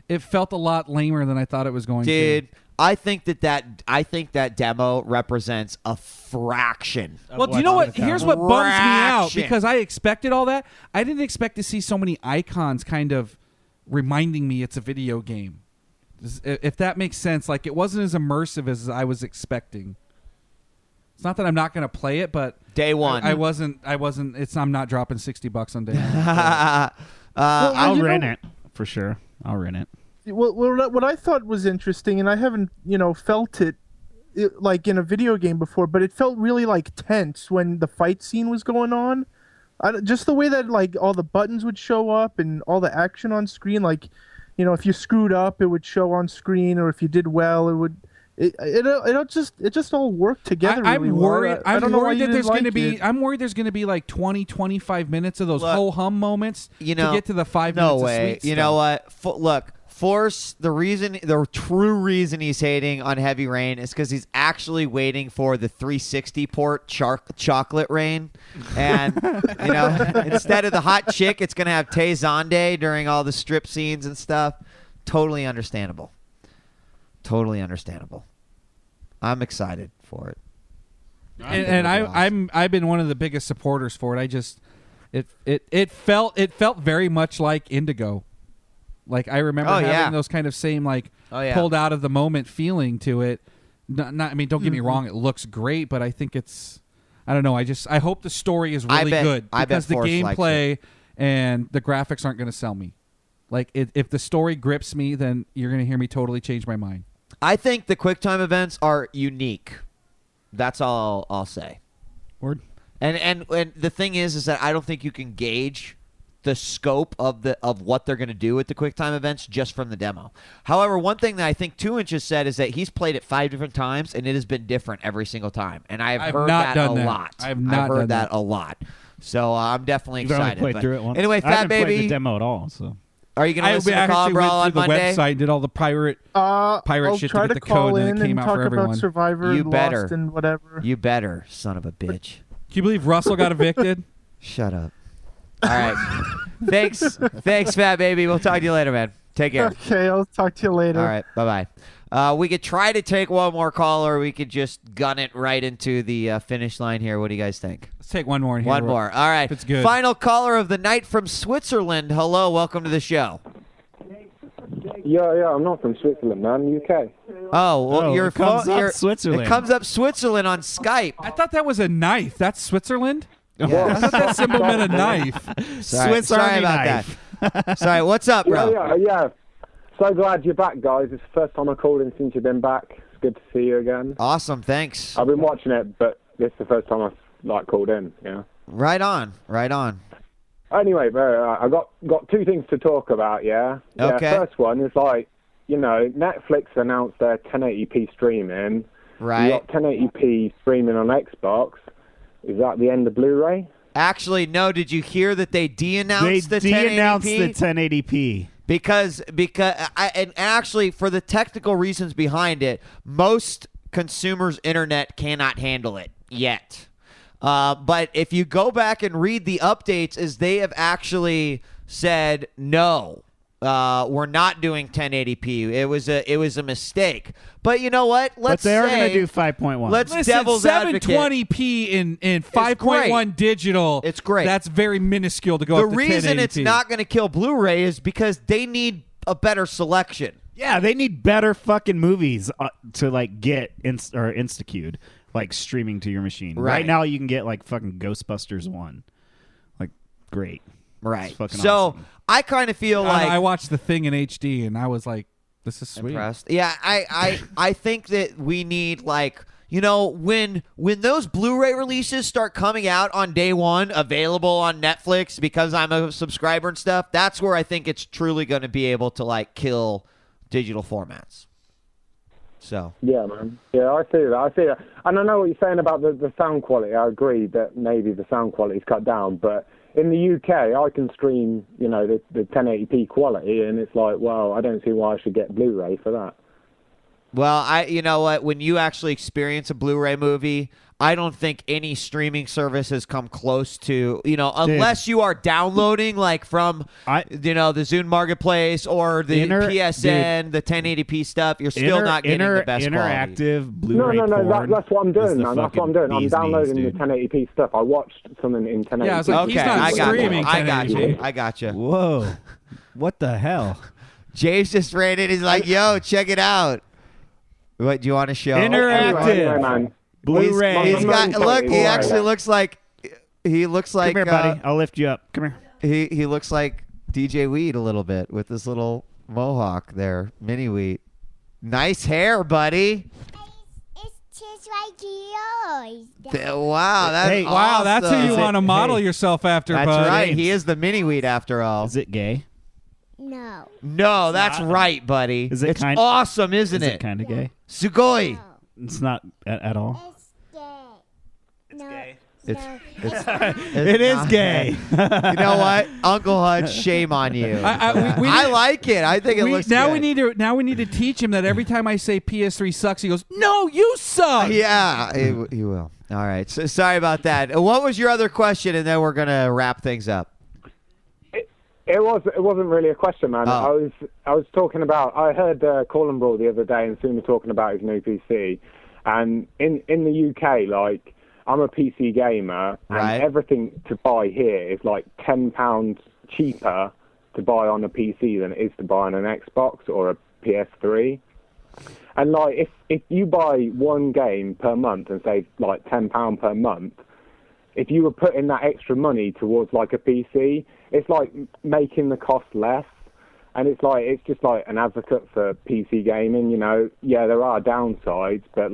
It felt a lot lamer than I thought it was going to. Dude, I think that demo represents a fraction. Well, do you know what? Here's what bums me out, because I expected all that. I didn't expect to see so many icons kind of reminding me it's a video game. If that makes sense, like it wasn't as immersive as I was expecting. It's not that I'm not going to play it, but day one, I wasn't. I'm not dropping $60 on day one. I'll rent it for sure. I'll rent it. Well, what I thought was interesting, and I haven't, felt it like in a video game before, but it felt really like tense when the fight scene was going on. Just the way that like all the buttons would show up and all the action on screen, like, if you screwed up, it would show on screen, or if you did well, it would. It just all worked together. I'm worried. I'm worried that there's going to be. I'm worried there's going to be like 20, 25 minutes of those ho hum moments to get to the 5 minutes. No way. Of sweet you know what? Look, Force. The true reason he's hating on Heavy Rain is because he's actually waiting for the 360 port Chocolate Rain, and instead of the hot chick, it's going to have Tay Zonde during all the strip scenes and stuff. Totally understandable. Totally understandable. I'm excited for it. And I've been one of the biggest supporters for it. It felt very much like Indigo. Like I remember having those kind of same pulled out of the moment feeling to it. I mean, don't get me wrong, it looks great, but I think I don't know. I hope the story is really good, because the gameplay and the graphics aren't going to sell me. Like if the story grips me, then you're going to hear me totally change my mind. I think the QuickTime events are unique. That's all I'll say. Word. And the thing is that I don't think you can gauge the scope of what they're going to do with the QuickTime events just from the demo. However, one thing that I think 2 Inch has said is that he's played it 5 different times, and it has been different every single time. And I've heard that a lot. I've heard that a lot. So I'm definitely excited. You've only played through it once. Anyway, I haven't Fat Baby, played the demo at all. So. Are you going to listen to Call Brawl on Monday? The website did all the pirate shit to get the code, and it came out for everyone. About Survivor and Lost and whatever. You better, son of a bitch. Can you believe Russell got evicted? Shut up. All right. Thanks, Fat Baby. We'll talk to you later, man. Take care. Okay, I'll talk to you later. All right, bye-bye. We could try to take one more call, or we could just gun it right into the finish line here. What do you guys think? Let's take one more. One more. All right. If it's good. Final caller of the night from Switzerland. Hello, welcome to the show. Yeah, I'm not from Switzerland, man. UK. Oh, well, your it comes phone, up Switzerland. It comes up Switzerland on Skype. I thought that was a knife. That's Switzerland? Yeah. I thought that symbol meant a knife. Swiss Sorry Army about knife. that. Sorry, what's up, bro? Yeah. So glad you're back, guys. It's the first time I called in since you've been back. It's good to see you again. Awesome, thanks. I've been watching it, but this is the first time I've called in. Yeah. Right on. Anyway, I got two things to talk about. Yeah. Okay. First one is Netflix announced their 1080p streaming. Right. You got 1080p streaming on Xbox. Is that the end of Blu-ray? Actually, no. Did you hear that they de-announced the 1080p? They de-announced the 1080p. Because actually, for the technical reasons behind it, most consumers' internet cannot handle it yet. But if you go back and read the updates, is they have actually said no. We're not doing 1080p. It was a mistake. But you know what? But they are going to do 5.1. Listen, devil's advocate. 720p in 5.1 digital. It's great. That's very minuscule to go up to 1080p. The reason it's not going to kill Blu-ray is because they need a better selection. Yeah, they need better fucking movies to get insta-queued, streaming to your machine. Right now, you can get fucking Ghostbusters 1. Great. Right. It's fucking so awesome. I kind of feel like I watched The Thing in HD and I was like, this is sweet. Impressed. Yeah, I think that we need when those Blu-ray releases start coming out on day one, available on Netflix because I'm a subscriber and stuff, that's where I think it's truly going to be able to kill digital formats. So yeah, man. Yeah, I see that. And I know what you're saying about the sound quality. I agree that maybe the sound quality is cut down, but in the UK, I can stream, the 1080p quality, and it's I don't see why I should get Blu-ray for that. Well, you know what? When you actually experience a Blu-ray movie, I don't think any streaming service has come close to, unless you are downloading from, the Zune Marketplace or the PSN, the 1080p stuff. You're still not getting the best interactive Blu-ray porn. That's what I'm doing, man. That's what I'm doing. I'm downloading the 1080p stuff. I watched something in 1080p. Yeah, I was like, he's not streaming 1080p. I got you. Whoa. What the hell? James just ran in. He's like, yo, check it out. What do you want to show? Interactive. Anyway, man. Blu-ray. He's got look. He actually looks like. He looks like. Come here, buddy. I'll lift you up. Come here. He looks like djWHEAT a little bit with this little mohawk there, mini wheat. Nice hair, buddy. It's just like yours. Wow, that's wow, that's who you want to model yourself after, That's bud. right. He is the mini wheat after all. Is it gay? No. No, that's right, buddy. Is it it's kind- awesome, isn't Is it? it kind of gay? Sugoi. It's not at all. It's gay. It is gay. You know what, Uncle Hutch? Shame on you. I like it. I think it looks now good. we need to teach him that every time I say PS3 sucks, he goes, "No, you suck." Yeah, he will. All right. So sorry about that. What was your other question? And then we're gonna wrap things up. It wasn't really a question, man. Oh. I was talking about. I heard Colin Brawl the other day, and Suma talking about his new PC, and in the UK, I'm a PC gamer, and everything to buy here is £10 cheaper to buy on a PC than it is to buy on an Xbox or a PS3. And if you buy one game per month and save £10 per month, if you were putting that extra money towards a PC, it's making the cost less. And it's just an advocate for PC gaming, Yeah, there are downsides, but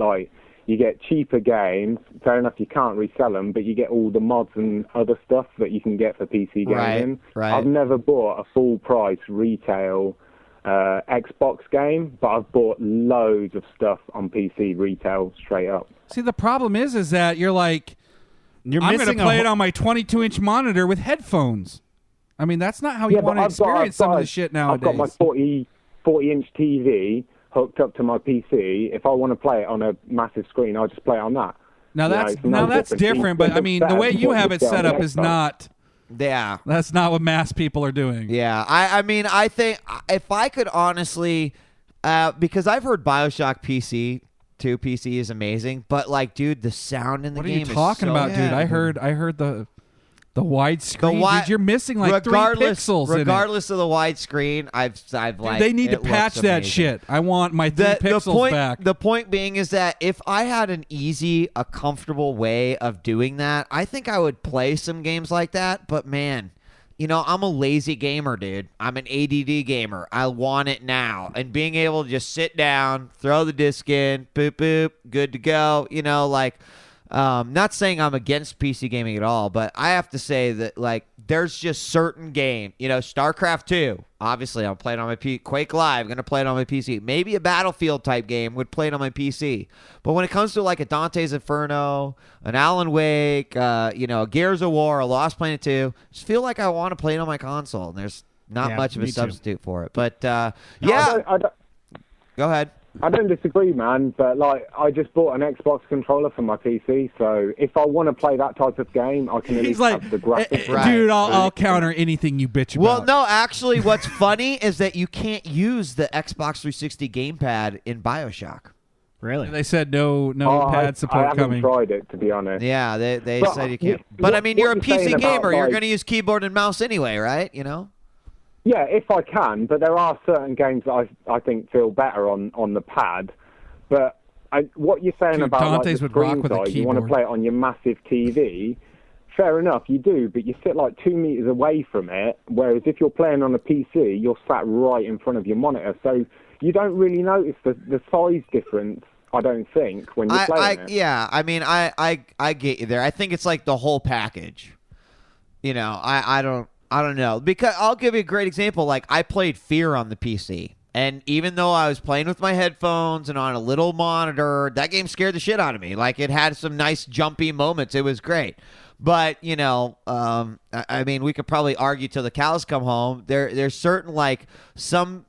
you get cheaper games. Fair enough, you can't resell them, but you get all the mods and other stuff that you can get for PC gaming. Right. I've never bought a full price retail Xbox game, but I've bought loads of stuff on PC retail straight up. See, the problem is that you're I'm going to play it on my 22-inch monitor with headphones. I mean, that's not how you want to experience some of the shit nowadays. I've got my 40-inch TV hooked up to my PC. If I want to play it on a massive screen, I'll just play it on that. Now that's different, but I mean, the way you have it set up is not. Yeah, that's not what mass people are doing. Yeah, I mean, I think if I could honestly, because I've heard BioShock PC is amazing, but dude, the sound in the game is What are you talking about, so dude? good. I heard the The widescreen, dude, you're missing like 3 pixels. Regardless of the widescreen, I've like. Dude, they need to patch that shit. I want my 3 pixels back. The point being is that if I had an easy, a comfortable way of doing that, I think I would play some games like that. But man, you know, I'm a lazy gamer, dude. I'm an ADD gamer. I want it now. And being able to just sit down, throw the disc in, boop, boop, good to go. You know, like, not saying I'm against PC gaming at all, but I have to say that, like, there's just certain game, you know, Starcraft II. Obviously, I'm playing on my PC. Quake Live, going to play it on my PC. Maybe a Battlefield type game would play it on my PC. But when it comes to like a Dante's Inferno, an Alan Wake, you know, Gears of War, a Lost Planet 2, I just feel like I want to play it on my console. And there's not much of a substitute for it. But I don't, go ahead. I don't disagree, man, but like I just bought an Xbox controller for my PC, so if I want to play that type of game, I can at least have the graphics. Dude, I'll counter anything you bitch about. Well, no, actually, what's funny is that you can't use the Xbox 360 gamepad in BioShock. Really? They said no pad support I haven't coming. tried it, to be honest. Yeah, they said you can't. But I mean, you're a PC gamer. You're going to use keyboard and mouse anyway, right? You know. Yeah, if I can, but there are certain games that I think feel better on the pad. But what you're saying about Dante's like, the would rock screen with a size, you want to keyboard. play it on your massive TV, fair enough, you do, but you sit like 2 meters away from it, whereas if you're playing on a PC, you're sat right in front of your monitor, so you don't really notice the size difference, I don't think, when you're playing it. Yeah, I mean, I get you there. I think it's like the whole package. You know, I don't know. Because I'll give you a great example. Like, I played Fear on the PC. And even though I was playing with my headphones and on a little monitor, that game scared the shit out of me. Like, it had some nice jumpy moments. It was great. But, you know, I mean, we could probably argue till the cows come home. There's certain, like, some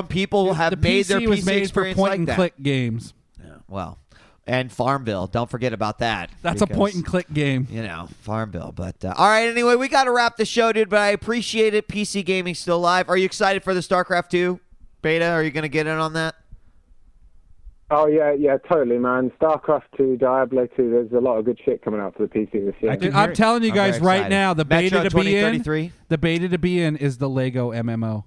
people have made their PC was made for experience point like and that. click games. Yeah, well. And Farmville. Don't forget about that. That's a point-and-click game. You know, Farmville. But, all right, anyway, we got to wrap the show, dude, but I appreciate it. PC Gaming's still live. Are you excited for the StarCraft II beta? Are you going to get in on that? Oh, yeah, totally, man. StarCraft 2, Diablo 2, there's a lot of good shit coming out for the PC this year. I'm telling you guys right now, the beta Metro to be in, 2033? the beta to be in is the Lego MMO.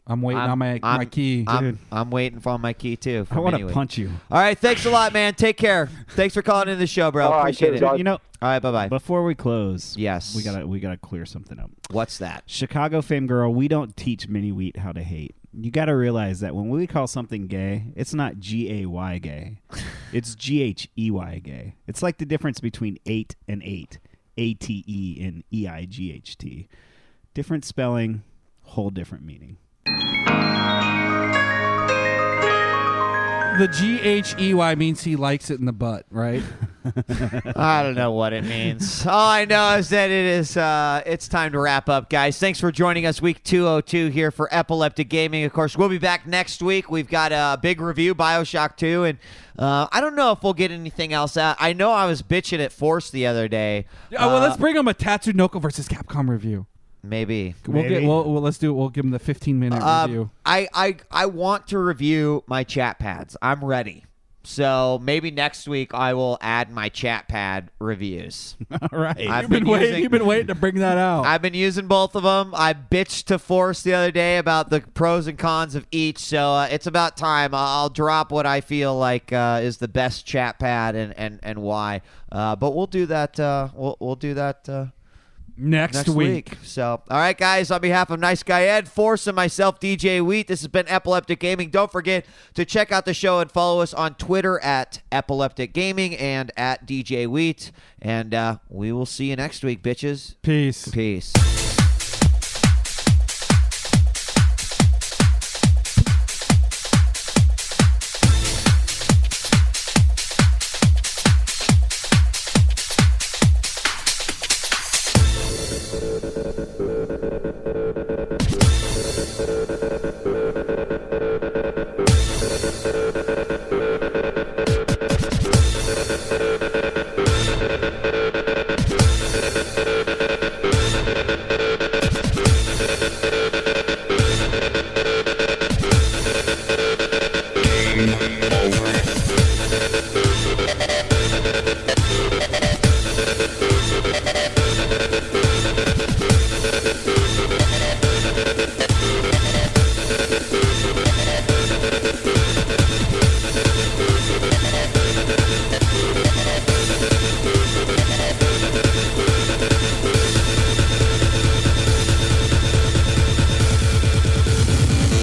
I'm waiting on my key. I'm waiting for my key, too. I want to punch you. All right, thanks a lot, man. Take care. Thanks for calling in the show, bro. Appreciate it. You know, all right, bye-bye. Before we close, yes, we gotta clear something up. What's that? Chicago fame girl, we don't teach mini-wheat how to hate. You got to realize that when we call something gay, it's not G-A-Y gay. It's G-H-E-Y gay. It's like the difference between 8 and 8. A-T-E and E-I-G-H-T. Different spelling, whole different meaning. The G-H-E-Y means he likes it in the butt, right? I don't know what it means. All I know is that it's time to wrap up, guys. Thanks for joining us week 202 here for Epileptic Gaming. Of course, we'll be back next week. We've got a big review, BioShock 2, and I don't know if we'll get anything else out. I know I was bitching at Force the other day. Well, let's bring him a Tatsunoko versus Capcom review. Maybe. Let's do it. We'll give him the 15-minute review. I want to review my chat pads. I'm ready. So maybe next week I will add my chat pad reviews. All right. You've been waiting to bring that out. I've been using both of them. I bitched to Force the other day about the pros and cons of each. So it's about time. I'll drop what I feel like is the best chat pad and why. But we'll do that. We'll do that. Next week. So, all right, guys, on behalf of Nice Guy Ed, Force, and myself, djWHEAT, this has been Epileptic Gaming. Don't forget to check out the show and follow us on Twitter at Epileptic Gaming and at djWHEAT. And we will see you next week, bitches. Peace. Peace. Thank you.